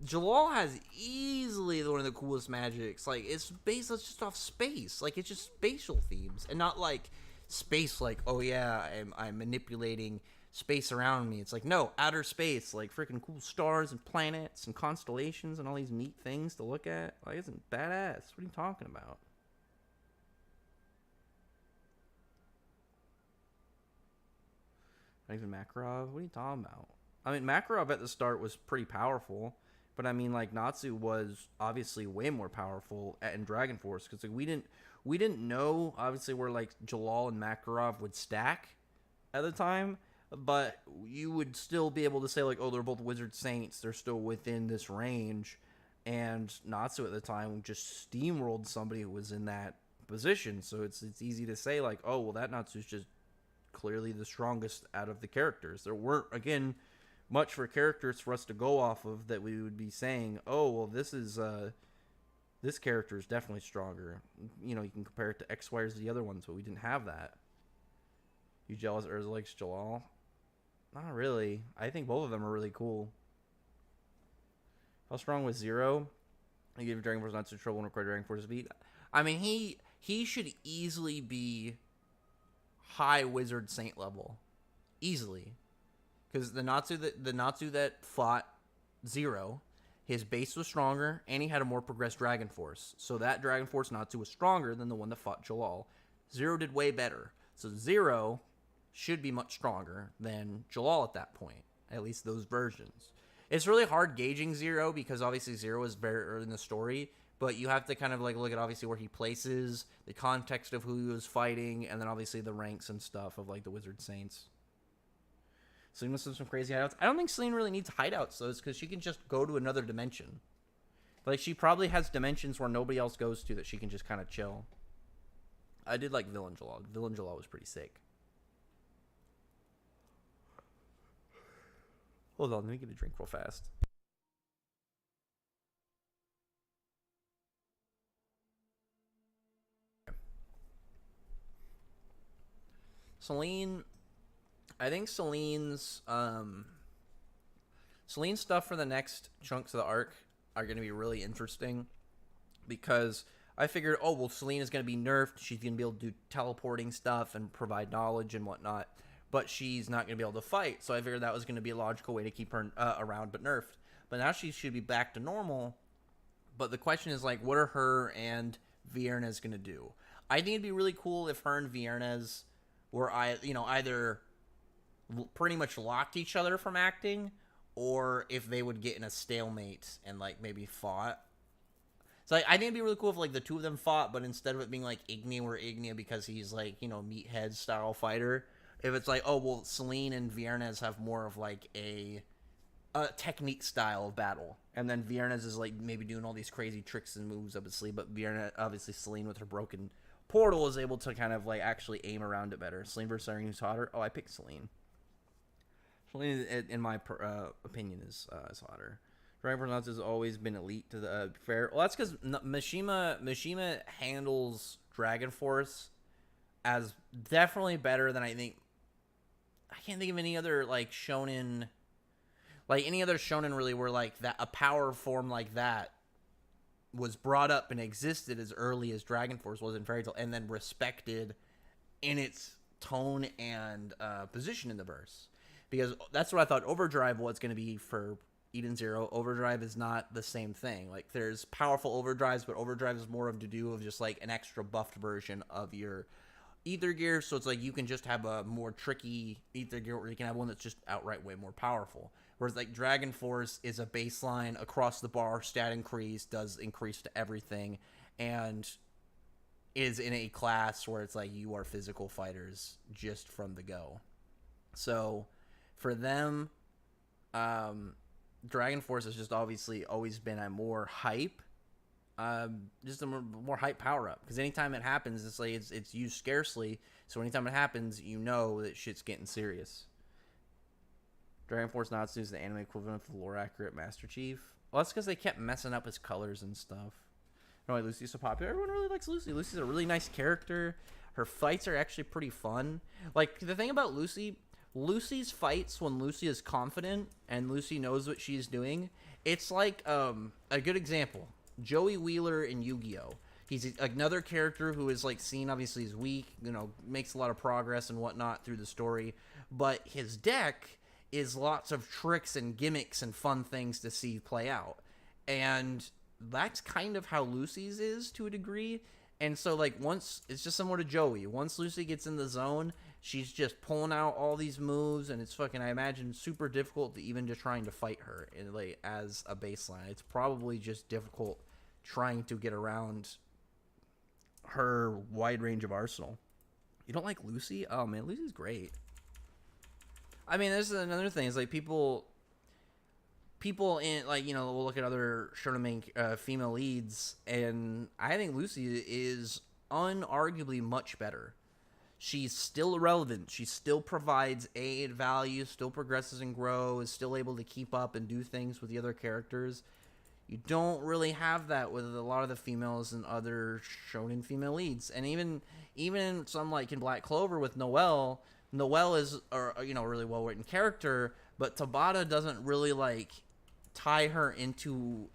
Jalal has easily one of the coolest magics. Like, it's based just off space. Like, it's just spatial themes. And not, like, space, like, oh, yeah, I'm manipulating space around me. It's like, no, outer space. Like, freaking cool stars and planets and constellations and all these neat things to look at. Like, it's badass. What are you talking about? Not even Makarov? What are you talking about? I mean, Makarov at the start was pretty powerful. But I mean, like, Natsu was obviously way more powerful in Dragon Force, because like, we didn't know obviously where like Jalal and Makarov would stack at the time, but you would still be able to say like, oh, they're both Wizard Saints, they're still within this range, and Natsu at the time just steamrolled somebody who was in that position, so it's easy to say like, oh, well, that Natsu's just clearly the strongest out of the characters. There weren't, again, much for characters for us to go off of that we would be saying, oh, well, this character is definitely stronger. You know, you can compare it to X, Y, or Z, the other ones, but we didn't have that. You jealous Urza likes Jalal? Not really. I think both of them are really cool. How strong was Zero? He gave Dragon Force not so trouble and required Dragon Force beat. I mean, he should easily be high Wizard Saint level. Easily. Because the Natsu that fought Zero, his base was stronger, and he had a more progressed Dragon Force. So that Dragon Force Natsu was stronger than the one that fought Jalal. Zero did way better. So Zero should be much stronger than Jalal at that point. At least those versions. It's really hard gauging Zero, because obviously Zero is very early in the story. But you have to kind of like look at obviously where he places, the context of who he was fighting, and then obviously the ranks and stuff of like the Wizard Saints. Selene must have some crazy hideouts. I don't think Selene really needs hideouts, though. It's because she can just go to another dimension. Like, she probably has dimensions where nobody else goes to that she can just kind of chill. I did like Villain Jalal. Villain Jalal was pretty sick. Hold on, let me get a drink real fast. Selene... I think Selene's stuff for the next chunks of the arc are going to be really interesting, because I figured, oh, well, Selene is going to be nerfed. She's going to be able to do teleporting stuff and provide knowledge and whatnot, but she's not going to be able to fight. So I figured that was going to be a logical way to keep her around but nerfed. But now she should be back to normal. But the question is, like, what are her and Viernes going to do? I think it'd be really cool if her and Viernes were, either pretty much locked each other from acting, or if they would get in a stalemate and like maybe fought. So like, I think it'd be really cool if like the two of them fought, but instead of it being like Ignia or Ignia because he's like, you know, meathead style fighter, if it's like, oh well, Selene and Viernes have more of like a a technique style of battle. And then Viernes is like maybe doing all these crazy tricks and moves up his sleeve, but Viernes, obviously Celine with her broken portal is able to kind of like actually aim around it better. Celine versus Irene, who's hotter? Oh, I picked Celine. Celine, in my opinion, is hotter. Dragon Force has always been elite to the fair. Well, that's because Mishima handles Dragon Force as definitely better than I think. I can't think of any other like shonen, like any other shonen really where like that a power form like that was brought up and existed as early as Dragon Force was in Fairy Tail, and then respected in its tone and position in the verse. Because that's what I thought Overdrive was going to be for Eden Zero. Overdrive is not the same thing. Like, there's powerful Overdrives, but Overdrive is more of to do of just like an extra buffed version of your Ether Gear. So it's like you can just have a more tricky Ether Gear, or you can have one that's just outright way more powerful. Whereas like Dragon Force is a baseline across the bar, stat increase, does increase to everything, and is in a class where it's like you are physical fighters just from the go. So for them, Dragon Force has just obviously always been a more hype, just a more hype power up. Because anytime it happens, it's like it's used scarcely. So anytime it happens, you know that shit's getting serious. Dragon Force Natsu is the anime equivalent of the lore accurate Master Chief. Well, that's because they kept messing up his colors and stuff. You know why Lucy's so popular? Everyone really likes Lucy. Lucy's a really nice character. Her fights are actually pretty fun. Like, the thing about Lucy's fights, when Lucy is confident and Lucy knows what she's doing, it's like a good example. Joey Wheeler in Yu-Gi-Oh! He's another character who is like seen obviously as weak, you know, makes a lot of progress and whatnot through the story, but his deck is lots of tricks and gimmicks and fun things to see play out. And that's kind of how Lucy's is to a degree. And so like once, it's just similar to Joey. Once Lucy gets in the zone, she's just pulling out all these moves, and it's fucking, I imagine, super difficult to even just trying to fight her in, like, as a baseline. It's probably just difficult trying to get around her wide range of arsenal. You don't like Lucy? Oh man, Lucy's great. I mean, this is another thing. It's like people in, like, you know, we'll look at other shonen female leads, and I think Lucy is unarguably much better. She's still relevant. She still provides aid, value, still progresses and grows, still able to keep up and do things with the other characters. You don't really have that with a lot of the females and other shonen female leads. And even some, like in Black Clover with Noelle is, you know, a really well-written character, but Tabata doesn't really, like, tie her into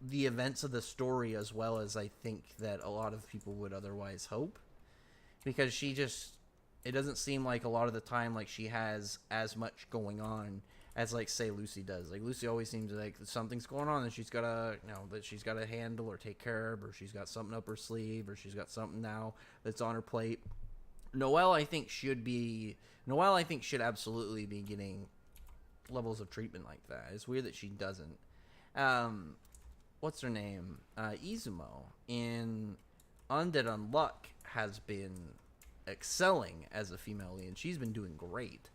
the events of the story as well as I think that a lot of people would otherwise hope. Because it doesn't seem like a lot of the time like she has as much going on as, like, say Lucy does. Like, Lucy always seems like something's going on that she's gotta, you know, that she's gotta handle or take care of, or she's got something up her sleeve, or she's got something now that's on her plate. Noelle, I think, should absolutely be getting levels of treatment like that. It's weird that she doesn't. What's her name? Izumo in Undead Unluck has been excelling as a female lead, and she's been doing great.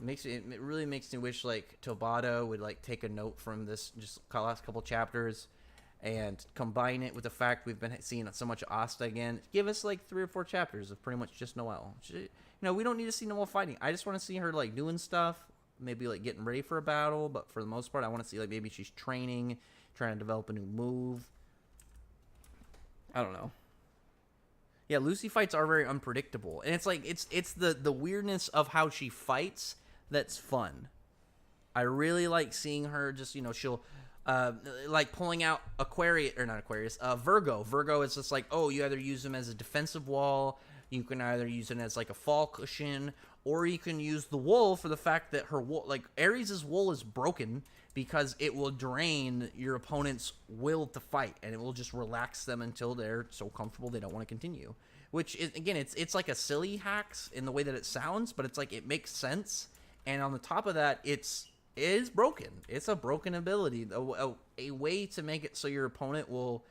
It really makes me wish, like, Tabata would, like, take a note from this just last couple chapters and combine it with the fact we've been seeing so much Asta again. Give us like 3 or 4 chapters of pretty much just Noelle. You know, we don't need to see Noelle fighting. I just want to see her, like, doing stuff, maybe, like, getting ready for a battle, but for the most part, I want to see, like, maybe she's training, trying to develop a new move. I don't know. Yeah, Lucy fights are very unpredictable, and it's like it's the weirdness of how she fights that's fun. I really like seeing her just, you know, she'll like pulling out Virgo. Virgo is just like, oh, you either use him as a defensive wall, you can either use it as like a fall cushion, or you can use the wool for the fact that her wool, like Ares' wool is broken because it will drain your opponent's will to fight, and it will just relax them until they're so comfortable they don't want to continue. Which is, again, it's like a silly hacks in the way that it sounds, but it's like it makes sense. And on the top of that, it is broken. It's a broken ability. A way to make it so your opponent will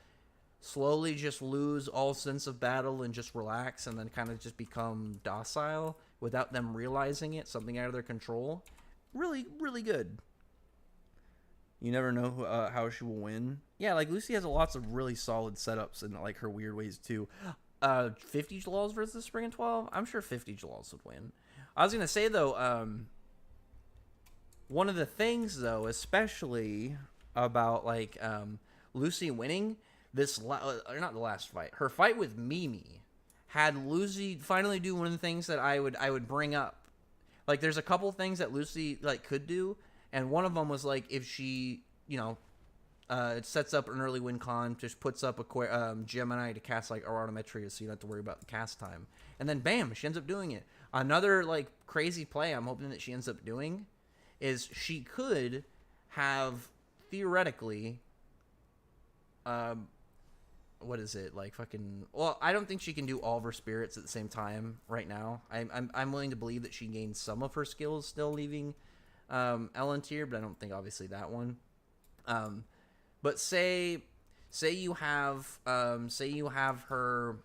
slowly just lose all sense of battle and just relax and then kind of just become docile without them realizing it, something out of their control. Really, really good. You never know how she will win. Yeah, like Lucy has lots of really solid setups and like her weird ways too. 50 Jalals versus Spring and 12. I'm sure 50 Jalals would win. I was gonna say though, one of the things though, especially about like Lucy winning this, or not the last fight, her fight with Mimi had Lucy finally do one of the things that I would bring up. Like, there's a couple things that Lucy like could do, and one of them was like if she, it sets up an early win con, just puts up a Gemini to cast like Aronometria, so you don't have to worry about the cast time, and then bam, she ends up doing it. Another like crazy play I'm hoping that she ends up doing is she could have theoretically, what is it like fucking? Well, I don't think she can do all of her spirits at the same time right now. I'm willing to believe that she gained some of her skills still leaving Elentier, but I don't think obviously that one. But say you have her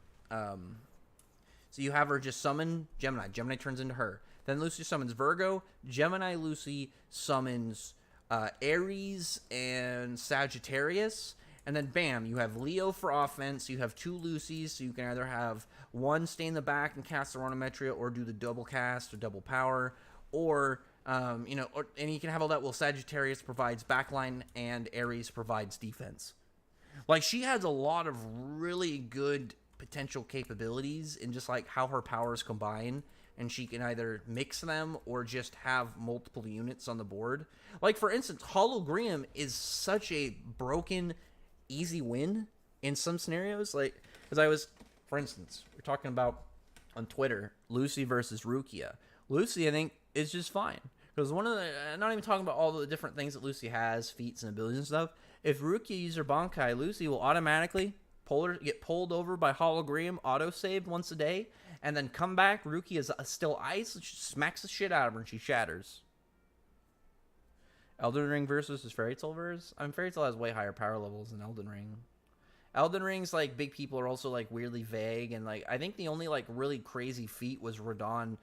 so you have her just summon Gemini. Gemini turns into her. Then Lucy summons Virgo. Gemini Lucy summons Aries and Sagittarius. And then bam, you have Leo for offense. You have two Lucys, so you can either have one stay in the back and cast the Aronometria, or do the double cast or double power, or and you can have all that. Well, Sagittarius provides backline and Aries provides defense. Like, she has a lot of really good potential capabilities in just like how her powers combine, and she can either mix them or just have multiple units on the board. Like, for instance, Hologram is such a broken easy win in some scenarios. Like, because I was, for instance, we're talking about on Twitter, Lucy versus Rukia. Lucy, I think, is just fine. Because one of the, I'm not even talking about all the different things that Lucy has, feats and abilities and stuff. If Rukia uses her Bankai, Lucy will automatically get pulled over by Hologram, auto-saved once a day, and then come back. Rukia is still ice, she smacks the shit out of her, and she shatters. Elden Ring versus Fairy Tail verse? I mean, Fairy Tail has way higher power levels than Elden Ring. Elden Ring's, like, big people are also, like, weirdly vague, and, like, I think the only, like, really crazy feat was Radon,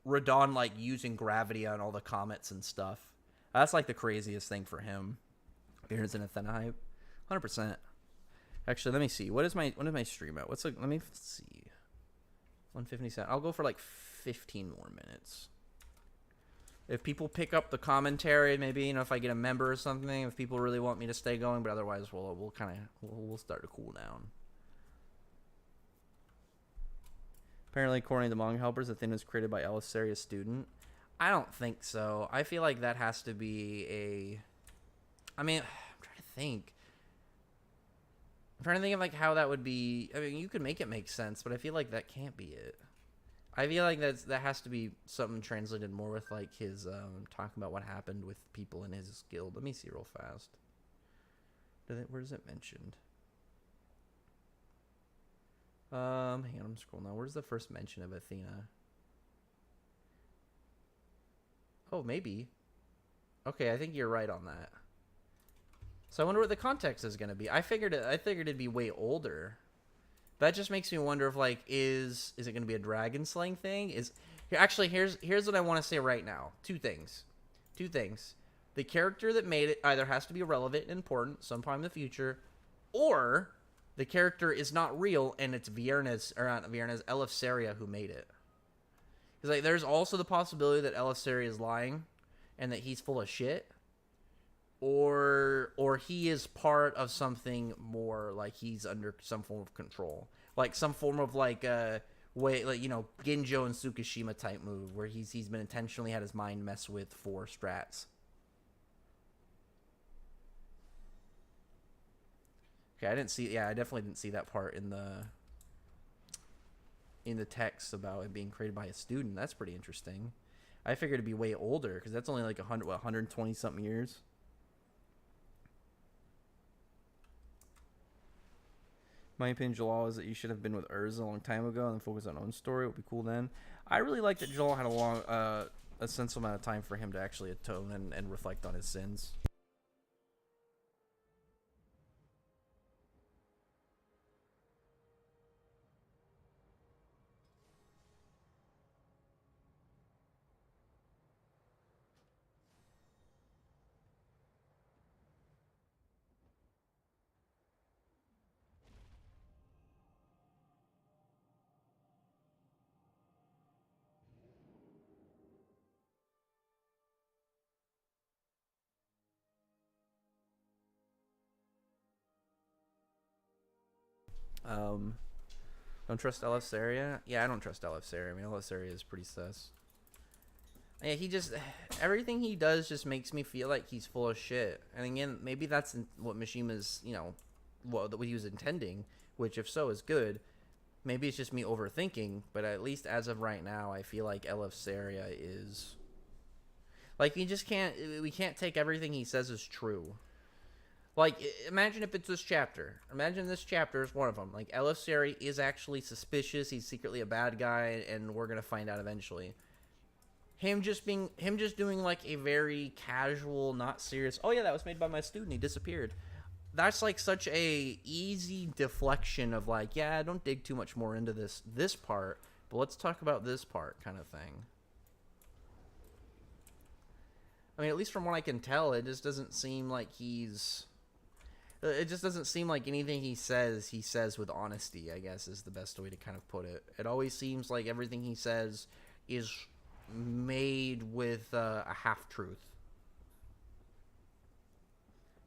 like, using gravity on all the comets and stuff. That's, like, the craziest thing for him. Appearance in Athena hype. 100%. Actually, let me see. What is my stream at? Let me see. 157. I'll go for, like, 15 more minutes. If people pick up the commentary, maybe, if I get a member or something, if people really want me to stay going, but otherwise we'll start to cool down. Apparently, according to Manga Helpers, the thing was created by Elisaria's student. I don't think so. I feel like that has to be I'm trying to think. I'm trying to think of, like, how that would be. I mean, you could make it make sense, but I feel like that can't be it. I feel like that has to be something translated more with, like, his talking about what happened with people in his guild. Let me see real fast. Where is it mentioned? Hang on, I'm scrolling now. Where's the first mention of Athena? Oh, maybe. Okay, I think you're right on that. So I wonder what the context is going to be. I figured it'd be way older. That just makes me wonder if, like, is it going to be a dragon slaying thing? Here's what I want to say right now. Two things. The character that made it either has to be relevant and important sometime in the future, or the character is not real and it's Elefsaria who made it. Because, like, there's also the possibility that Elefsaria is lying and that he's full of shit. Or he is part of something more, like he's under some form of control, like some form of like way, like, Ginjo and Tsukishima type move where he's been intentionally had his mind messed with for strats. Okay, I definitely didn't see that part in the text about it being created by a student. That's pretty interesting. I figured it'd be way older because that's only like 120 something years. My opinion, Jalal, is that you should have been with Urza a long time ago and then focus on own story. It would be cool then. I really like that Jalal had a sensible amount of time for him to actually atone and reflect on his sins. Um, don't trust LF Seria? Yeah, I don't trust LF Seria. I mean, LF Seria is pretty sus. Yeah, he just everything he does just makes me feel like he's full of shit. And again, maybe that's what Mishima's, what he was intending, which if so is good. Maybe it's just me overthinking, but at least as of right now, I feel like LF Seria is like we can't take everything he says as true. Like, imagine if it's this chapter. Imagine this chapter is one of them. Like, LF Seria is actually suspicious. He's secretly a bad guy, and we're gonna find out eventually. Him just doing like a very casual, not serious. Oh yeah, that was made by my student. He disappeared. That's like such a easy deflection of like, yeah, don't dig too much more into this part, but let's talk about this part kind of thing. I mean, at least from what I can tell, it just doesn't seem like it just doesn't seem like anything he says with honesty, I guess is the best way to kind of put it. It always seems like everything he says is made with a half-truth.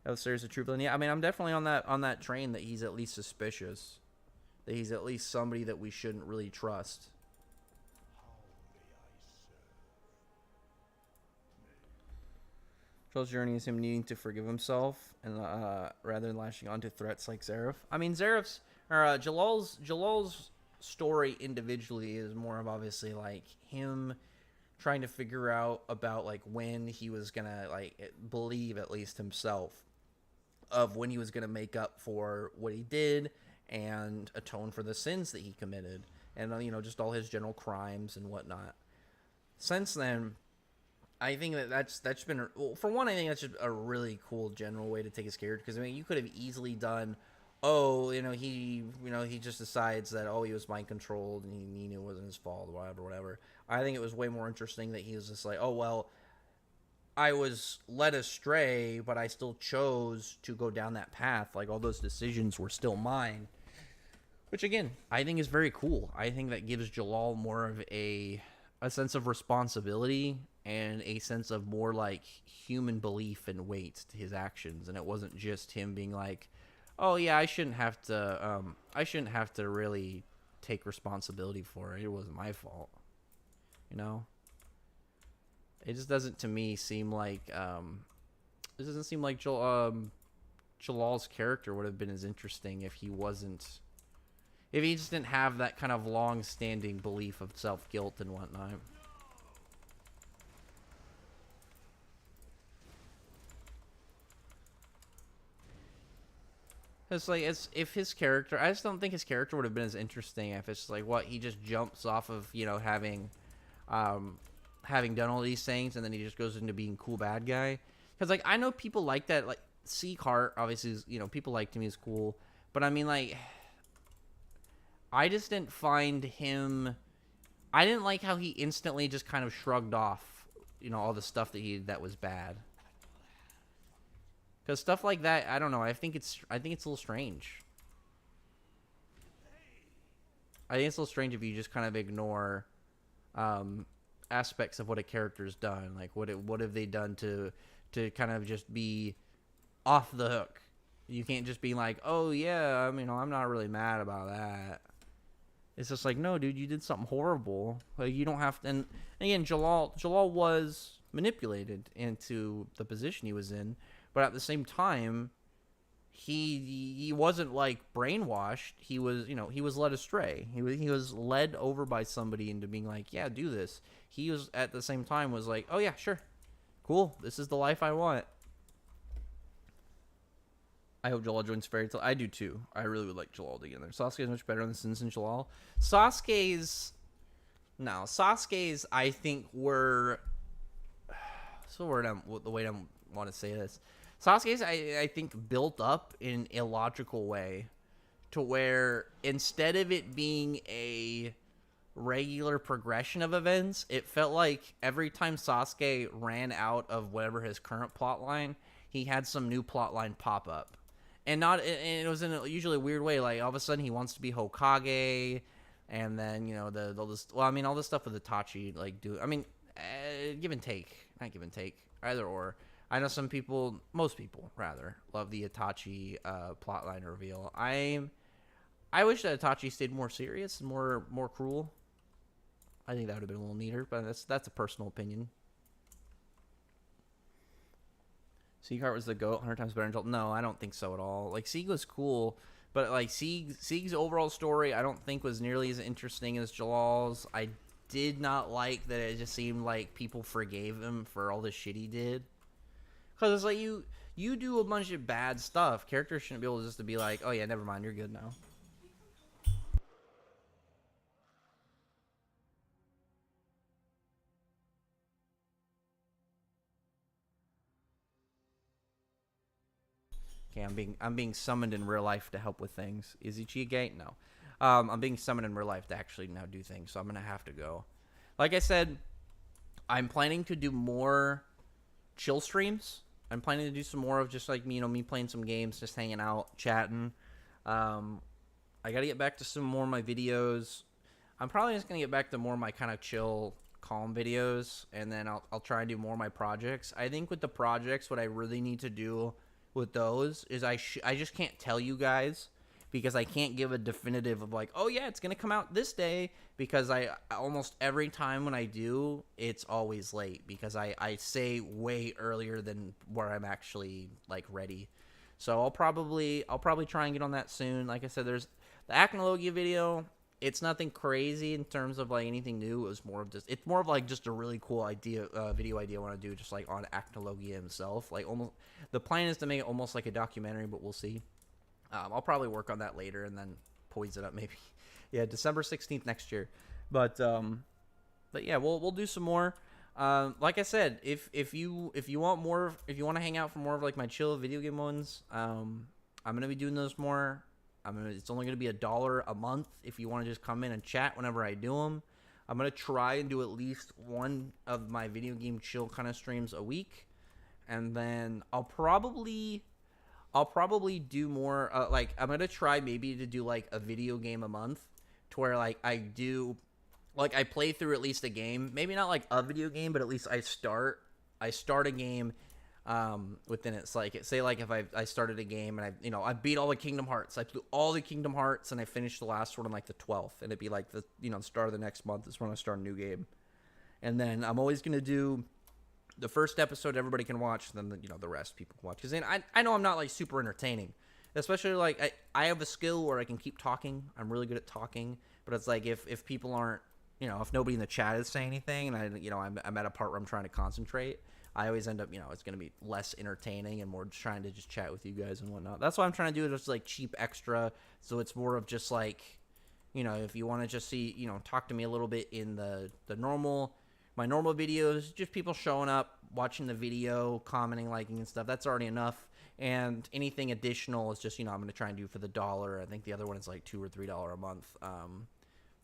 Oh, Sarah's a true villain. Yeah, I mean, I'm definitely on that train that he's at least suspicious. That he's at least somebody that we shouldn't really trust. Joel's journey is him needing to forgive himself, and rather than lashing onto threats like Zareth. I mean, Jalal's story individually is more of obviously like him trying to figure out about like when he was gonna like believe at least himself of when he was gonna make up for what he did and atone for the sins that he committed, and just all his general crimes and whatnot. Since then, I think that's been for one. I think that's just a really cool general way to take his character, because I mean you could have easily done, he just decides that he was mind controlled and he knew it wasn't his fault, whatever. I think it was way more interesting that he was just like, I was led astray, but I still chose to go down that path. Like all those decisions were still mine, which again I think is very cool. I think that gives Jalal more of a sense of responsibility and a sense of more like human belief and weight to his actions, and it wasn't just him being like, oh yeah, I shouldn't have to really take responsibility for it. It wasn't my fault. It just doesn't to me seem like it doesn't seem like Jalal's character would have been as interesting if he just didn't have that kind of long-standing belief of self-guilt and whatnot. It's like if his character, I just don't think his character would have been as interesting if it's just like he just jumps off of having done all these things and then he just goes into being cool bad guy. Because like I know people like that, like Seahart obviously is, people liked him, he's cool, but I mean like I just didn't find him. I didn't like how he instantly just kind of shrugged off, all the stuff that was bad. Because stuff like that, I don't know. I think it's a little strange. I think it's a little strange if you just kind of ignore aspects of what a character's done. Like what have they done to kind of just be off the hook. You can't just be like, oh yeah, I'm not really mad about that. It's just like, no, dude, you did something horrible. Like you don't have to. And again, Jalal was manipulated into the position he was in. But at the same time, he wasn't like brainwashed. He was, he was led astray. He was led over by somebody into being like, yeah, do this. He was at the same time was like, oh yeah, sure, cool. This is the life I want. I hope Jalal joins Fairy Tail. I do too. I really would like Jalal to get in there. Sasuke is much better on the Sins than Jalal. Sasuke's, I think were. So the way I want to say this. Sasuke's, I think, built up in an illogical way to where instead of it being a regular progression of events, it felt like every time Sasuke ran out of whatever his current plot line, he had some new plot line pop up. And it was in a usually weird way. Like, all of a sudden, he wants to be Hokage, and then, all this stuff with Itachi, like, give and take. Not give and take. Either or. I know most people, rather, love the Itachi plotline reveal. I wish that Itachi stayed more serious and more cruel. I think that would have been a little neater, but that's a personal opinion. Seagheart was the GOAT, 100 times better than Joel. No, I don't think so at all. Like, Sieg was cool, but like Sieg's overall story, I don't think was nearly as interesting as Jalal's. I did not like that it just seemed like people forgave him for all the shit he did. Because it's like, you do a bunch of bad stuff. Characters shouldn't be able just to be like, oh yeah, never mind, you're good now. Okay, I'm being summoned in real life to help with things. Is Ichi a gate? No. I'm being summoned in real life to actually now do things, so I'm gonna have to go. Like I said, I'm planning to do more chill streams. I'm planning to do some more of just like me playing some games, just hanging out, chatting. I gotta get back to some more of my videos. I'm probably just gonna get back to more of my kind of chill, calm videos, and then I'll try and do more of my projects. I think with the projects, what I really need to do with those is I just can't tell you guys, because I can't give a definitive of like, oh yeah, it's gonna come out this day, because I almost every time when I do, it's always late, because I say way earlier than where I'm actually like ready. So I'll probably try and get on that soon. Like I said, there's the Acnologia video. It's nothing crazy in terms of like anything new. It's more of like just a really cool idea, video idea I want to do, just like on Acnologia himself. Like, almost the plan is to make it almost like a documentary, but we'll see. I'll probably work on that later and then poise it up maybe. Yeah, December 16th next year. But yeah, we'll do some more. Like I said, if you want more, if you want to hang out for more of like my chill video game ones, I'm gonna be doing those more. It's only gonna be $1 a month if you want to just come in and chat whenever I do them. I'm gonna try and do at least one of my video game chill kind of streams a week, and then I'll probably do more. Like, I'm gonna try maybe to do like a video game a month, to where like I play through at least a game. Maybe not like a video game, but at least I start a game within it. It's like, say like if I started a game and I beat all the Kingdom Hearts. I flew all the Kingdom Hearts and I finished the last one on like the 12th, and it'd be like the start of the next month is when I start a new game. And then I'm always gonna do the first episode everybody can watch, then the rest people can watch, because then I know I'm not like super entertaining, especially like I have a skill where I can keep talking. I'm really good at talking, but it's like if people aren't, if nobody in the chat is saying anything, and I'm at a part where I'm trying to concentrate, I always end up, it's going to be less entertaining and more just trying to just chat with you guys and whatnot. That's what I'm trying to do, is just like cheap extra, so it's more of just like, if you want to just see, talk to me a little bit in my normal videos, just people showing up, watching the video, commenting, liking and stuff. That's already enough. And anything additional is just, I'm going to try and do for the $1. I think the other one is like $2 or $3 a month.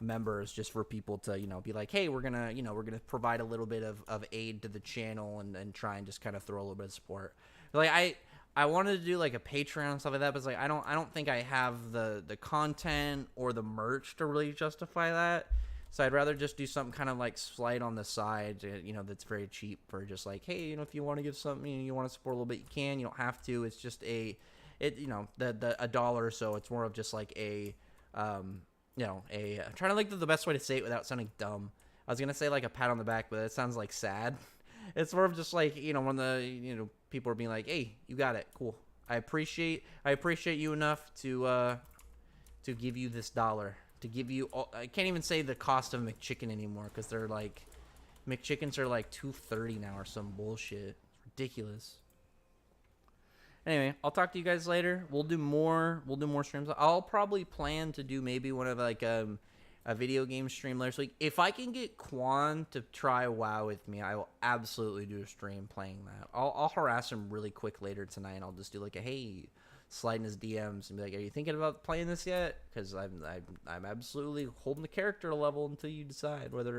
Members, just for people to be like, hey, we're gonna provide a little bit of aid to the channel and try and just kind of throw a little bit of support. Like, I wanted to do like a Patreon and stuff like that, but it's like I don't think I have the content or the merch to really justify that. So I'd rather just do something kind of like slight on the side, that's very cheap, for just like, hey, if you want to give something, you want to support a little bit, you can. You don't have to. It's just the $1 or so. It's more of just like I'm trying to think of the best way to say it without sounding dumb. I was gonna say like a pat on the back, but it sounds like sad. It's more of just like, when the people are being like, hey, you got it, cool. I appreciate you enough to give you this $1. To give you I can't even say the cost of McChicken anymore, because they're like, McChickens are like $2.30 now or some bullshit. It's ridiculous. Anyway, I'll talk to you guys later. We'll do more streams. I'll probably plan to do maybe one of like a video game stream later. So if I can get Quan to try WoW with me, I will absolutely do a stream playing that. I'll harass him really quick later tonight, and I'll just do like a, hey, slide in his DMs and be like, are you thinking about playing this yet? Because I'm absolutely holding the character level until you decide whether